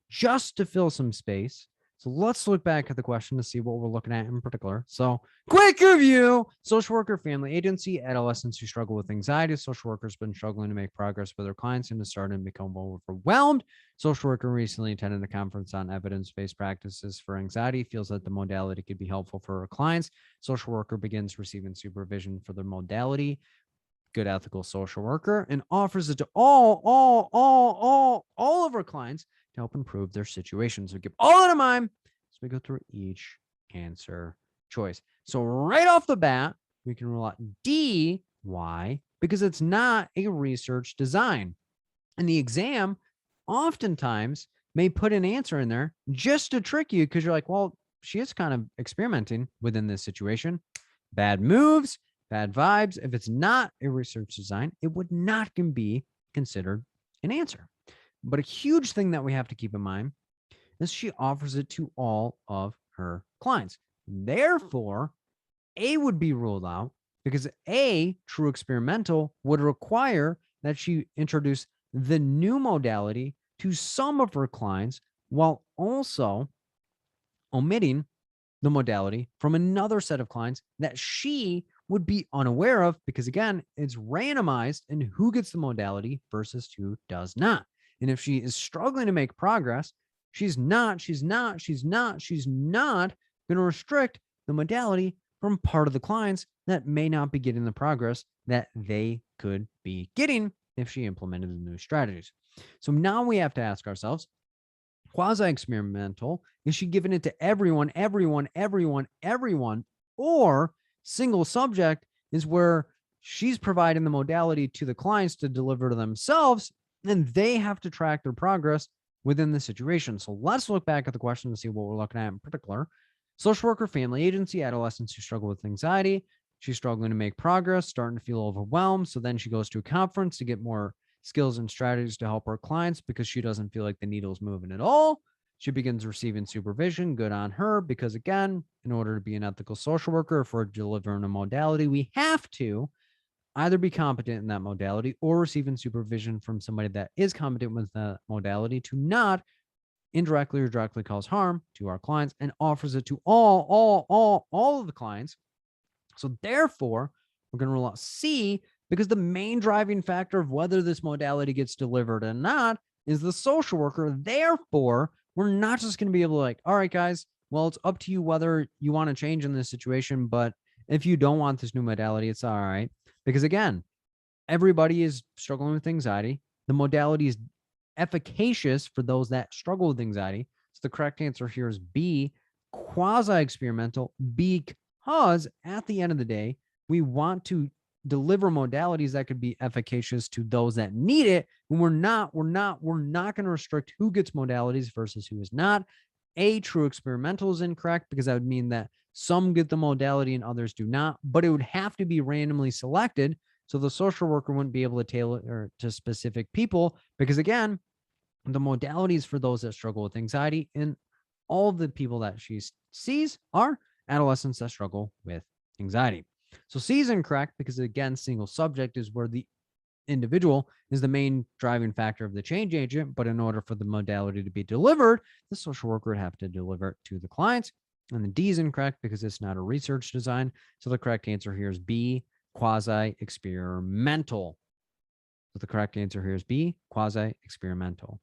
just to fill some space. So let's look back at the question to see what we're looking at in particular. So quick review: social worker, family agency, adolescents who struggle with anxiety. Social workers been struggling to make progress with their clients and is starting to become overwhelmed. Social worker recently attended a conference on evidence-based practices for anxiety, feels that the modality could be helpful for her clients. Social worker begins receiving supervision for the modality, good ethical social worker, and offers it to all of our clients to help improve their situation. So keep all that in mind as we go through each answer choice. So right off the bat, we can rule out D. Why? Because it's not a research design. And the exam oftentimes may put an answer in there just to trick you because you're like, well, she is kind of experimenting within this situation. Bad moves, bad vibes. If it's not a research design, it would not be considered an answer. But a huge thing that we have to keep in mind is she offers it to all of her clients. Therefore, A would be ruled out because A, true experimental, would require that she introduce the new modality to some of her clients while also omitting the modality from another set of clients that she would be unaware of because, again, it's randomized in who gets the modality versus who does not. And if she is struggling to make progress, she's not going to restrict the modality from part of the clients that may not be getting the progress that they could be getting if she implemented the new strategies. So now we have to ask ourselves, quasi-experimental, is she giving it to everyone, or single subject is where she's providing the modality to the clients to deliver to themselves, and they have to track their progress within the situation. So let's look back at the question to see what we're looking at in particular. Social worker, family agency, adolescents who struggle with anxiety. She's struggling to make progress, starting to feel overwhelmed. So then she goes to a conference to get more skills and strategies to help her clients because she doesn't feel like the needle's moving at all. She begins receiving supervision. Good on her, because again, in order to be an ethical social worker, if we're delivering a modality, we have to either be competent in that modality or receiving supervision from somebody that is competent with that modality to not indirectly or directly cause harm to our clients, and offers it to all of the clients. So therefore, we're going to rule out C, because the main driving factor of whether this modality gets delivered or not is the social worker. Therefore, we're not just going to be able to like, all right, guys, well, it's up to you whether you want to change in this situation. But if you don't want this new modality, it's all right. Because again, everybody is struggling with anxiety. The modality is efficacious for those that struggle with anxiety. So the correct answer here is B, quasi-experimental, because at the end of the day, we want to deliver modalities that could be efficacious to those that need it. And we're not going to restrict who gets modalities versus who is not. A, true experimental is incorrect, because that would mean that some get the modality and others do not, but it would have to be randomly selected. So the social worker wouldn't be able to tailor to specific people, because again, the modalities for those that struggle with anxiety, and all of the people that she sees are adolescents that struggle with anxiety. So C is incorrect, because again, single subject is where the individual is the main driving factor of the change agent. But in order for the modality to be delivered, the social worker would have to deliver it to the clients. And the D is incorrect because it's not a research design. So the correct answer here is B, quasi-experimental. So the correct answer here is B, quasi-experimental.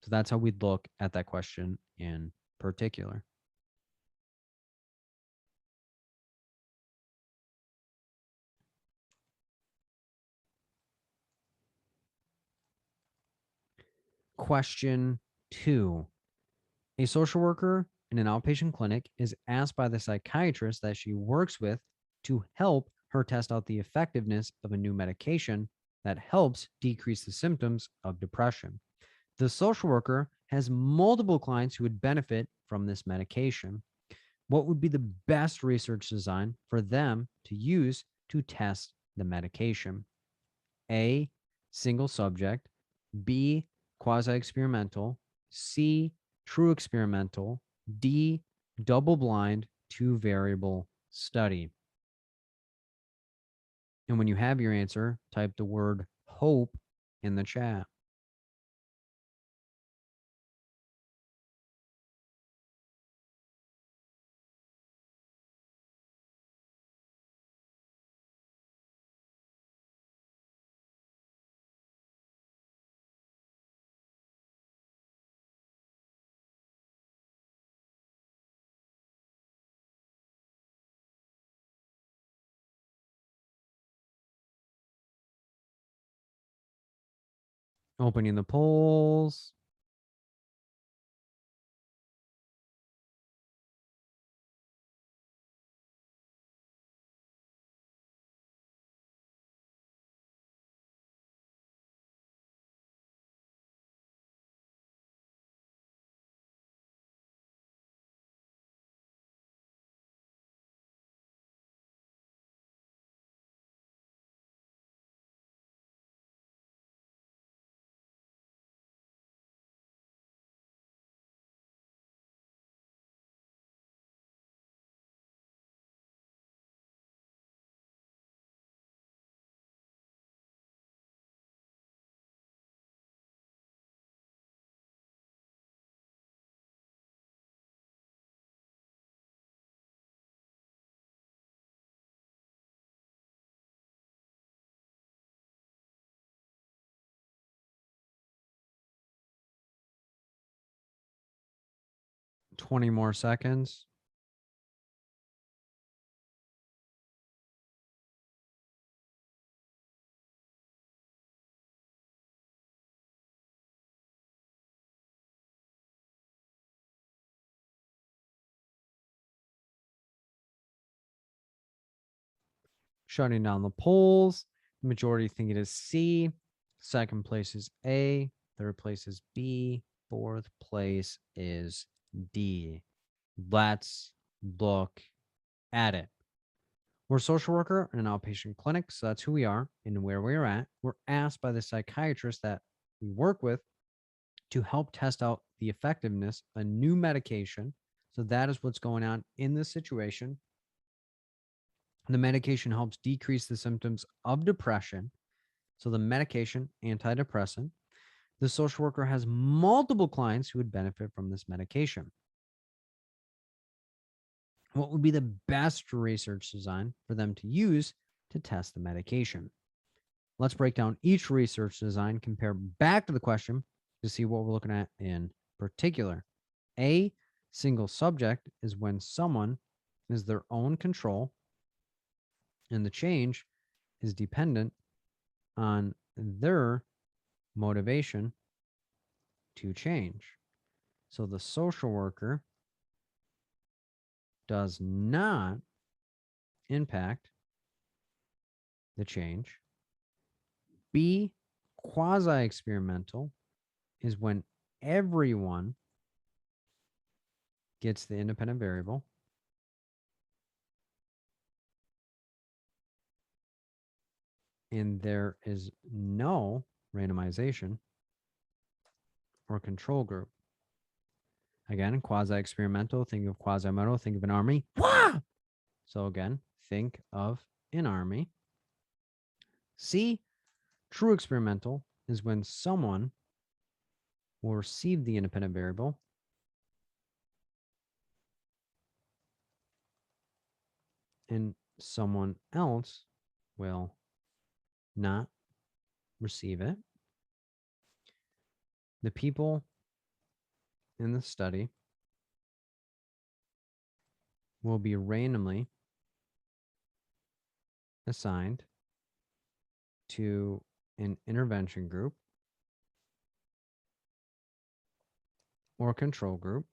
So that's how we'd look at that question in particular. Question 2. A social worker in an outpatient clinic is asked by the psychiatrist that she works with to help her test out the effectiveness of a new medication that helps decrease the symptoms of depression. The social worker has multiple clients who would benefit from this medication. What would be the best research design for them to use to test the medication? A, single subject. B, quasi-experimental. C, true experimental. D, double-blind, two-variable study. And when you have your answer, type the word hope in the chat. Opening the polls. 20 more seconds. Shutting down the polls. The majority think it is C. Second place is A. Third place is B. Fourth place is D. Let's look at it. We're a social worker in an outpatient clinic, so that's who we are and where we're at. We're asked by the psychiatrist that we work with to help test out the effectiveness of a new medication. So that is what's going on in this situation. The medication helps decrease the symptoms of depression. So the medication, antidepressant. The social worker has multiple clients who would benefit from this medication. What would be the best research design for them to use to test the medication? Let's break down each research design, compare back to the question to see what we're looking at in particular. A single subject is when someone is their own control and the change is dependent on their motivation to change. So the social worker does not impact the change. B, quasi-experimental, is when everyone gets the independent variable. And there is no randomization or control group. Again, quasi-experimental, think of Quasimodo, think of an army. Wah! So again, think of an army. C, true experimental is when someone will receive the independent variable and someone else will not receive it. The people in the study will be randomly assigned to an intervention group or control group.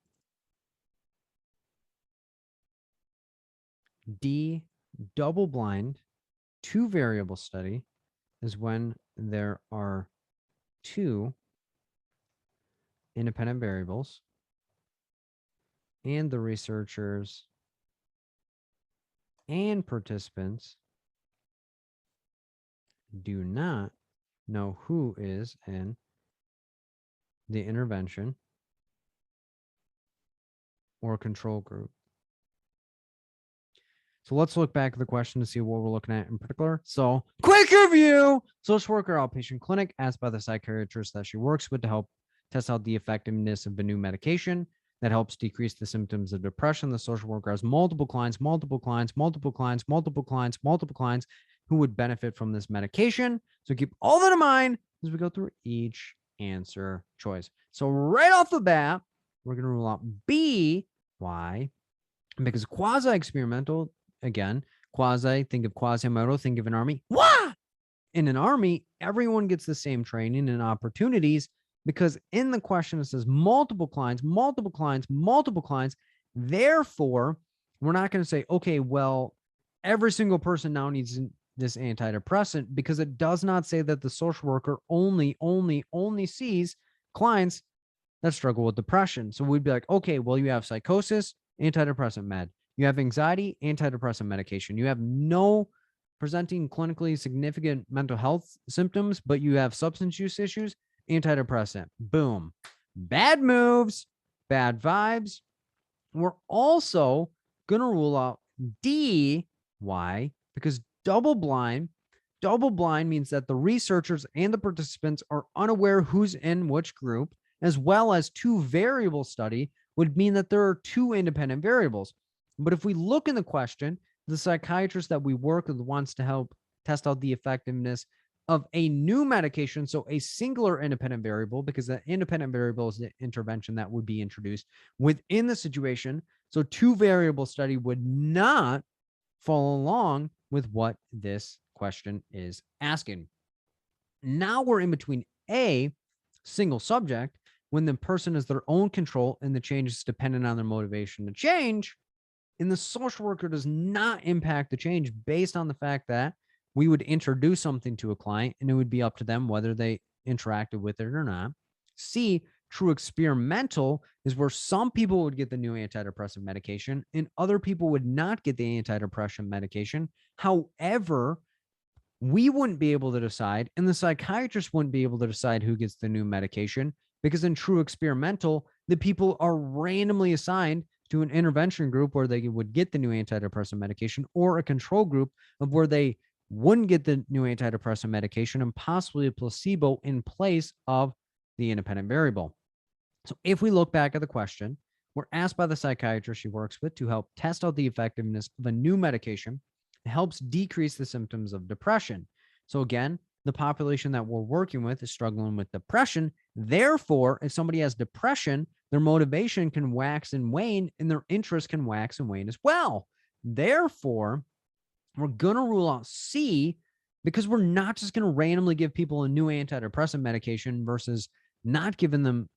D, double-blind, two-variable study is when there are two independent variables and the researchers and participants do not know who is in the intervention or control group. So let's look back at the question to see what we're looking at in particular. So quick review. Social worker outpatient clinic asked by the psychiatrist that she works with to help test out the effectiveness of a new medication that helps decrease the symptoms of depression. The social worker has multiple clients who would benefit from this medication. So keep all that in mind as we go through each answer choice. So right off the bat, we're going to rule out B. Why? Because quasi-experimental, again, quasi, think of Quasimodo, think of an army. Wah! In an army, everyone gets the same training and opportunities because in the question it says multiple clients. Therefore, we're not going to say, okay, well, every single person now needs this antidepressant because it does not say that the social worker only sees clients that struggle with depression. So we'd be like, okay, well, you have psychosis, antidepressant med. You have anxiety, antidepressant medication. You have no presenting clinically significant mental health symptoms, but you have substance use issues, antidepressant. Boom. Bad moves, bad vibes. We're also going to rule out D. Why? Because double blind means that the researchers and the participants are unaware who's in which group, as well as two variable study would mean that there are two independent variables. But if we look in the question, the psychiatrist that we work with wants to help test out the effectiveness of a new medication, so a singular independent variable, because the independent variable is the intervention that would be introduced within the situation. So two variable study would not follow along with what this question is asking. Now we're in between a single subject, when the person is their own control and the change is dependent on their motivation to change, and the social worker does not impact the change based on the fact that we would introduce something to a client and it would be up to them whether they interacted with it or not. C, true experimental, is where some people would get the new antidepressant medication and other people would not get the antidepressant medication. However, we wouldn't be able to decide, and the psychiatrist wouldn't be able to decide who gets the new medication, because in true experimental, the people are randomly assigned to an intervention group where they would get the new antidepressant medication, or a control group of where they wouldn't get the new antidepressant medication and possibly a placebo in place of the independent variable. So if we look back at the question, we're asked by the psychiatrist she works with to help test out the effectiveness of a new medication that helps decrease the symptoms of depression. So again, the population that we're working with is struggling with depression. Therefore, if somebody has depression, their motivation can wax and wane and their interest can wax and wane as well. Therefore, we're going to rule out C, because we're not just going to randomly give people a new antidepressant medication versus not giving them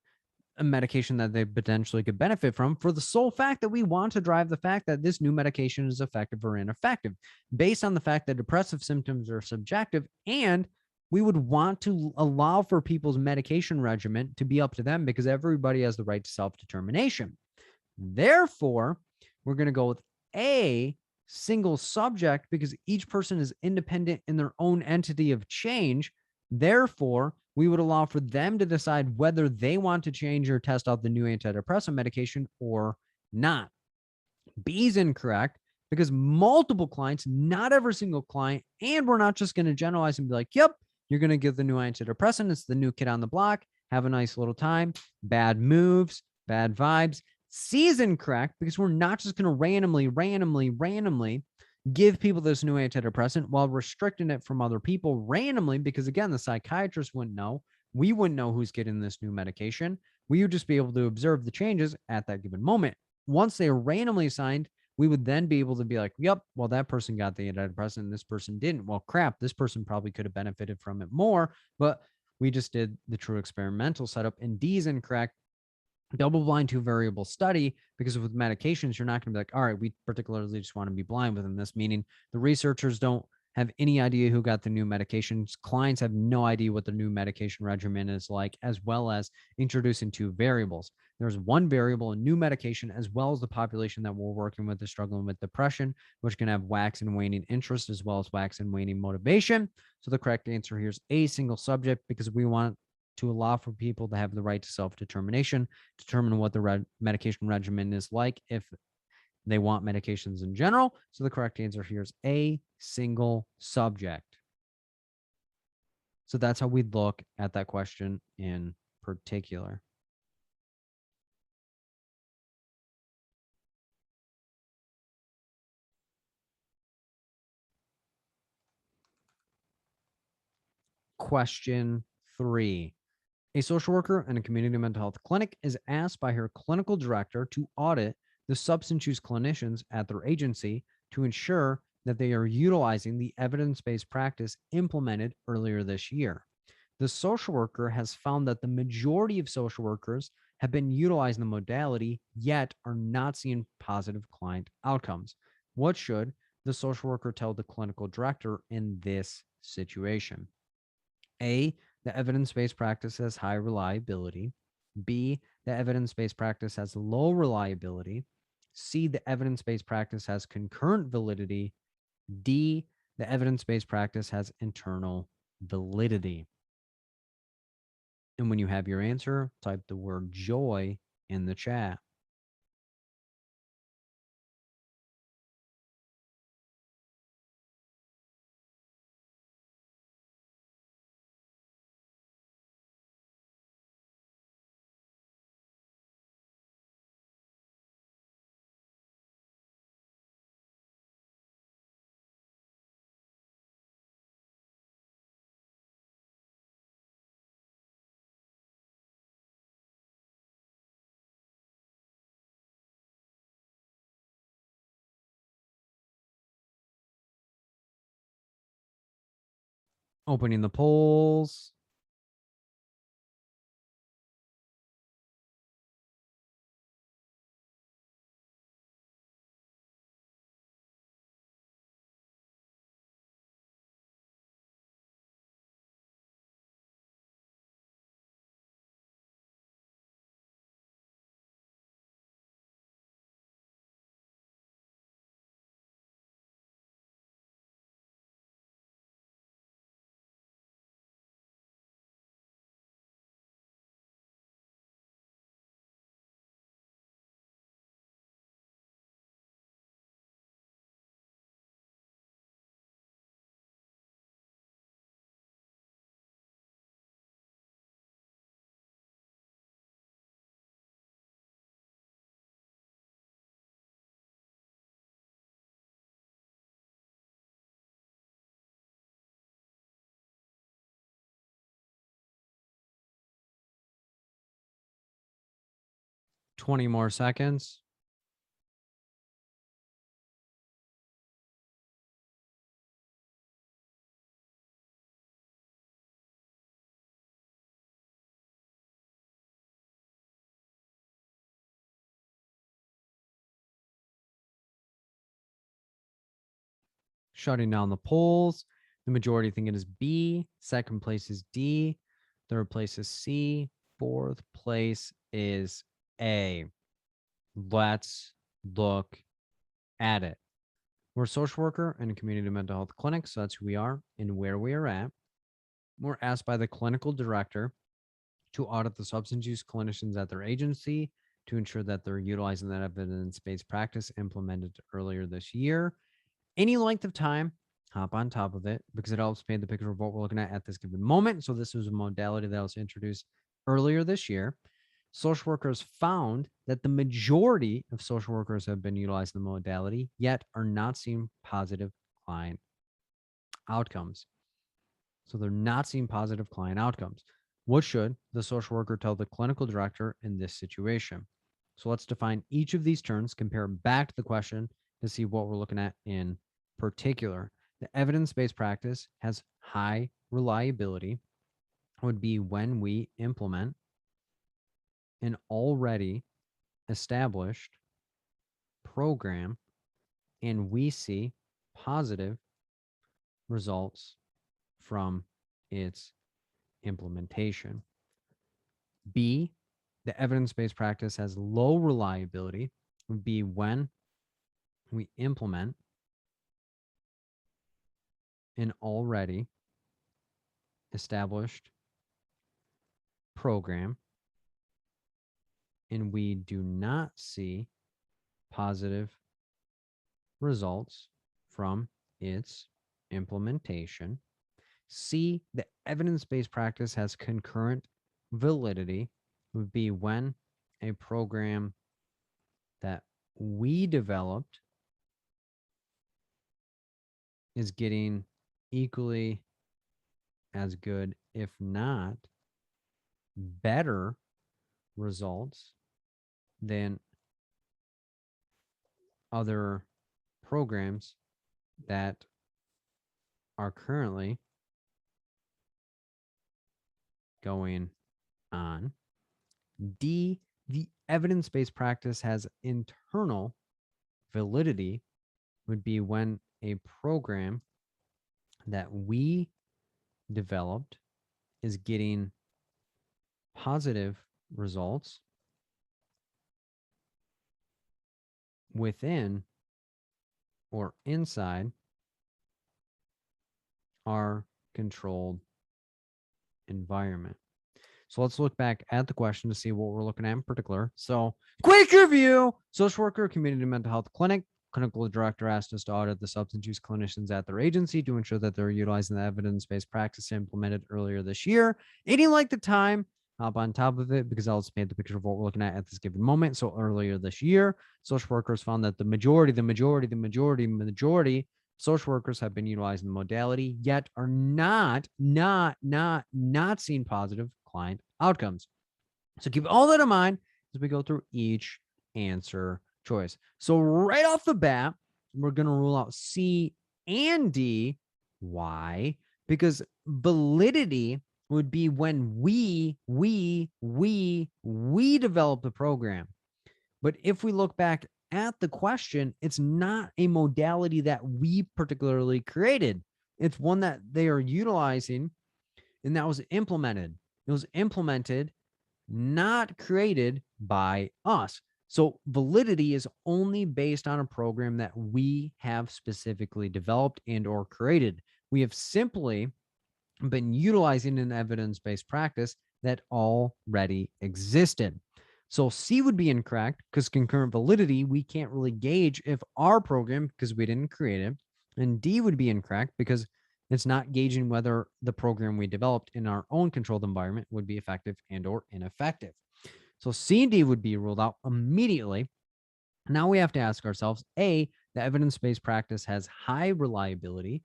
a medication that they potentially could benefit from, for the sole fact that we want to drive the fact that this new medication is effective or ineffective based on the fact that depressive symptoms are subjective, and we would want to allow for people's medication regimen to be up to them because everybody has the right to self-determination. Therefore, we're going to go with a single subject because each person is independent in their own entity of change. Therefore, we would allow for them to decide whether they want to change or test out the new antidepressant medication or not. B is incorrect because multiple clients, not every single client, and we're not just going to generalize and be like, yep, you're going to give the new antidepressant. It's the new kid on the block. Have a nice little time. Bad moves, bad vibes. C is incorrect because we're not just going to randomly give people this new antidepressant while restricting it from other people randomly, because again, the psychiatrist wouldn't know. We wouldn't know who's getting this new medication. We would just be able to observe the changes at that given moment. Once they are randomly assigned, we would then be able to be like, yep, well, that person got the antidepressant and this person didn't. Well, crap, this person probably could have benefited from it more, but we just did the true experimental setup. And D is incorrect. Double blind two variable study, because with medications, you're not going to be like, all right, we particularly just want to be blind within this, meaning the researchers don't have any idea who got the new medications. Clients have no idea what the new medication regimen is like, as well as introducing two variables. There's one variable, a new medication, as well as the population that we're working with is struggling with depression, which can have wax and waning interest, as well as wax and waning motivation. So the correct answer here is a single subject, because we want to allow for people to have the right to self-determination, determine what the medication regimen is like if they want medications in general. So the correct answer here is a single subject. So that's how we'd look at that question in particular. Question 3. A social worker in a community mental health clinic is asked by her clinical director to audit the substance use clinicians at their agency to ensure that they are utilizing the evidence-based practice implemented earlier this year. The social worker has found that the majority of social workers have been utilizing the modality, yet are not seeing positive client outcomes. What should the social worker tell the clinical director in this situation? A, the evidence-based practice has high reliability. B, the evidence-based practice has low reliability. C, the evidence-based practice has concurrent validity. D, the evidence-based practice has internal validity. And when you have your answer, type the word joy in the chat. Opening the polls. Twenty more seconds. Shutting down the polls. The majority think it is B. Second place is D. Third place is C. Fourth place is A. Let's look at it. We're a social worker and a community mental health clinic, so that's who we are and where we are at. We're asked by the clinical director to audit the substance use clinicians at their agency to ensure that they're utilizing that evidence-based practice implemented earlier this year. Any length of time, hop on top of it because it helps paint the picture of what we're looking at this given moment. So this was a modality that was introduced earlier this year. Social workers found that the majority of social workers have been utilizing the modality, yet are not seeing positive client outcomes. So they're not seeing positive client outcomes. What should the social worker tell the clinical director in this situation? So let's define each of these terms, compare back to the question to see what we're looking at in particular. The evidence-based practice has high reliability, would be when we implement an already established program and we see positive results from its implementation. B, the evidence-based practice has low reliability, would be when we implement an already established program and we do not see positive results from its implementation. C, the evidence-based practice has concurrent validity, would be when a program that we developed is getting equally as good, if not better results than other programs that are currently going on. D, the evidence-based practice has internal validity, would be when a program that we developed is getting positive results within or inside our controlled environment. So let's look back at the question to see what we're looking at in particular. So quick review: social worker, community mental health clinic. Clinical director asked us to audit the substance use clinicians at their agency to ensure that they're utilizing the evidence-based practice implemented earlier this year. Any length of time, hop on top of it because I'll just paint the picture of what we're looking at this given moment. So earlier this year, social workers found that the majority social workers have been utilizing the modality, yet are not seeing positive client outcomes. So keep all that in mind as we go through each answer choice. So right off the bat, we're going to rule out C and D. Why? because validity would be when we develop the program. But if we look back at the question, it's not a modality that we particularly created. It's one that they are utilizing and that was implemented. It was implemented, not created by us. So validity is only based on a program that we have specifically developed and or created. We have simply been utilizing an evidence-based practice that already existed. So C would be incorrect because concurrent validity, we can't really gauge if our program, because we didn't create it. And D would be incorrect because it's not gauging whether the program we developed in our own controlled environment would be effective and or ineffective. So C and D would be ruled out immediately. Now we have to ask ourselves, A, the evidence-based practice has high reliability,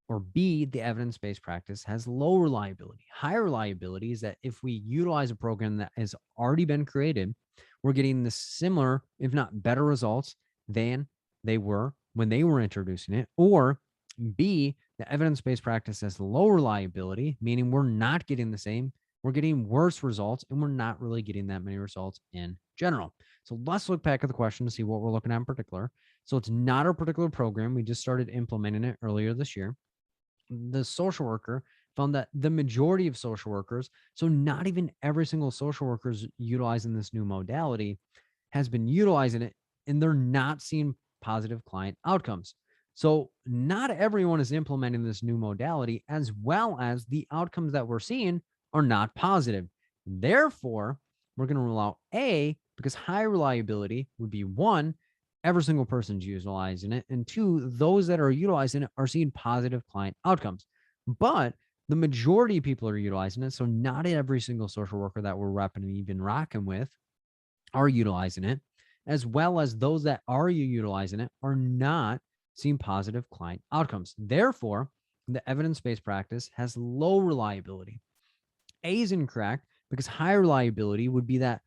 or B, the evidence-based practice has low reliability. High reliability is that if we utilize a program that has already been created, we're getting the similar, if not better results than they were when they were introducing it. Or B, the evidence-based practice has low reliability, meaning we're not getting the same, we're getting worse results, and we're not really getting that many results in general. So let's look back at the question to see what we're looking at in particular. So it's not a particular program. We just started implementing it earlier this year. The social worker found that the majority of social workers, so not even every single social worker is utilizing this new modality, has been utilizing it, and they're not seeing positive client outcomes. So not everyone is implementing this new modality, as well as the outcomes that we're seeing are not positive. Therefore, we're going to rule out A because high reliability would be one, every single person's utilizing it, and two, those that are utilizing it are seeing positive client outcomes. But the majority of people are utilizing it, so not every single social worker that we're repping and even rocking with are utilizing it, as well as those that are utilizing it are not seeing positive client outcomes. Therefore, the evidence-based practice has low reliability. A is incorrect because high reliability would be that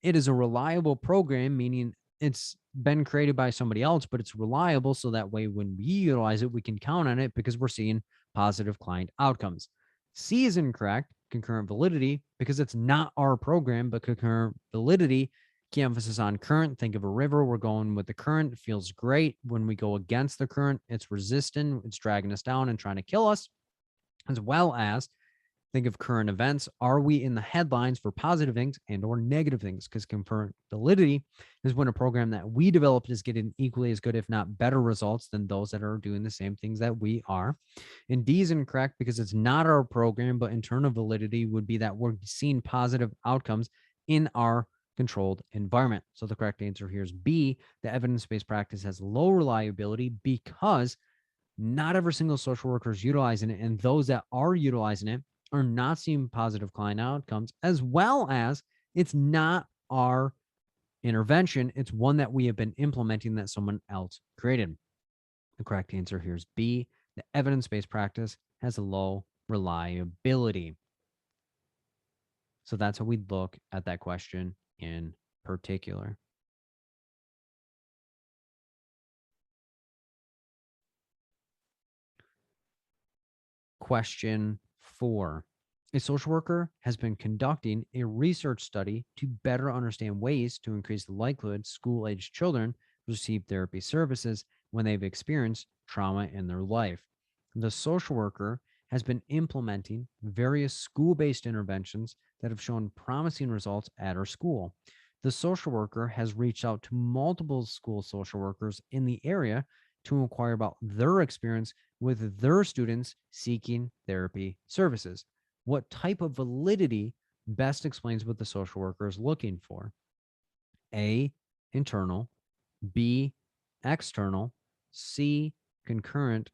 it is a reliable program, meaning it's been created by somebody else, but it's reliable. So that way, when we utilize it, we can count on it because we're seeing positive client outcomes. C is incorrect, concurrent validity, because it's not our program, but concurrent validity, key emphasis on current. Think of a river. We're going with the current. It feels great. When we go against the current, it's resistant. It's dragging us down and trying to kill us, as well as think of current events. Are we in the headlines for positive things and or negative things? Because concurrent validity is when a program that we developed is getting equally as good, if not better results than those that are doing the same things that we are. And D is incorrect because it's not our program, but internal validity would be that we're seeing positive outcomes in our controlled environment. So the correct answer here is B. The evidence-based practice has low reliability because not every single social worker is utilizing it, and those that are utilizing it are not seeing positive client outcomes, as well as it's not our intervention. It's one that we have been implementing that someone else created. The correct answer here is B. The evidence-based practice has a low reliability. So that's how we look at that question in particular. Question 4. A social worker has been conducting a research study to better understand ways to increase the likelihood school-aged children receive therapy services when they've experienced trauma in their life. The social worker has been implementing various school-based interventions that have shown promising results at her school. The social worker has reached out to multiple school social workers in the area to inquire about their experience with their students seeking therapy services. What type of validity best explains what the social worker is looking for? A, internal, B, external, C, concurrent,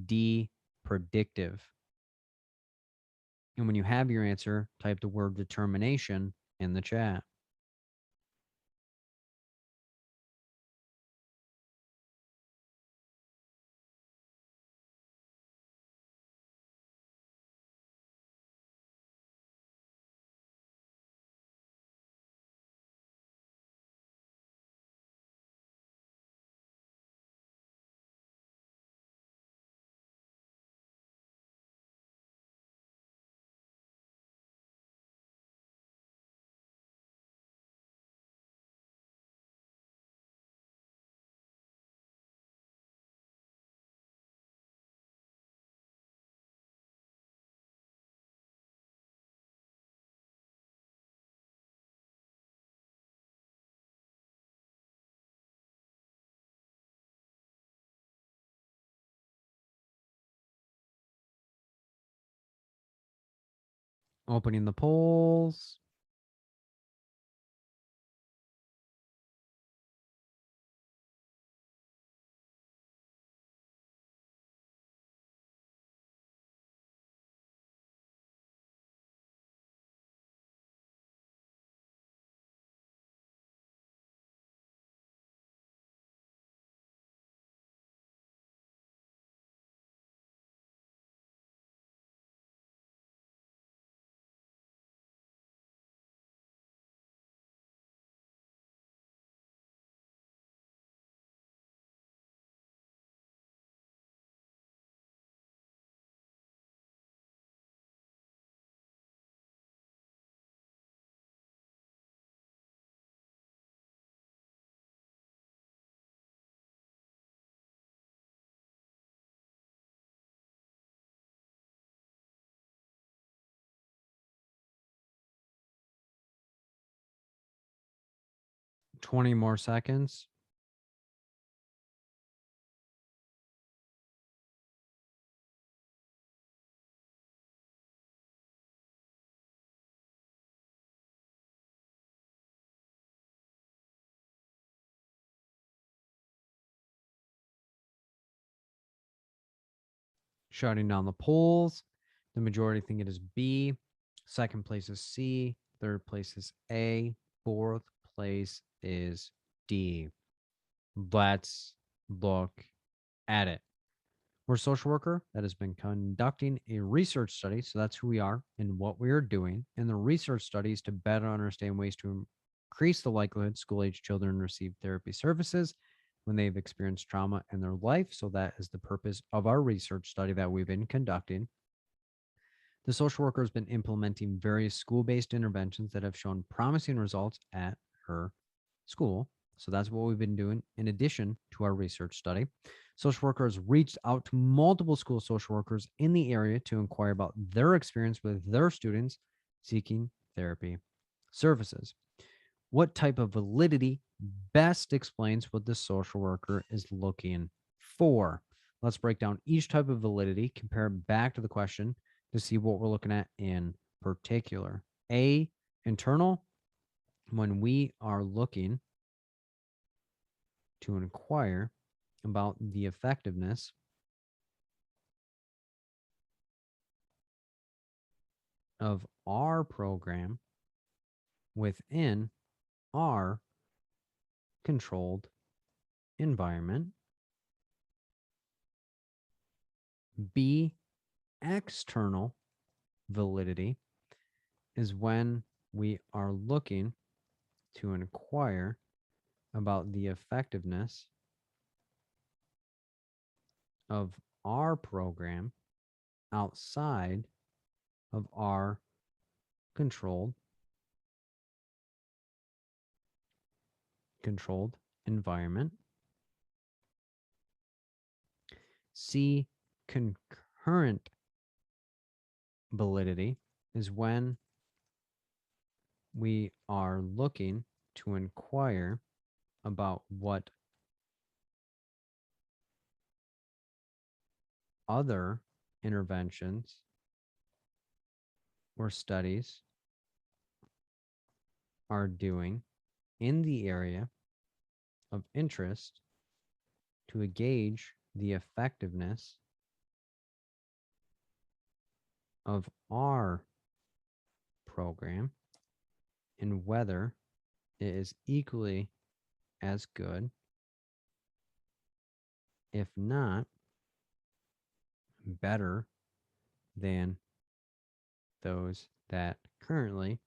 D, predictive. And when you have your answer, type the word determination in the chat. Opening the polls. Twenty more seconds. Shutting down the polls. The majority think it is B. Second place is C. Third place is A. Fourth place is D. Let's look at it. We're a social worker that has been conducting a research study. So that's who we are and what we are doing. And the research study is to better understand ways to increase the likelihood school age children receive therapy services when they've experienced trauma in their life. So that is the purpose of our research study that we've been conducting. The social worker has been implementing various school based interventions that have shown promising results at her school. So that's what we've been doing in addition to our research study. Social workers reached out to multiple school social workers in the area to inquire about their experience with their students seeking therapy services. What type of validity best explains what the social worker is looking for? Let's break down each type of validity, compare it back to the question to see what we're looking at in particular. A, internal, when we are looking to inquire about the effectiveness of our program within our controlled environment. B, external validity is when we are looking to inquire about the effectiveness of our program outside of our controlled environment. C, concurrent validity is when we are looking to inquire about what other interventions or studies are doing in the area of interest to gauge the effectiveness of our program and whether it is equally as good, if not better, than those that currently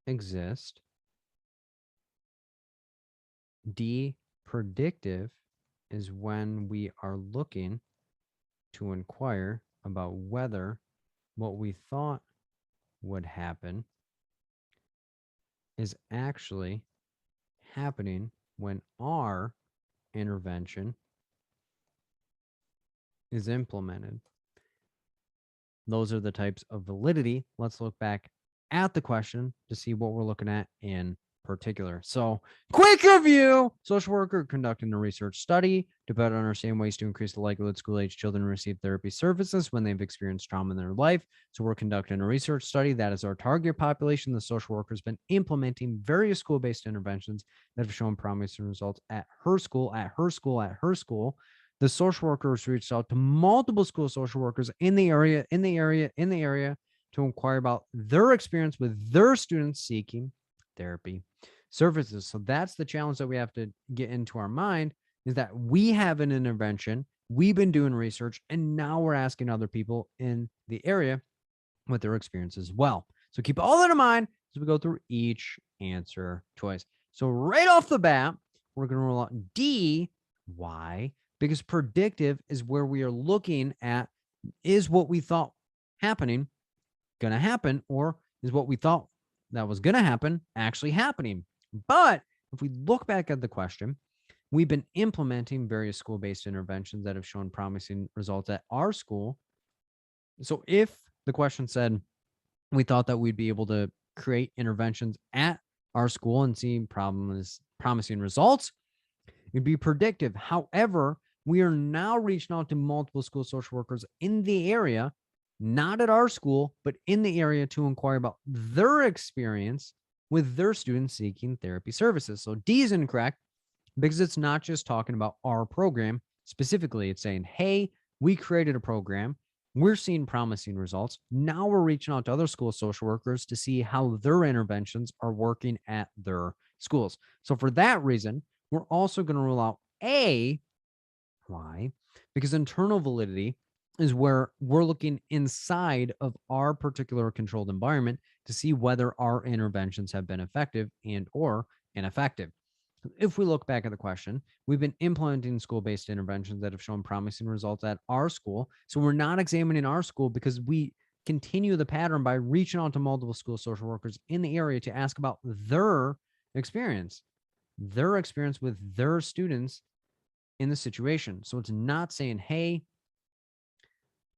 exist. D, predictive is when we are looking to inquire about whether what we thought would happen is actually happening when our intervention is implemented. Those are the types of validity. Let's look back at the question to see what we're looking at in particular. So, quick review. Social worker conducting a research study to better understand ways to increase the likelihood school-age children receive therapy services when they've experienced trauma in their life. So we're conducting a research study. That is our target population. The social worker has been implementing various school-based interventions that have shown promising results at her school. The social workers reached out to multiple school social workers in the area to inquire about their experience with their students seeking therapy services. So that's the challenge that we have to get into our mind, is that we have an intervention, we've been doing research, and now we're asking other people in the area what their experience as well. So keep all that in mind as we go through each answer choice. So right off the bat, we're going to roll out D. Why? Because predictive is where we are looking at, is what we thought happening going to happen, or is what we thought that was going to happen actually happening? But if we look back at the question, we've been implementing various school-based interventions that have shown promising results at our school. So if the question said we thought that we'd be able to create interventions at our school and see promising results, it'd be predictive. However, we are now reaching out to multiple school social workers in the area, not at our school, but in the area, to inquire about their experience with their students seeking therapy services. So D is incorrect because it's not just talking about our program. Specifically, it's saying, hey, we created a program. We're seeing promising results. Now we're reaching out to other school social workers to see how their interventions are working at their schools. So for that reason, we're also going to rule out A. Why? Because internal validity is where we're looking inside of our particular controlled environment to see whether our interventions have been effective and or ineffective. If we look back at the question, we've been implementing school-based interventions that have shown promising results at our school. So we're not examining our school because we continue the pattern by reaching out to multiple school social workers in the area to ask about their experience with their students in the situation. So it's not saying, hey,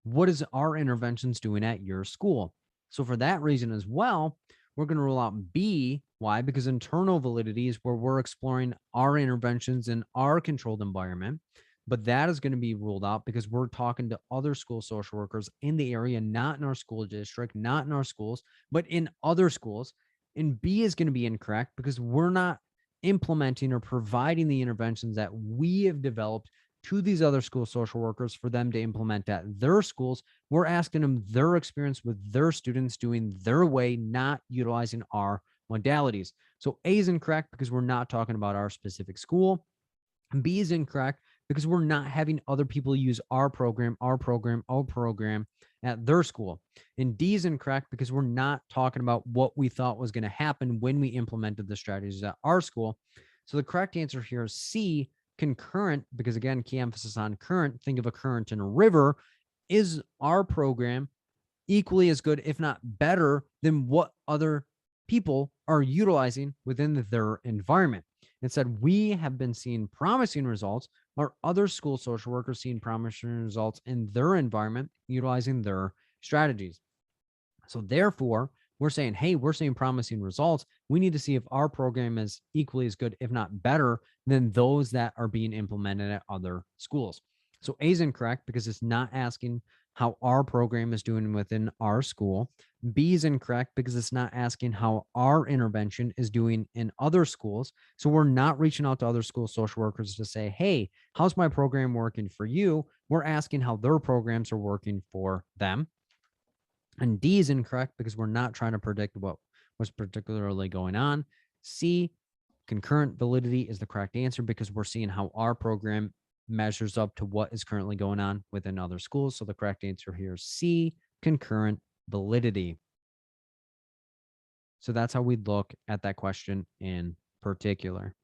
what is our interventions doing at your school? So for that reason as well, we're going to rule out B. Why? Because internal validity is where we're exploring our interventions in our controlled environment. But that is going to be ruled out because we're talking to other school social workers in the area, not in our school district, not in our schools, but in other schools. And B is going to be incorrect because we're not implementing or providing the interventions that we have developed to these other school social workers for them to implement at their schools. We're asking them their experience with their students doing their way, not utilizing our modalities. So A is incorrect because we're not talking about our specific school. And B is incorrect because we're not having other people use our program at their school. And D is incorrect because we're not talking about what we thought was going to happen when we implemented the strategies at our school. So the correct answer here is C, concurrent, because again, key emphasis on current. Think of a current in a river. Is our program equally as good, if not better, than what other people are utilizing within their environment? Instead, we have been seeing promising results. Are other school social workers seeing promising results in their environment utilizing their strategies? So therefore, we're saying, hey, we're seeing promising results. We need to see if our program is equally as good, if not better, than those that are being implemented at other schools. So A is incorrect because it's not asking how our program is doing within our school. B is incorrect because it's not asking how our intervention is doing in other schools. So we're not reaching out to other school social workers to say, hey, how's my program working for you? We're asking how their programs are working for them. And D is incorrect because we're not trying to predict what was particularly going on. C, concurrent validity, is the correct answer because we're seeing how our program measures up to what is currently going on within other schools. So the correct answer here is C, concurrent validity. So that's how we look at that question in particular.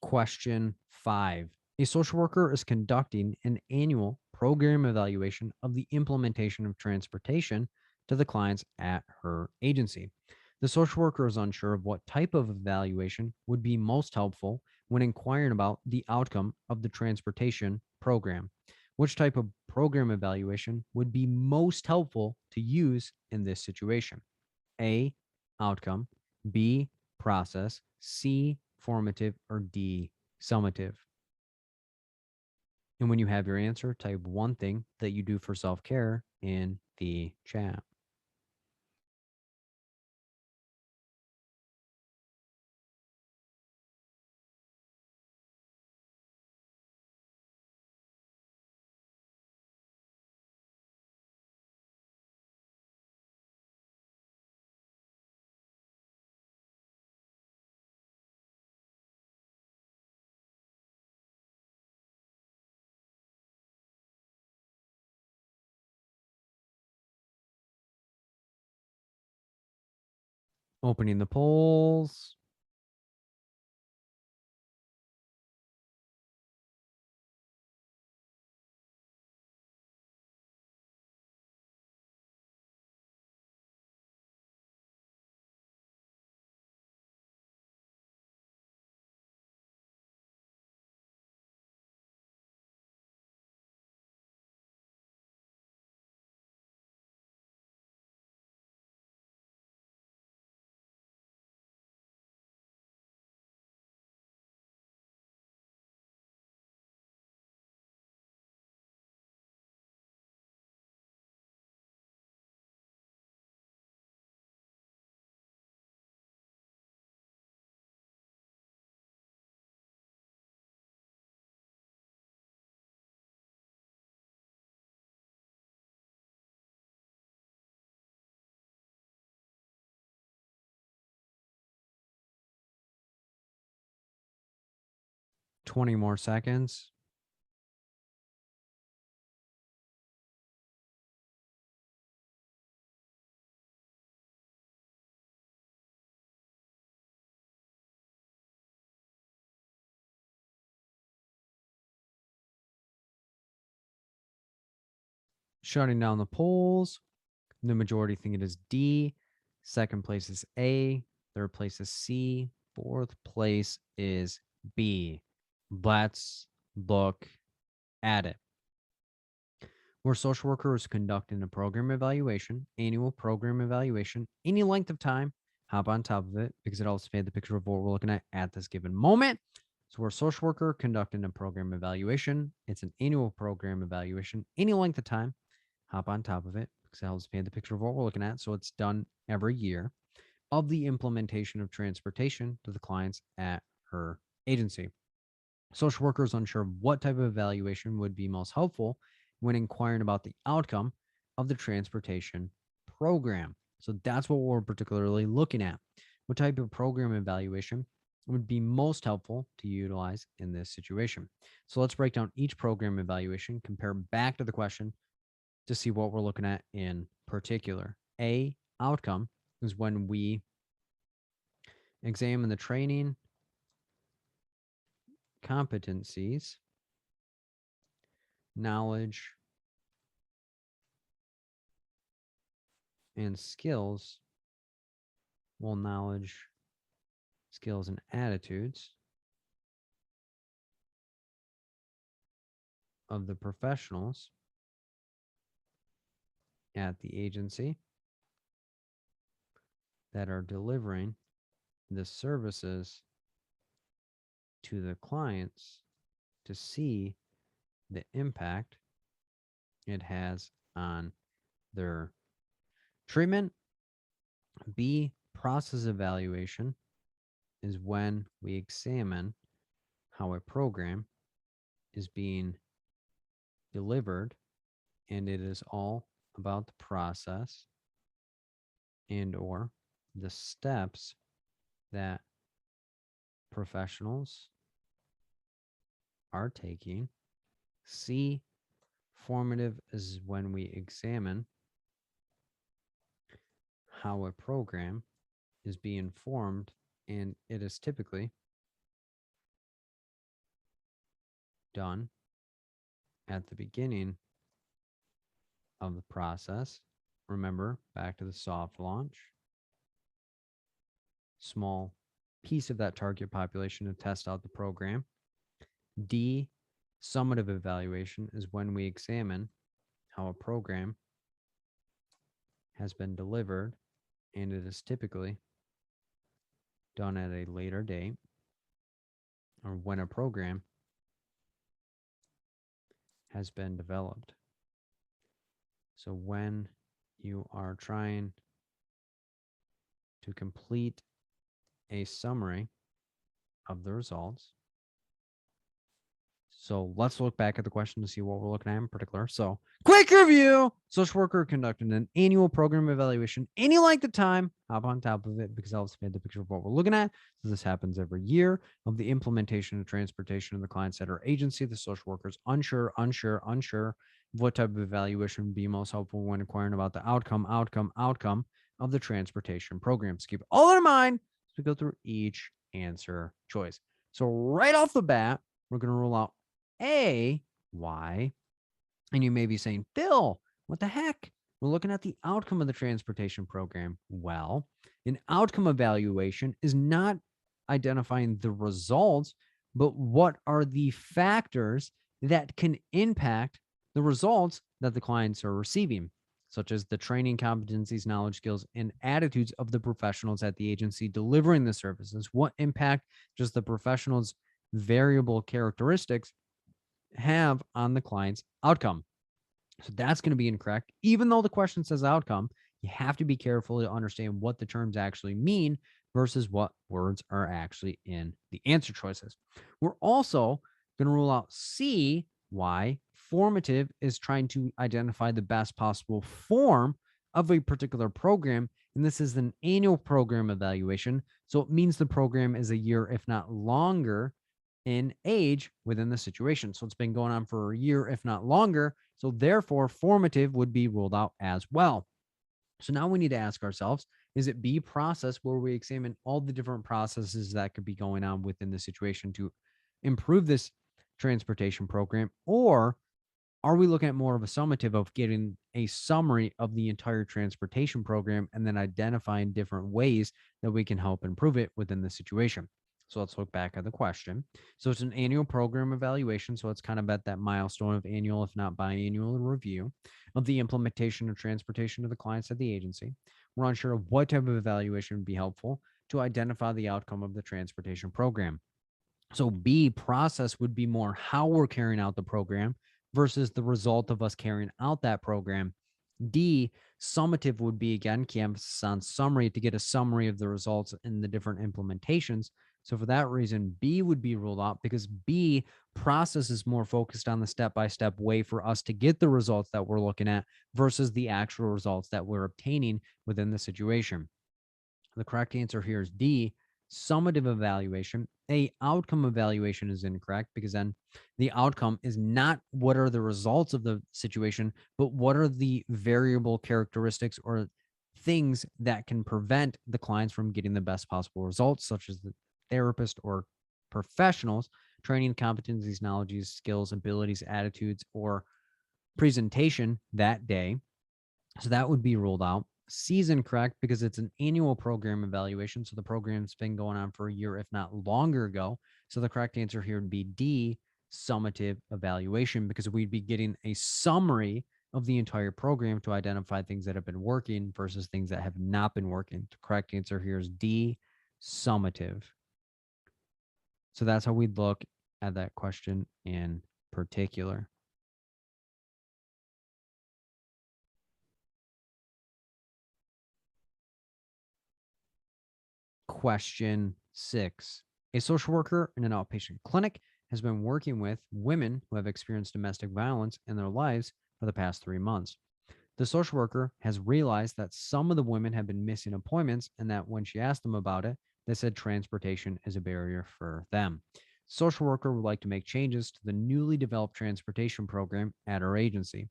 Question 5. A social worker is conducting an annual program evaluation of the implementation of transportation to the clients at her agency. The social worker is unsure of what type of evaluation would be most helpful when inquiring about the outcome of the transportation program. Which type of program evaluation would be most helpful to use in this situation? A, outcome, B, process, C, formative, or D, summative. And when you have your answer, type one thing that you do for self-care in the chat. Opening the polls. Twenty more seconds. Shutting down the polls. The majority think it is D. Second place is A. Third place is C. Fourth place is B. Let's look at it. Where social worker is conducting a program evaluation, annual program evaluation, any length of time, hop on top of it because it helps paint the picture of what we're looking at this given moment. So we're a social worker conducting a program evaluation. It's an annual program evaluation, any length of time, hop on top of it because it helps paint the picture of what we're looking at. So it's done every year of the implementation of transportation to the clients at her agency. Social worker is unsure of what type of evaluation would be most helpful when inquiring about the outcome of the transportation program. So that's what we're particularly looking at. What type of program evaluation would be most helpful to utilize in this situation? So let's break down each program evaluation, compare back to the question to see what we're looking at in particular. A, outcome is when we examine the training, competencies, knowledge, and skills. Well, knowledge, skills, and attitudes of the professionals at the agency that are delivering the services to the clients to see the impact it has on their treatment. B, process evaluation is when we examine how a program is being delivered, and it is all about the process and or the steps that professionals are taking. C, formative is when we examine how a program is being formed, and it is typically done at the beginning of the process. Remember, back to the soft launch, small piece of that target population to test out the program. D, summative evaluation is when we examine how a program has been delivered, and it is typically done at a later date, or when a program has been developed. So when you are trying to complete a summary of the results. So let's look back at the question to see what we're looking at in particular. So quick review. Social worker conducted an annual program evaluation. Any length of time, hop on top of it because I'll paint the picture of what we're looking at. So this happens every year of the implementation of transportation of the client-centered agency. The social worker's unsure of what type of evaluation would be most helpful when inquiring about the outcome of the transportation program. So keep all that in mind as we go through each answer choice. So right off the bat, we're going to rule out A, why? And you may be saying, Phil, what the heck? We're looking at the outcome of the transportation program. Well, an outcome evaluation is not identifying the results, but what are the factors that can impact the results that the clients are receiving, such as the training, competencies, knowledge, skills, and attitudes of the professionals at the agency delivering the services. What impact does the professionals' variable characteristics have on the client's outcome? So that's going to be incorrect. Even though the question says outcome, you have to be careful to understand what the terms actually mean versus what words are actually in the answer choices. We're also going to rule out C, why formative is trying to identify the best possible form of a particular program. And this is an annual program evaluation. So it means the program is a year, if not longer, in age within the situation. So it's been going on for a year, if not longer. So therefore, formative would be ruled out as well. So now we need to ask ourselves, is it B, process, where we examine all the different processes that could be going on within the situation to improve this transportation program? Or are we looking at more of a summative of getting a summary of the entire transportation program and then identifying different ways that we can help improve it within the situation? So let's look back at the question. So it's an annual program evaluation. So it's kind of at that milestone of annual, if not biannual, review of the implementation of transportation to the clients at the agency. We're unsure of what type of evaluation would be helpful to identify the outcome of the transportation program. So B, process, would be more how we're carrying out the program versus the result of us carrying out that program. D, summative, would be, again, key emphasis on summary to get a summary of the results in the different implementations. So for that reason, B would be ruled out because B, process, is more focused on the step-by-step way for us to get the results that we're looking at versus the actual results that we're obtaining within the situation. The correct answer here is D, summative evaluation. A, outcome evaluation is incorrect because then the outcome is not what are the results of the situation, but what are the variable characteristics or things that can prevent the clients from getting the best possible results, such as the therapist or professionals, training, competencies, knowledges, skills, abilities, attitudes, or presentation that day. So that would be ruled out. C is incorrect because it's an annual program evaluation. So the program's been going on for a year, if not longer ago. So the correct answer here would be D, summative evaluation, because we'd be getting a summary of the entire program to identify things that have been working versus things that have not been working. The correct answer here is D, summative. So that's how we'd look at that question in particular. Question 6. A social worker in an outpatient clinic has been working with women who have experienced domestic violence in their lives for the past 3 months. The social worker has realized that some of the women have been missing appointments and that when she asked them about it, they said transportation is a barrier for them. Social worker would like to make changes to the newly developed transportation program at her agency.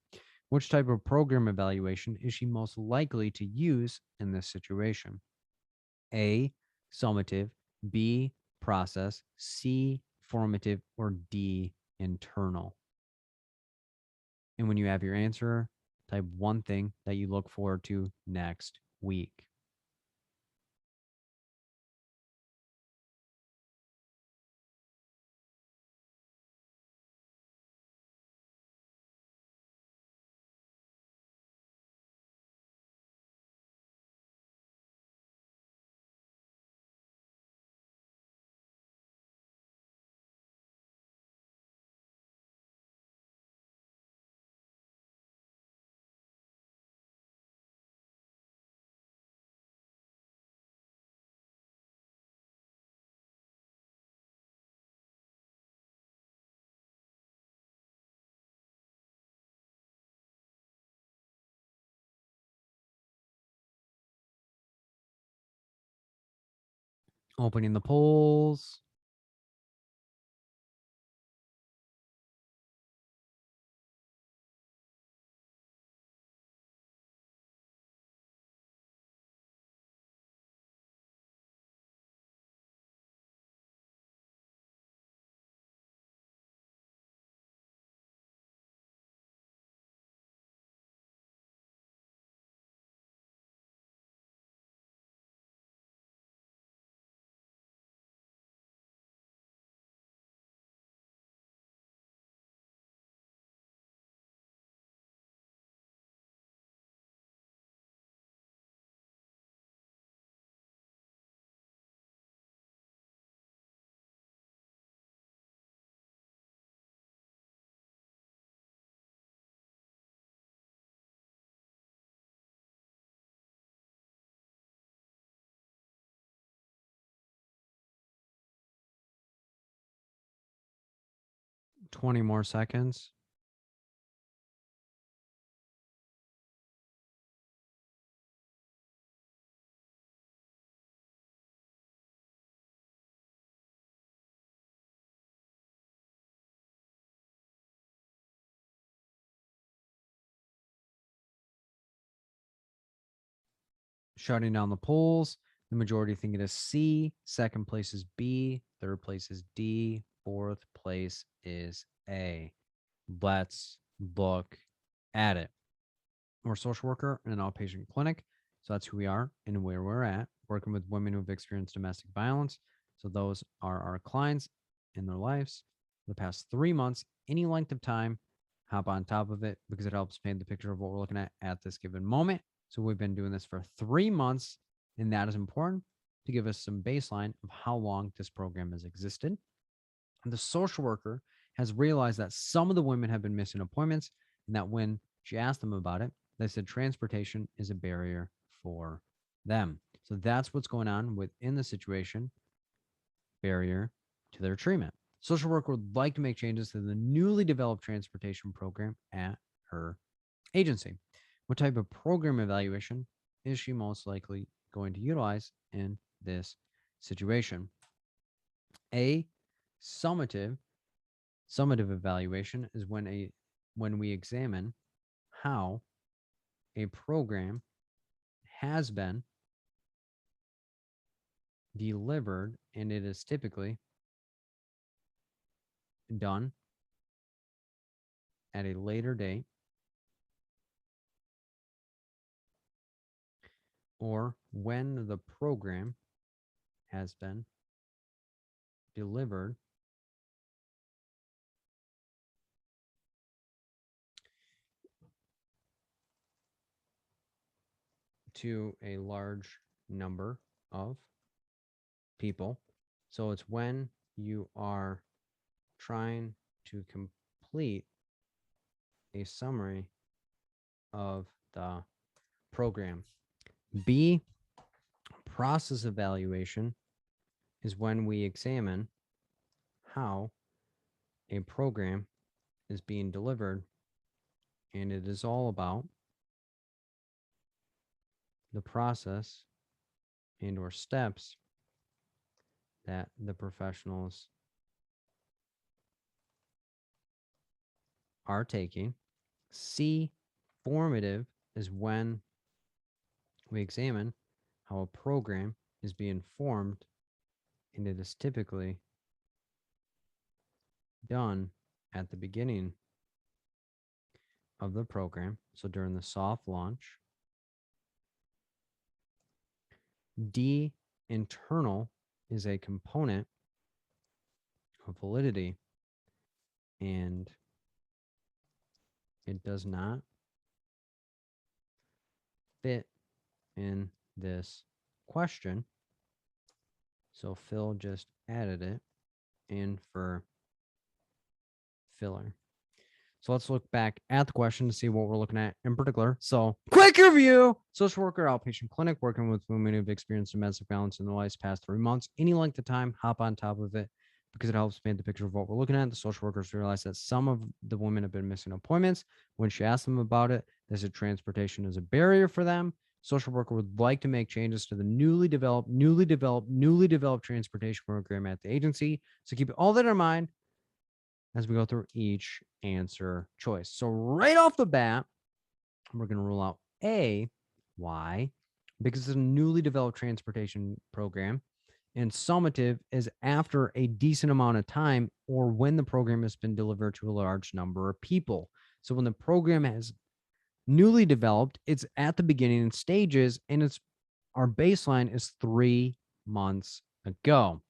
Which type of program evaluation is she most likely to use in this situation? A, summative, B, process, C, formative, or D, internal. And when you have your answer, type one thing that you look forward to next week. Opening the polls. Twenty more seconds. Shutting down the polls. The majority think it is C. Second place is B. Third place is D. Fourth place is A. Let's look at it. We're a social worker in an outpatient clinic. So that's who we are and where we're at, working with women who have experienced domestic violence. So those are our clients in their lives for the past 3 months, any length of time. Hop on top of it because it helps paint the picture of what we're looking at this given moment. So we've been doing this for 3 months, and that is important to give us some baseline of how long this program has existed. And the social worker has realized that some of the women have been missing appointments, and that when she asked them about it, they said transportation is a barrier for them. So that's what's going on within the situation, barrier to their treatment. Social worker would like to make changes to the newly developed transportation program at her agency. What type of program evaluation is she most likely going to utilize in this situation? A, summative evaluation is when we examine how a program has been delivered, and it is typically done at a later date or when the program has been delivered to a large number of people. So it's when you are trying to complete a summary of the program. B, process evaluation is when we examine how a program is being delivered, and it is all about the process and or steps that the professionals are taking. C, formative is when we examine how a program is being formed, and it is typically done at the beginning of the program, so during the soft launch. D, internal is a component of validity, and it does not fit in this question. So Phil just added it in for filler. So let's look back at the question to see what we're looking at in particular. So quick review. Social worker, outpatient clinic, working with women who've experienced domestic violence in the last past 3 months. Any length of time, hop on top of it because it helps paint the picture of what we're looking at. The social workers realized that some of the women have been missing appointments. When she asked them about it, they said transportation is a barrier for them. social worker would like to make changes to the newly developed transportation program at the agency. So keep all that in mind as we go through each answer choice. So right off the bat, we're going to rule out A. Why? Because it's a newly developed transportation program, and summative is after a decent amount of time or when the program has been delivered to a large number of people. So when the program has newly developed, it's at the beginning stages, and our baseline is 3 months ago.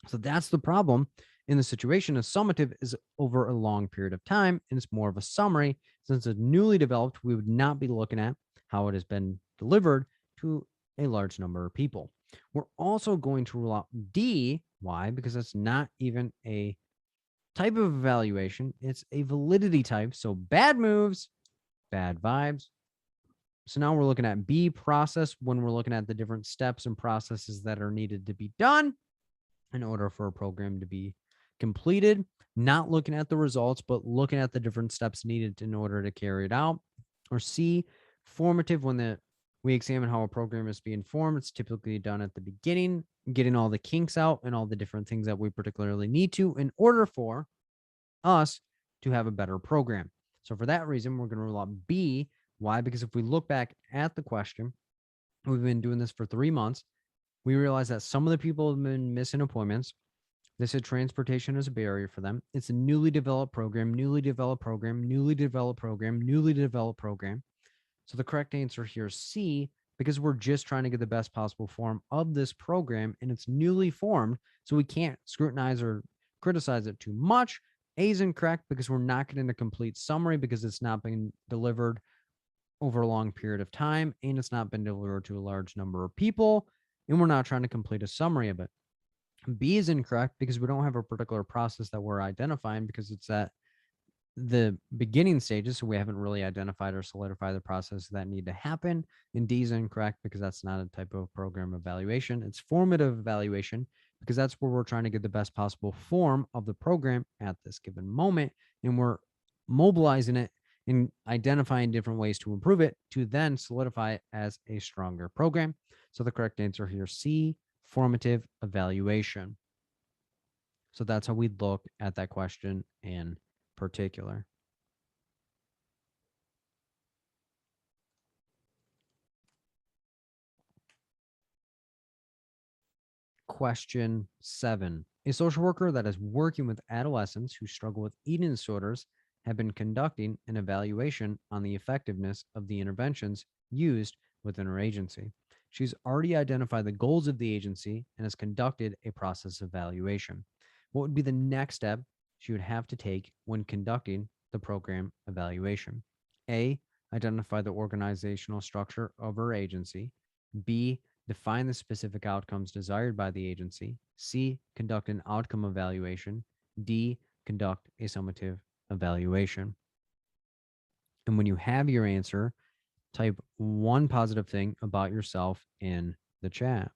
So that's the problem in the situation. A summative is over a long period of time, and it's more of a summary. Since it's newly developed, we would not be looking at how it has been delivered to a large number of people. We're also going to rule out D. Why? Because it's not even a type of evaluation. It's a validity type. So bad moves, bad vibes. So now we're looking at B, process, when we're looking at the different steps and processes that are needed to be done in order for a program to be completed, not looking at the results, but looking at the different steps needed in order to carry it out. Or C, formative, when we examine how a program is being formed. It's typically done at the beginning, getting all the kinks out and all the different things that we particularly need to in order for us to have a better program. So for that reason, we're going to rule out B. Why? Because if we look back at the question, we've been doing this for 3 months. We realize that some of the people have been missing appointments. They said transportation is a barrier for them. It's a newly developed program, newly developed program, newly developed program, newly developed program. So the correct answer here is C, because we're just trying to get the best possible form of this program, and it's newly formed, so we can't scrutinize or criticize it too much. A is incorrect because we're not getting a complete summary because it's not being delivered over a long period of time, and it's not been delivered to a large number of people, and we're not trying to complete a summary of it. B is incorrect because we don't have a particular process that we're identifying because it's at the beginning stages, so we haven't really identified or solidified the process that need to happen. And D is incorrect because that's not a type of program evaluation. It's formative evaluation because that's where we're trying to get the best possible form of the program at this given moment, and we're mobilizing it and identifying different ways to improve it to then solidify it as a stronger program. So the correct answer here, C, formative evaluation. So that's how we look at that question in particular. Question 7. A social worker that is working with adolescents who struggle with eating disorders have been conducting an evaluation on the effectiveness of the interventions used within her agency. She's already identified the goals of the agency and has conducted a process evaluation. What would be the next step she would have to take when conducting the program evaluation? A. Identify the organizational structure of her agency. B. Define the specific outcomes desired by the agency. C. Conduct an outcome evaluation. D. Conduct a summative evaluation. And when you have your answer, type one positive thing about yourself in the chat.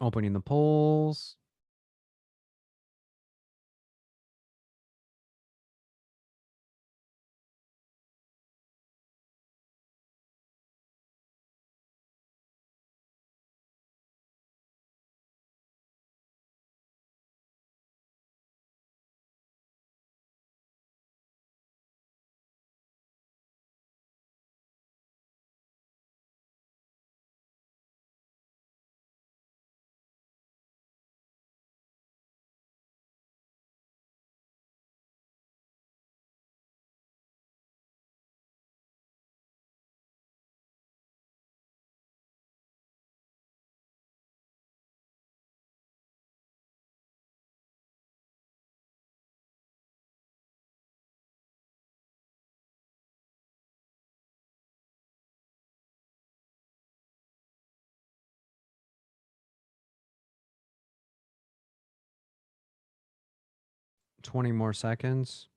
Opening the polls. 20 more seconds.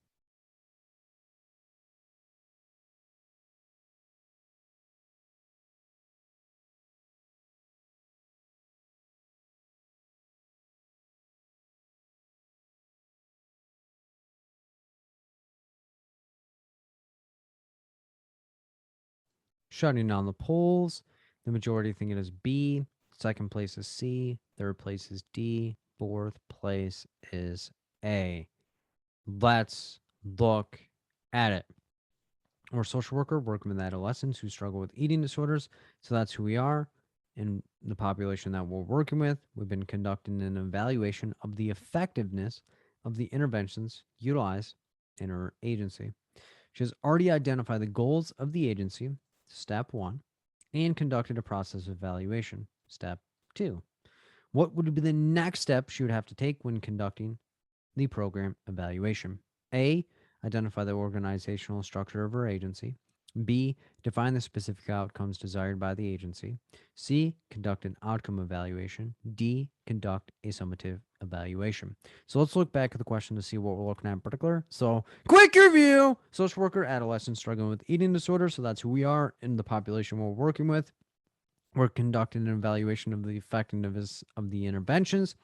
Shutting down the polls. The majority think it is B. Second place is C. Third place is D. Fourth place is A. Let's look at it. We're a social worker working with adolescents who struggle with eating disorders. So that's who we are. In the population that we're working with, we've been conducting an evaluation of the effectiveness of the interventions utilized in our agency. She has already identified the goals of the agency, step 1, and conducted a process of evaluation, step 2. What would be the next step she would have to take when conducting the program evaluation? A, identify the organizational structure of her agency. B, define the specific outcomes desired by the agency. C, conduct an outcome evaluation. D, conduct a summative evaluation. So let's look back at the question to see what we're looking at in particular. So, quick review: social worker, adolescent struggling with eating disorder. So that's who we are in the population we're working with. We're conducting an evaluation of the effectiveness of the interventions.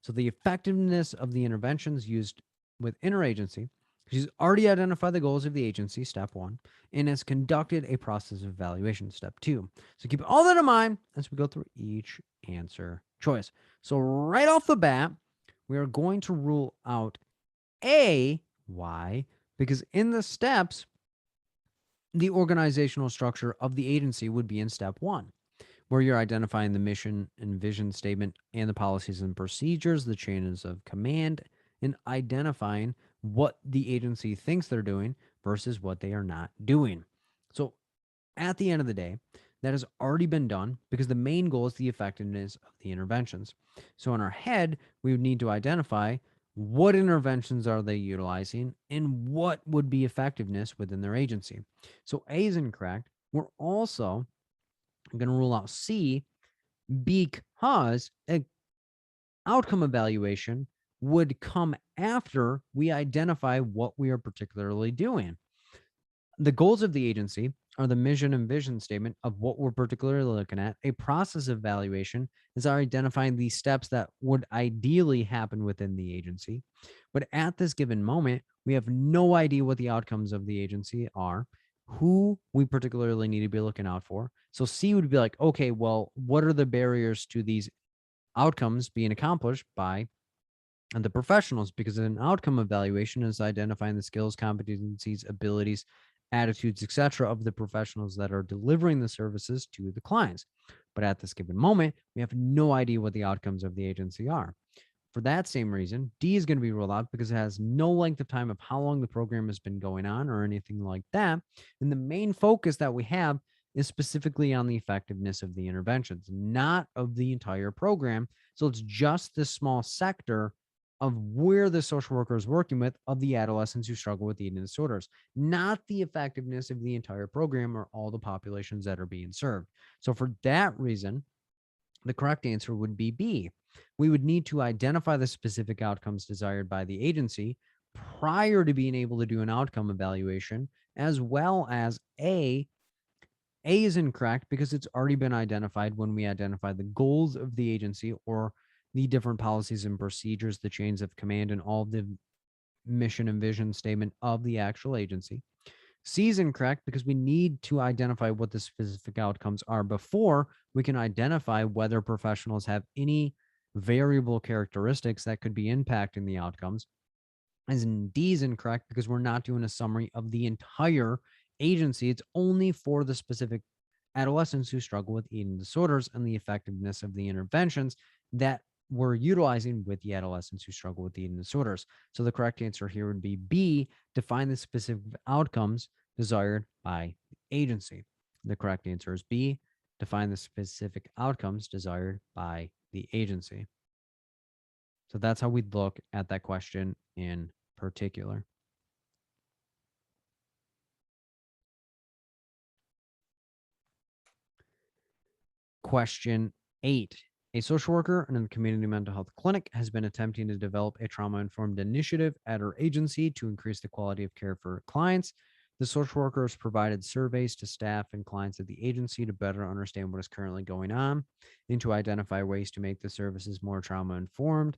So the effectiveness of the interventions used with interagency. She's already identified the goals of the agency, step 1, and has conducted a process of evaluation, step 2. So keep all that in mind as we go through each answer choice. So right off the bat, we are going to rule out A. Why? Because in the steps, the organizational structure of the agency would be in step 1, where you're identifying the mission and vision statement and the policies and procedures, the chains of command, and identifying what the agency thinks they're doing versus what they are not doing. So at the end of the day, that has already been done because the main goal is the effectiveness of the interventions. So in our head, we would need to identify what interventions are they utilizing and what would be effectiveness within their agency. So A is incorrect. We're also going to rule out C because an outcome evaluation would come after we identify what we are particularly doing. The goals of the agency are the mission and vision statement of what we're particularly looking at. A process evaluation is our identifying the steps that would ideally happen within the agency. But at this given moment, we have no idea what the outcomes of the agency are, who we particularly need to be looking out for. So C would be like, okay, well, what are the barriers to these outcomes being accomplished by the professionals? Because an outcome evaluation is identifying the skills, competencies, abilities, attitudes, etc. of the professionals that are delivering the services to the clients. But at this given moment, we have no idea what the outcomes of the agency are. For that same reason, D is going to be ruled out because it has no length of time of how long the program has been going on or anything like that. And the main focus that we have is specifically on the effectiveness of the interventions, not of the entire program. So it's just this small sector of where the social worker is working with of the adolescents who struggle with eating disorders, not the effectiveness of the entire program or all the populations that are being served. So for that reason, the correct answer would be B. We would need to identify the specific outcomes desired by the agency prior to being able to do an outcome evaluation, as well as A. A is incorrect because it's already been identified when we identify the goals of the agency or the different policies and procedures, the chains of command, and all the mission and vision statement of the actual agency. C is incorrect because we need to identify what the specific outcomes are before we can identify whether professionals have any variable characteristics that could be impacting the outcomes. And D is incorrect because we're not doing a summary of the entire agency. It's only for the specific adolescents who struggle with eating disorders and the effectiveness of the interventions that we're utilizing with the adolescents who struggle with eating disorders. So the correct answer here would be B, define the specific outcomes desired by the agency. The correct answer is B, define the specific outcomes desired by the agency. So that's how we'd look at that question in particular. Question 8 A social worker in a community mental health clinic has been attempting to develop a trauma-informed initiative at her agency to increase the quality of care for her clients. The social worker has provided surveys to staff and clients at the agency to better understand what is currently going on and to identify ways to make the services more trauma-informed.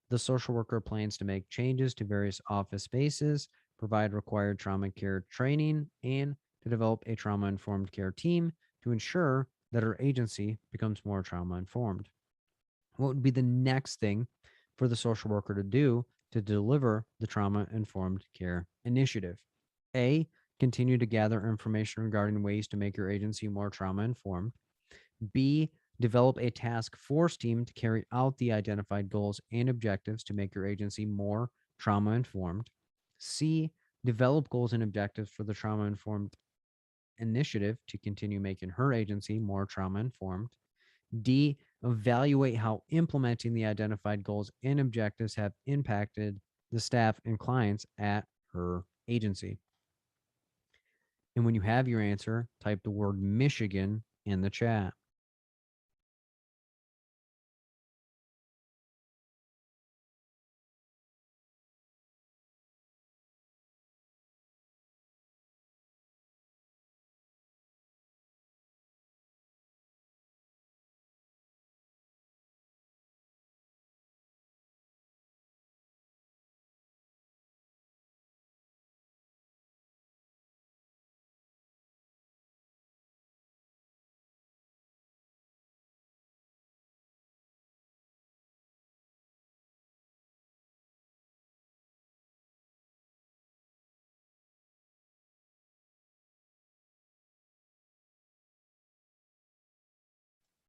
The social worker plans to make changes to various office spaces, provide required trauma care training, and to develop a trauma-informed care team to ensure that her agency becomes more trauma-informed. What would be the next thing for the social worker to do to deliver the trauma informed care initiative? A, continue to gather information regarding ways to make your agency more trauma informed. B, develop a task force team to carry out the identified goals and objectives to make your agency more trauma informed. C, develop goals and objectives for the trauma informed initiative to continue making her agency more trauma informed. D, evaluate how implementing the identified goals and objectives have impacted the staff and clients at her agency. And when you have your answer, type the word Michigan in the chat.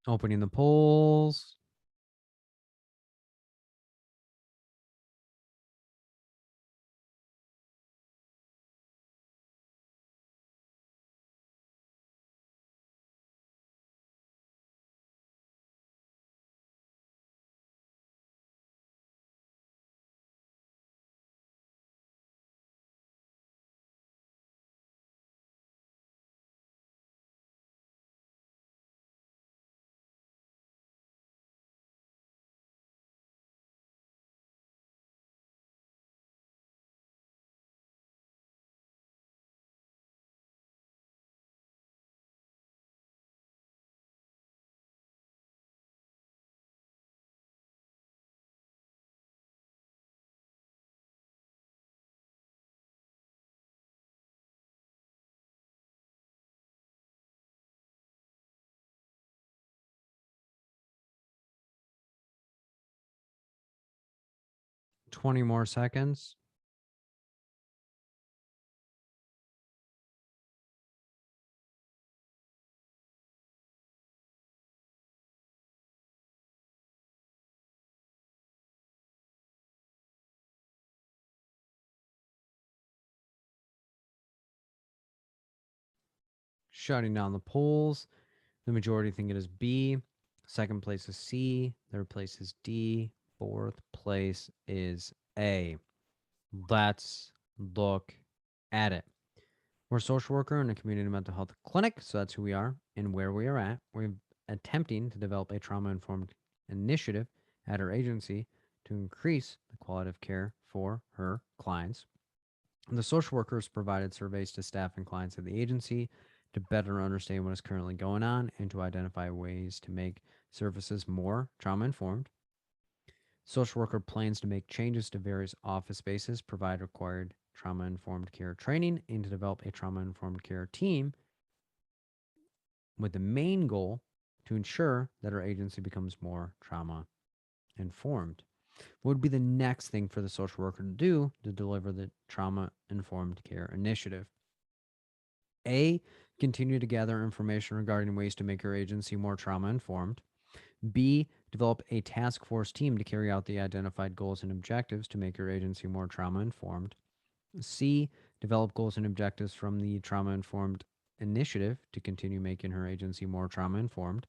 Opening the polls. Twenty more seconds. Shutting down the polls. The majority think it is B. Second place is C. Third place is D. Fourth place is A. Let's look at it. We're a social worker in a community mental health clinic, so that's who we are and where we are at. We're attempting to develop a trauma-informed initiative at our agency to increase the quality of care for her clients. The social workers provided surveys to staff and clients of the agency to better understand what is currently going on and to identify ways to make services more trauma-informed. Social worker plans to make changes to various office spaces, provide required trauma-informed care training, and to develop a trauma-informed care team with the main goal to ensure that our agency becomes more trauma-informed. What would be the next thing for the social worker to do to deliver the trauma-informed care initiative? A, continue to gather information regarding ways to make your agency more trauma-informed. B, develop a task force team to carry out the identified goals and objectives to make your agency more trauma informed. C, develop goals and objectives from the trauma informed initiative to continue making her agency more trauma informed.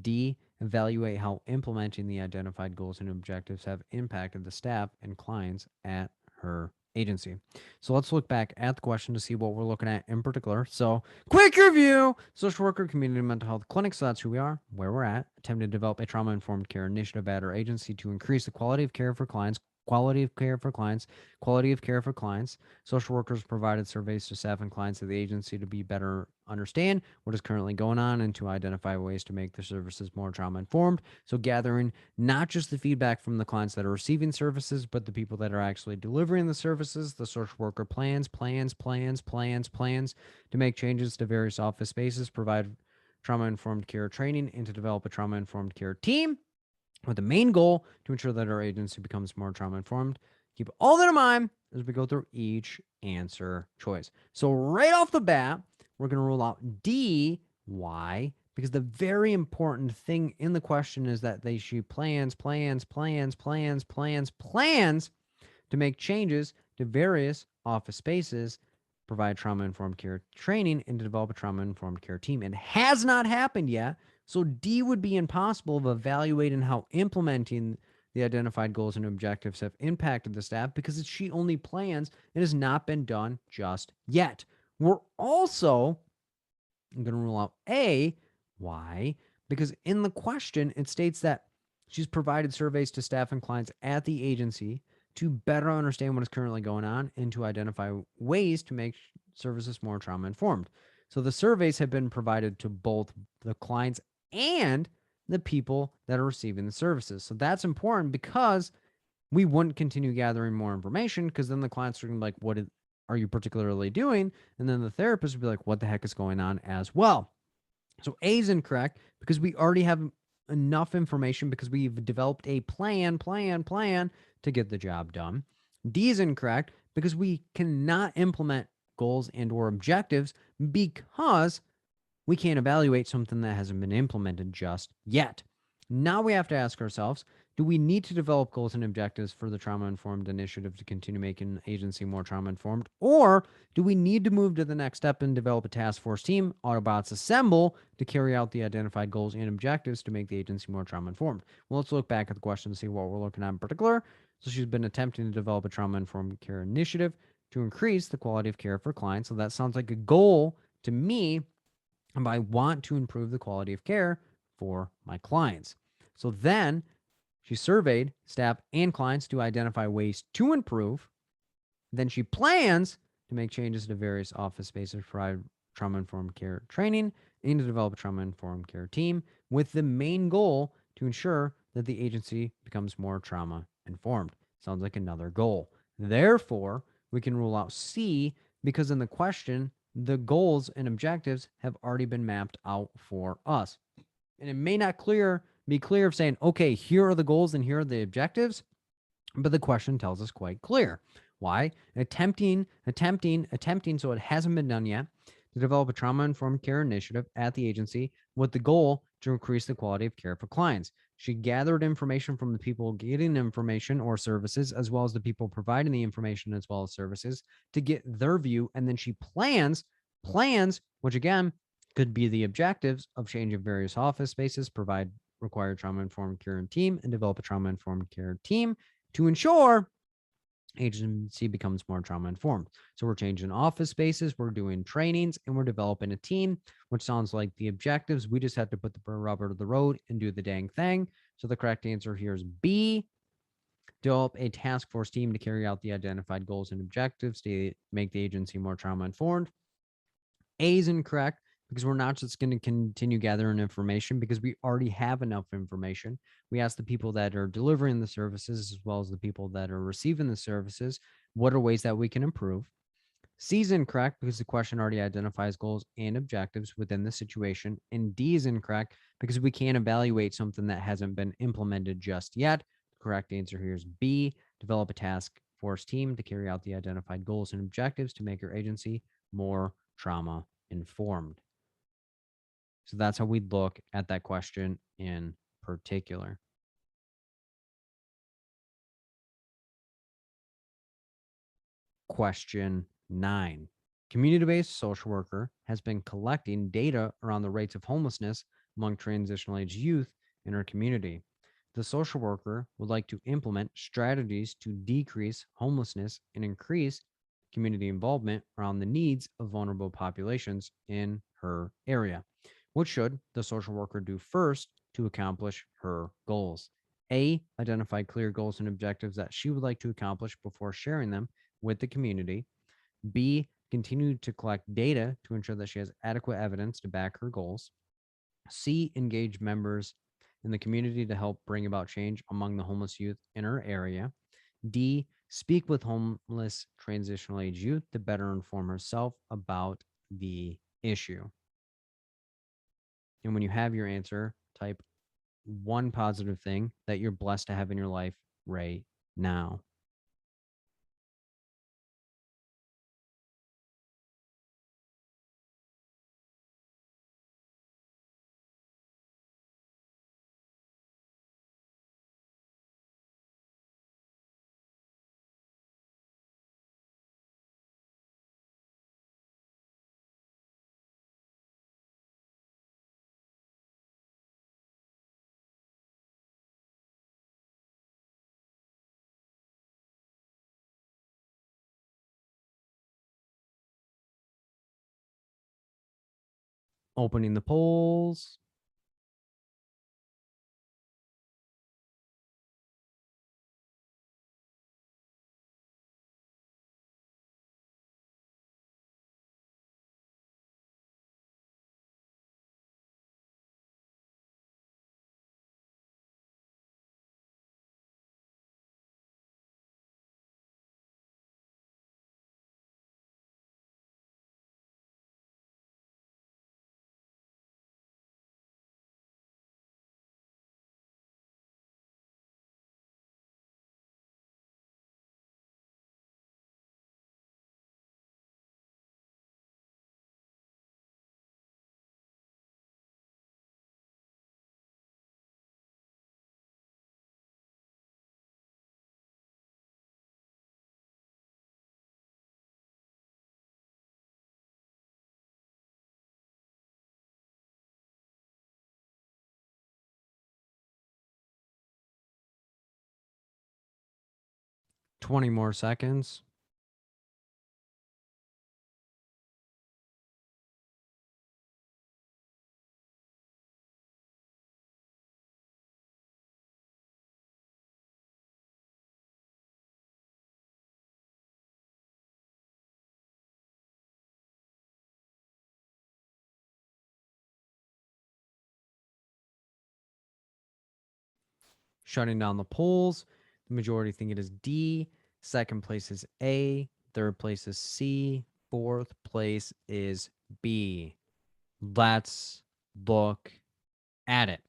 D, evaluate how implementing the identified goals and objectives have impacted the staff and clients at her agency. So let's look back at the question to see what we're looking at in particular. So quick review, social worker, community mental health clinic. So that's who we are, where we're at, attempting to develop a trauma-informed care initiative at our agency to increase the quality of care for clients, quality of care for clients, quality of care for clients. Social workers provided surveys to staff and clients of the agency to be better understand what is currently going on and to identify ways to make the services more trauma informed. So gathering not just the feedback from the clients that are receiving services, but the people that are actually delivering the services. The social worker plans to make changes to various office spaces, provide trauma informed care training, and to develop a trauma informed care team with the main goal to ensure that our agency becomes more trauma informed. Keep all that in mind as we go through each answer choice. So right off the bat, we're going to rule out D. Why? Because the very important thing in the question is that she plans to make changes to various office spaces, provide trauma-informed care training, and to develop a trauma-informed care team. It has not happened yet. So D would be impossible of evaluating how implementing the identified goals and objectives have impacted the staff because she only plans. It has not been done just yet. We're also going to rule out A. Why? Because in the question, it states that she's provided surveys to staff and clients at the agency to better understand what is currently going on and to identify ways to make services more trauma informed. So the surveys have been provided to both the clients and the people that are receiving the services. So that's important because we wouldn't continue gathering more information because then the clients are going to be like, what are you particularly doing? And then the therapist would be like, what the heck is going on as well? So A is incorrect because we already have enough information because we've developed a plan to get the job done. D is incorrect because we cannot implement goals and or objectives because we can't evaluate something that hasn't been implemented just yet. Now we have to ask ourselves, do we need to develop goals and objectives for the trauma-informed initiative to continue making agency more trauma-informed? Or do we need to move to the next step and develop a task force team, Autobots assemble, to carry out the identified goals and objectives to make the agency more trauma-informed? Well, let's look back at the question and see what we're looking at in particular. So she's been attempting to develop a trauma-informed care initiative to increase the quality of care for clients. So that sounds like a goal to me, and I want to improve the quality of care for my clients. So then she surveyed staff and clients to identify ways to improve. Then she plans to make changes to various office spaces, provide trauma-informed care training, and to develop a trauma-informed care team with the main goal to ensure that the agency becomes more trauma-informed. Sounds like another goal. Therefore, we can rule out C because in the question, the goals and objectives have already been mapped out for us. And it may not be clear of saying, okay, here are the goals and here are the objectives, but the question tells us quite clear. Why? Attempting, so it hasn't been done yet, to develop a trauma-informed care initiative at the agency with the goal to increase the quality of care for clients. She gathered information from the people getting information or services, as well as the people providing the information as well as services to get their view. And then she plans, which again could be the objectives of change of various office spaces, provide required trauma-informed care and team, and develop a trauma-informed care team to ensure agency becomes more trauma-informed. So we're changing office spaces, we're doing trainings, and we're developing a team, which sounds like the objectives. We just have to put the rubber to the road and do the dang thing. So the correct answer here is B. Develop a task force team to carry out the identified goals and objectives to make the agency more trauma-informed. A is incorrect because we're not just going to continue gathering information because we already have enough information. We ask the people that are delivering the services as well as the people that are receiving the services, what are ways that we can improve? C is incorrect because the question already identifies goals and objectives within the situation. And D is incorrect because we can't evaluate something that hasn't been implemented just yet. The correct answer here is B. Develop a task force team to carry out the identified goals and objectives to make your agency more trauma informed. So that's how we look at that question in particular. Question 9. Community-based social worker has been collecting data around the rates of homelessness among transitional age youth in our community. The social worker would like to implement strategies to decrease homelessness and increase community involvement around the needs of vulnerable populations in her area. What should the social worker do first to accomplish her goals? A, identify clear goals and objectives that she would like to accomplish before sharing them with the community. B, continue to collect data to ensure that she has adequate evidence to back her goals. C, engage members in the community to help bring about change among the homeless youth in her area. D, speak with homeless transitional age youth to better inform herself about the issue. And when you have your answer, type one positive thing that you're blessed to have in your life right now. Opening the polls. Twenty more seconds. Shutting down the polls. The majority think it is D. Second place is A. Third place is C. Fourth place is B. Let's look at it.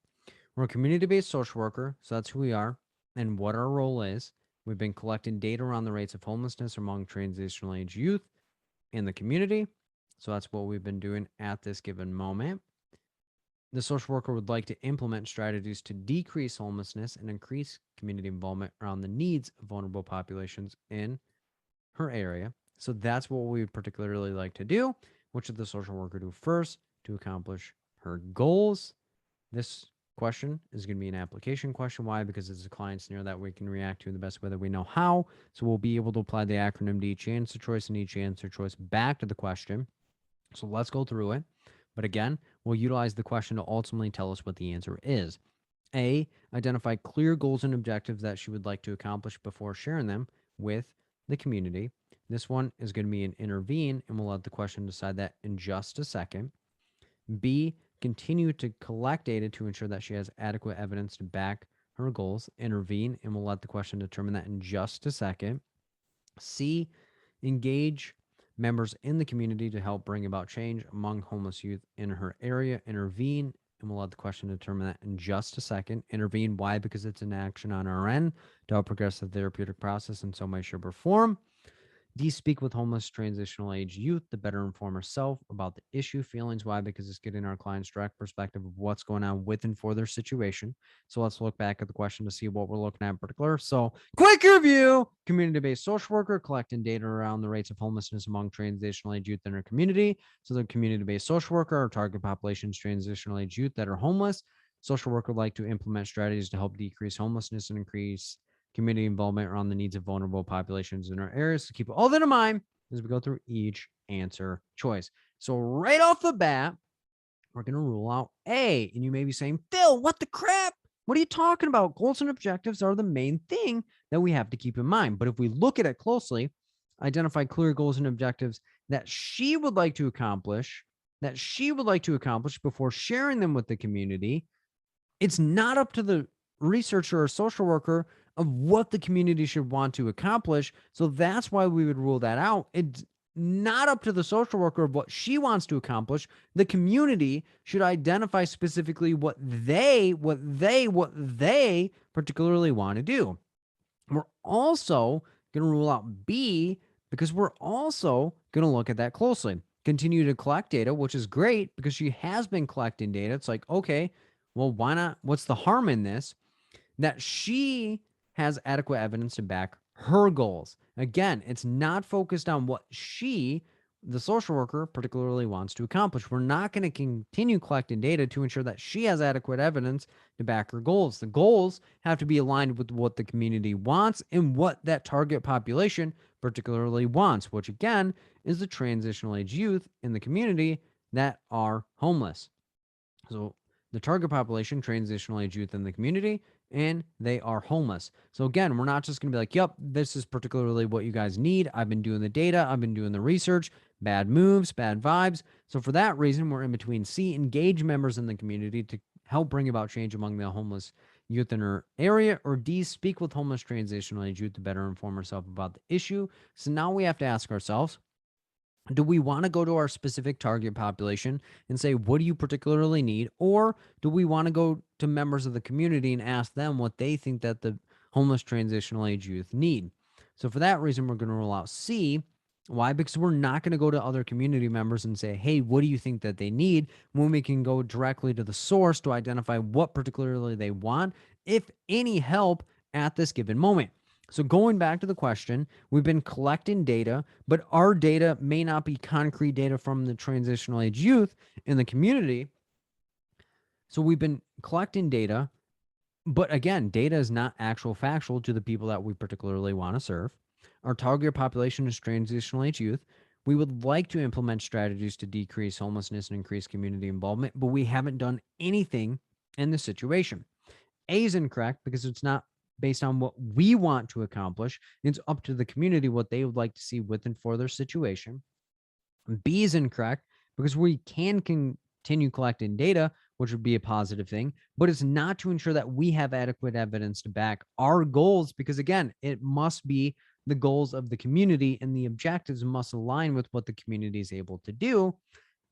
We're a community based social worker, so that's who we are and what our role is. We've been collecting data around the rates of homelessness among transitional age youth in the community. So that's what we've been doing at this given moment. The social worker would like to implement strategies to decrease homelessness and increase community involvement around the needs of vulnerable populations in her area. So that's what we would particularly like to do. What should the social worker do first to accomplish her goals? This question is going to be an application question. Why? Because it's a client scenario that we can react to in the best way that we know how. So we'll be able to apply the acronym to each answer choice and each answer choice back to the question. So let's go through it. But again, we'll utilize the question to ultimately tell us what the answer is. A, identify clear goals and objectives that she would like to accomplish before sharing them with the community. This one is going to be an intervene, and we'll let the question decide that in just a second. B, continue to collect data to ensure that she has adequate evidence to back her goals. Intervene, and we'll let the question determine that in just a second. C, engage members in the community to help bring about change among homeless youth in her area. Intervene, and we'll let the question determine that in just a second. Intervene, why? Because it's an action on our end to help progress the therapeutic process in some way, shape, or form. D, speak with homeless transitional age youth to better inform herself about the issue. Feelings, why? Because it's getting our clients direct perspective of what's going on with and for their situation. So let's look back at the question to see what we're looking at in particular. So quick review: community-based social worker collecting data around the rates of homelessness among transitional age youth in her community. So the community-based social worker, our target population is transitional age youth that are homeless. Social worker would like to implement strategies to help decrease homelessness and increase community involvement around the needs of vulnerable populations in our areas. So keep all that in mind as we go through each answer choice. So right off the bat, we're going to rule out A. And you may be saying, Phil, what the crap? What are you talking about? Goals and objectives are the main thing that we have to keep in mind. But if we look at it closely, identify clear goals and objectives that she would like to accomplish, before sharing them with the community, it's not up to the researcher or social worker of what the community should want to accomplish. So that's why we would rule that out. It's not up to the social worker of what she wants to accomplish. The community should identify specifically what they particularly want to do. We're also going to rule out B because we're also going to look at that closely. Continue to collect data, which is great because she has been collecting data. It's like, okay, well, why not? What's the harm in this? That she has adequate evidence to back her goals. Again, it's not focused on what she, the social worker, particularly wants to accomplish. We're not going to continue collecting data to ensure that she has adequate evidence to back her goals. The goals have to be aligned with what the community wants and what that target population particularly wants, which again is the transitional age youth in the community that are homeless. So the target population, transitional age youth in the community, and they are homeless. So again, we're not just going to be like, yep, this is particularly what you guys need. I've been doing the data. I've been doing the research. Bad moves, bad vibes. So for that reason, we're in between C, engage members in the community to help bring about change among the homeless youth in our area, or D, speak with homeless transitional age youth to better inform ourselves about the issue. So now we have to ask ourselves, do we want to go to our specific target population and say, what do you particularly need? Or do we want to go to members of the community and ask them what they think that the homeless transitional age youth need? So for that reason, we're going to rule out C. Why? Because we're not going to go to other community members and say, hey, what do you think that they need? When we can go directly to the source to identify what particularly they want, if any help at this given moment. So going back to the question, we've been collecting data, but our data may not be concrete data from the transitional age youth in the community. So we've been collecting data, but again, data is not actual factual to the people that we particularly want to serve. Our target population is transitional age youth. We would like to implement strategies to decrease homelessness and increase community involvement, but we haven't done anything in this situation. A is incorrect because it's not based on what we want to accomplish. It's up to the community what they would like to see with and for their situation. B is incorrect because we can continue collecting data, which would be a positive thing, but it's not to ensure that we have adequate evidence to back our goals because, again, it must be the goals of the community and the objectives must align with what the community is able to do,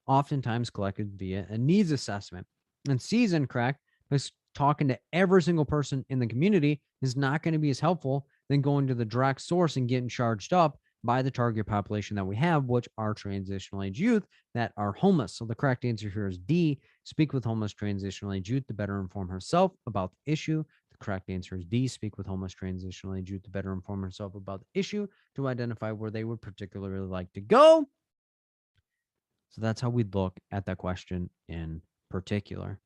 oftentimes collected via a needs assessment. And C is incorrect because talking to every single person in the community is not going to be as helpful than going to the direct source and getting charged up by the target population that we have, which are transitional age youth that are homeless. So the correct answer here is D, speak with homeless transitional age youth to better inform herself about the issue. The correct answer is D, speak with homeless transitional age youth to better inform herself about the issue to identify where they would particularly like to go. So that's how we look at that question in particular.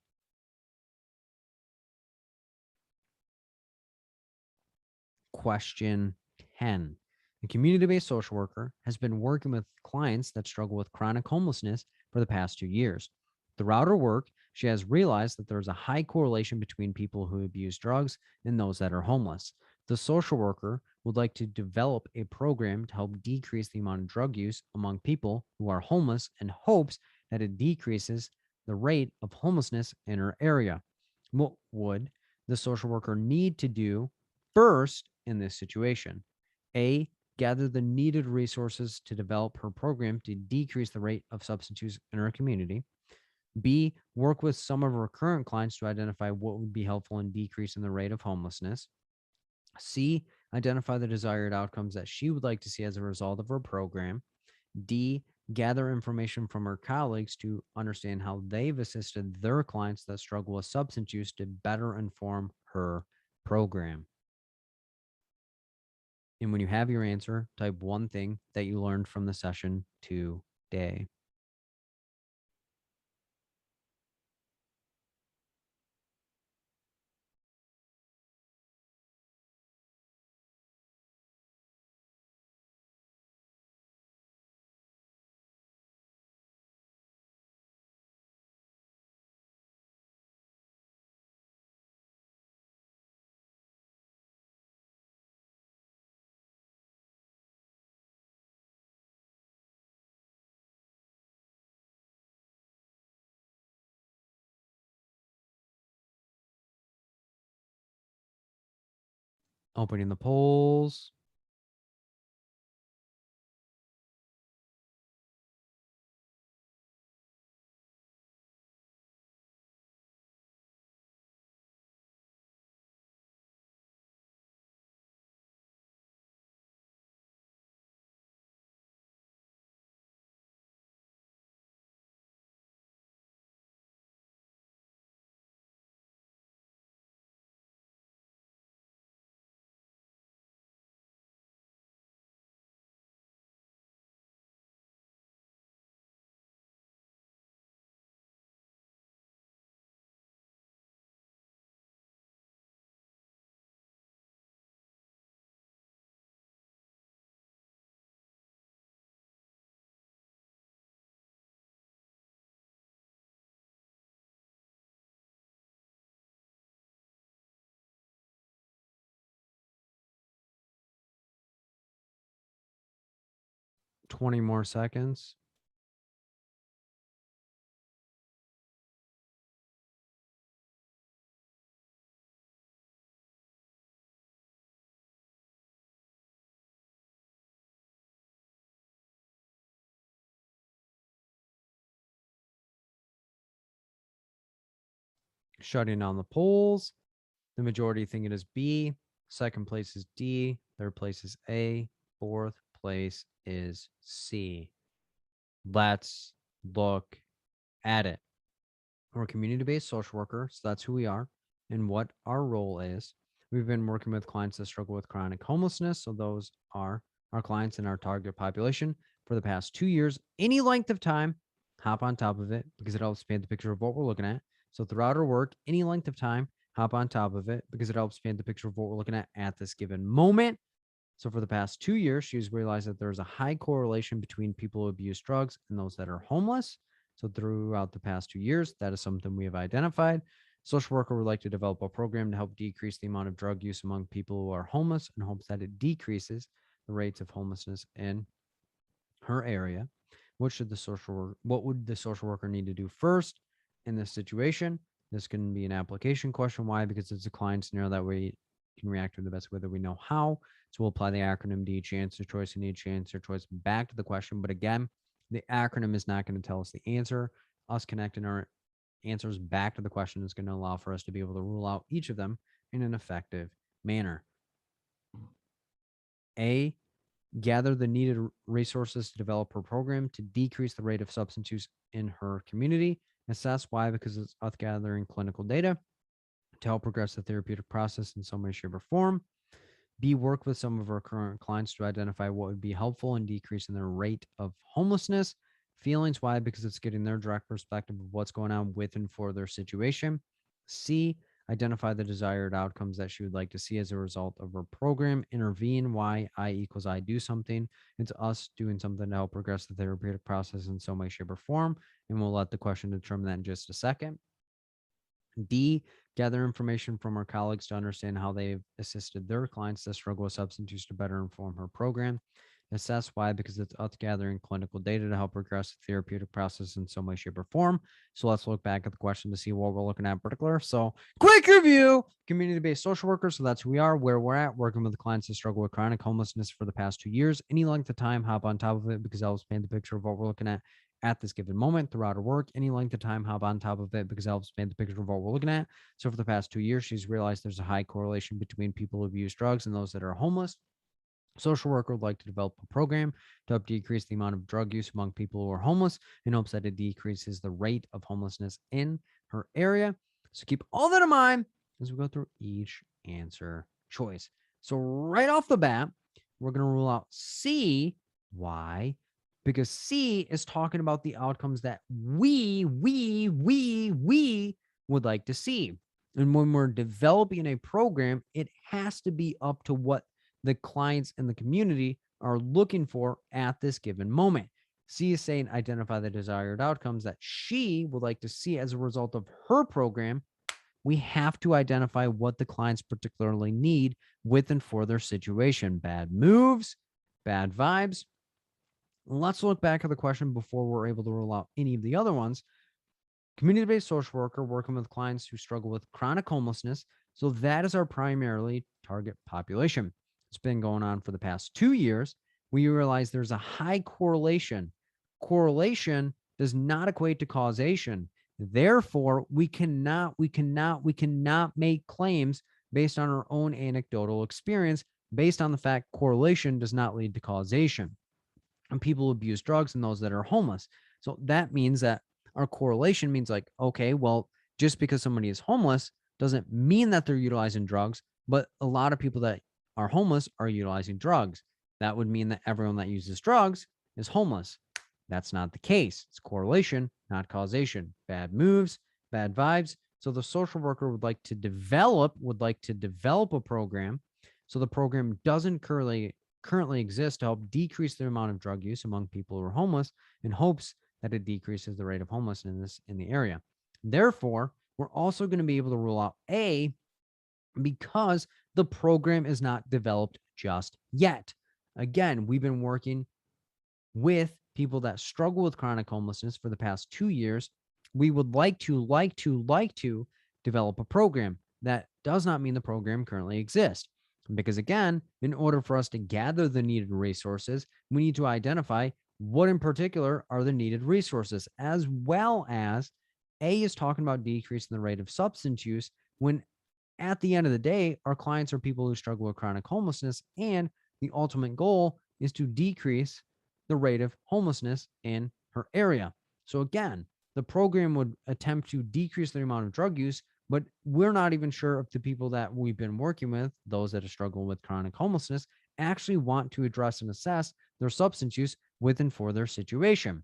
Question 10. A community-based social worker has been working with clients that struggle with chronic homelessness for the past 2 years. Throughout her work, she has realized that there's a high correlation between people who abuse drugs and those that are homeless. The social worker would like to develop a program to help decrease the amount of drug use among people who are homeless and hopes that it decreases the rate of homelessness in her area. What would the social worker need to do first in this situation? A, gather the needed resources to develop her program to decrease the rate of substance use in her community. B, work with some of her current clients to identify what would be helpful in decreasing the rate of homelessness. C, identify the desired outcomes that she would like to see as a result of her program. D, gather information from her colleagues to understand how they've assisted their clients that struggle with substance use to better inform her program. And when you have your answer, type one thing that you learned from the session today. Opening the polls. Twenty more seconds. Shutting down the polls. The majority think it is B. Second place is D. Third place is A. Fourth place is C. Let's look at it. We're a community-based social worker, so that's who we are and what our role is. We've been working with clients that struggle with chronic homelessness, so those are our clients in our target population for the past 2 years. Any length of time, hop on top of it because it helps paint the picture of what we're looking at. So throughout our work, any length of time, hop on top of it because it helps paint the picture of what we're looking at this given moment. So for the past 2 years, she's realized that there's a high correlation between people who abuse drugs and those that are homeless. So throughout the past 2 years, that is something we have identified. Social worker would like to develop a program to help decrease the amount of drug use among people who are homeless in hopes that it decreases the rates of homelessness in her area. What would the social worker need to do first in this situation? This can be an application question. Why? Because it's a client scenario that we can react to the best way that we know how. So we'll apply the acronym to each answer choice and each answer choice back to the question. But again, the acronym is not going to tell us the answer. Us connecting our answers back to the question is going to allow for us to be able to rule out each of them in an effective manner. A, gather the needed resources to develop her program to decrease the rate of substance use in her community. Assess why, because it's us gathering clinical data to help progress the therapeutic process in some way, shape, or form. B, work with some of our current clients to identify what would be helpful in decreasing their rate of homelessness. Feelings, why? Because it's getting their direct perspective of what's going on with and for their situation. C, identify the desired outcomes that she would like to see as a result of her program. Intervene, why? I equals I do something. It's us doing something to help progress the therapeutic process in some way, shape, or form. And we'll let the question determine that in just a second. D, gather information from our colleagues to understand how they've assisted their clients that struggle with substance use to better inform her program. Assess why, because it's us gathering clinical data to help progress the therapeutic process in some way, shape, or form. So let's look back at the question to see what we're looking at in particular. So quick review, community-based social workers. So that's who we are, where we're at, working with the clients that struggle with chronic homelessness for the past 2 years. Any length of time, hop on top of it because that will paint the picture of what we're looking at this given moment throughout her work. Any length of time, hop on top of it because it helps paint the picture of what we're looking at. So for the past 2 years, she's realized there's a high correlation between people who abuse drugs and those that are homeless. Social worker would like to develop a program to help decrease the amount of drug use among people who are homeless in hopes that it decreases the rate of homelessness in her area. So keep all that in mind as we go through each answer choice. So right off the bat, we're going to rule out C. Why? Because C is talking about the outcomes that we would like to see. And when we're developing a program, it has to be up to what the clients and the community are looking for at this given moment. C is saying identify the desired outcomes that she would like to see as a result of her program. We have to identify what the clients particularly need with and for their situation. Bad moves, bad vibes. Let's look back at the question before we're able to rule out any of the other ones. Community-based social worker working with clients who struggle with chronic homelessness So that is our primarily target population. It's been going on for the past 2 years. We realize there's a high correlation. Correlation does not equate to causation. Therefore, we cannot make claims based on our own anecdotal experience, based on the fact correlation does not lead to causation. And people who abuse drugs and those that are homeless. So that means that our correlation means like, okay, well, just because somebody is homeless doesn't mean that they're utilizing drugs, but a lot of people that are homeless are utilizing drugs. That would mean that everyone that uses drugs is homeless. That's not the case. It's correlation, not causation. Bad moves, bad vibes. So the social worker would like to develop a program. So the program doesn't currently exist to help decrease the amount of drug use among people who are homeless, in hopes that it decreases the rate of homelessness in the area. Therefore, we're also going to be able to rule out A because the program is not developed just yet. Again, we've been working with people that struggle with chronic homelessness for the past 2 years. We would like to develop a program. That does not mean the program currently exists. Because again, in order for us to gather the needed resources, we need to identify what in particular are the needed resources, as well as A is talking about decreasing the rate of substance use, when at the end of the day, our clients are people who struggle with chronic homelessness, and the ultimate goal is to decrease the rate of homelessness in her area. So again, the program would attempt to decrease the amount of drug use, but we're not even sure if the people that we've been working with, those that are struggling with chronic homelessness, actually want to address and assess their substance use with and for their situation.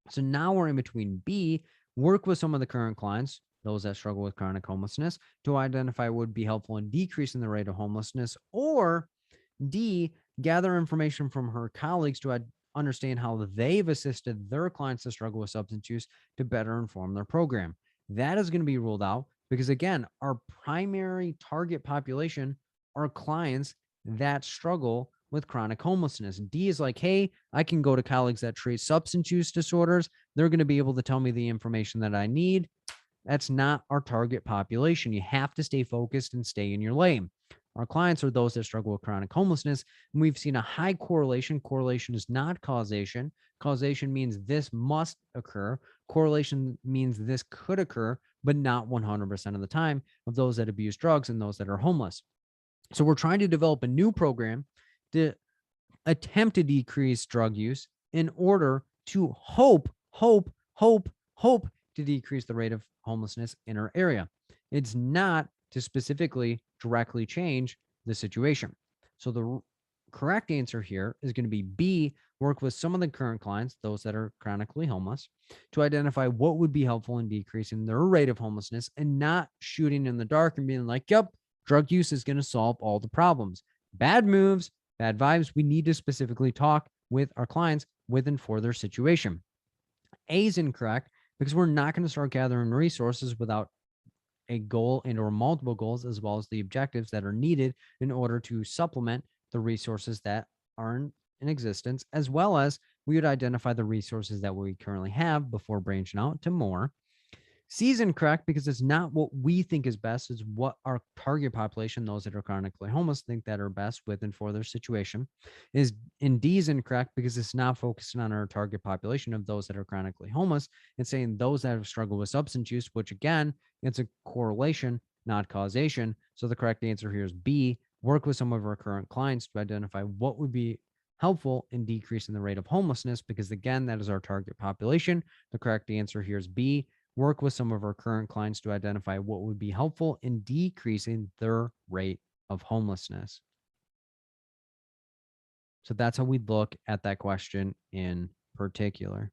So now we're in between B, work with some of the current clients, those that struggle with chronic homelessness, to identify what would be helpful in decreasing the rate of homelessness, or D, gather information from her colleagues to understand how they've assisted their clients that struggle with substance use to better inform their program. That is going to be ruled out because, again, our primary target population are clients that struggle with chronic homelessness. D is like, hey, I can go to colleagues that treat substance use disorders. They're going to be able to tell me the information that I need. That's not our target population. You have to stay focused and stay in your lane. Our clients are those that struggle with chronic homelessness, and we've seen a high correlation. Correlation is not causation. Causation means this must occur. Correlation means this could occur, but not 100% of the time, of those that abuse drugs and those that are homeless. So we're trying to develop a new program to attempt to decrease drug use in order to hope to decrease the rate of homelessness in our area. It's not to specifically directly change the situation. So the correct answer here is going to be B, work with some of the current clients, those that are chronically homeless, to identify what would be helpful in decreasing their rate of homelessness, and not shooting in the dark and being like, yep, drug use is going to solve all the problems. Bad moves, bad vibes. We need to specifically talk with our clients with and for their situation. A is incorrect because we're not going to start gathering resources without a goal and or multiple goals, as well as the objectives that are needed in order to supplement the resources that are in existence, as well as we would identify the resources that we currently have before branching out to more. C is incorrect because it's not what we think is best. It's what our target population, those that are chronically homeless, think that are best with and for their situation. And D is incorrect because it's not focusing on our target population of those that are chronically homeless and saying those that have struggled with substance use, which again, it's a correlation, not causation. So the correct answer here is B, work with some of our current clients to identify what would be helpful in decreasing the rate of homelessness, because again, that is our target population. The correct answer here is B, work with some of our current clients to identify what would be helpful in decreasing their rate of homelessness. So that's how we look at that question in particular.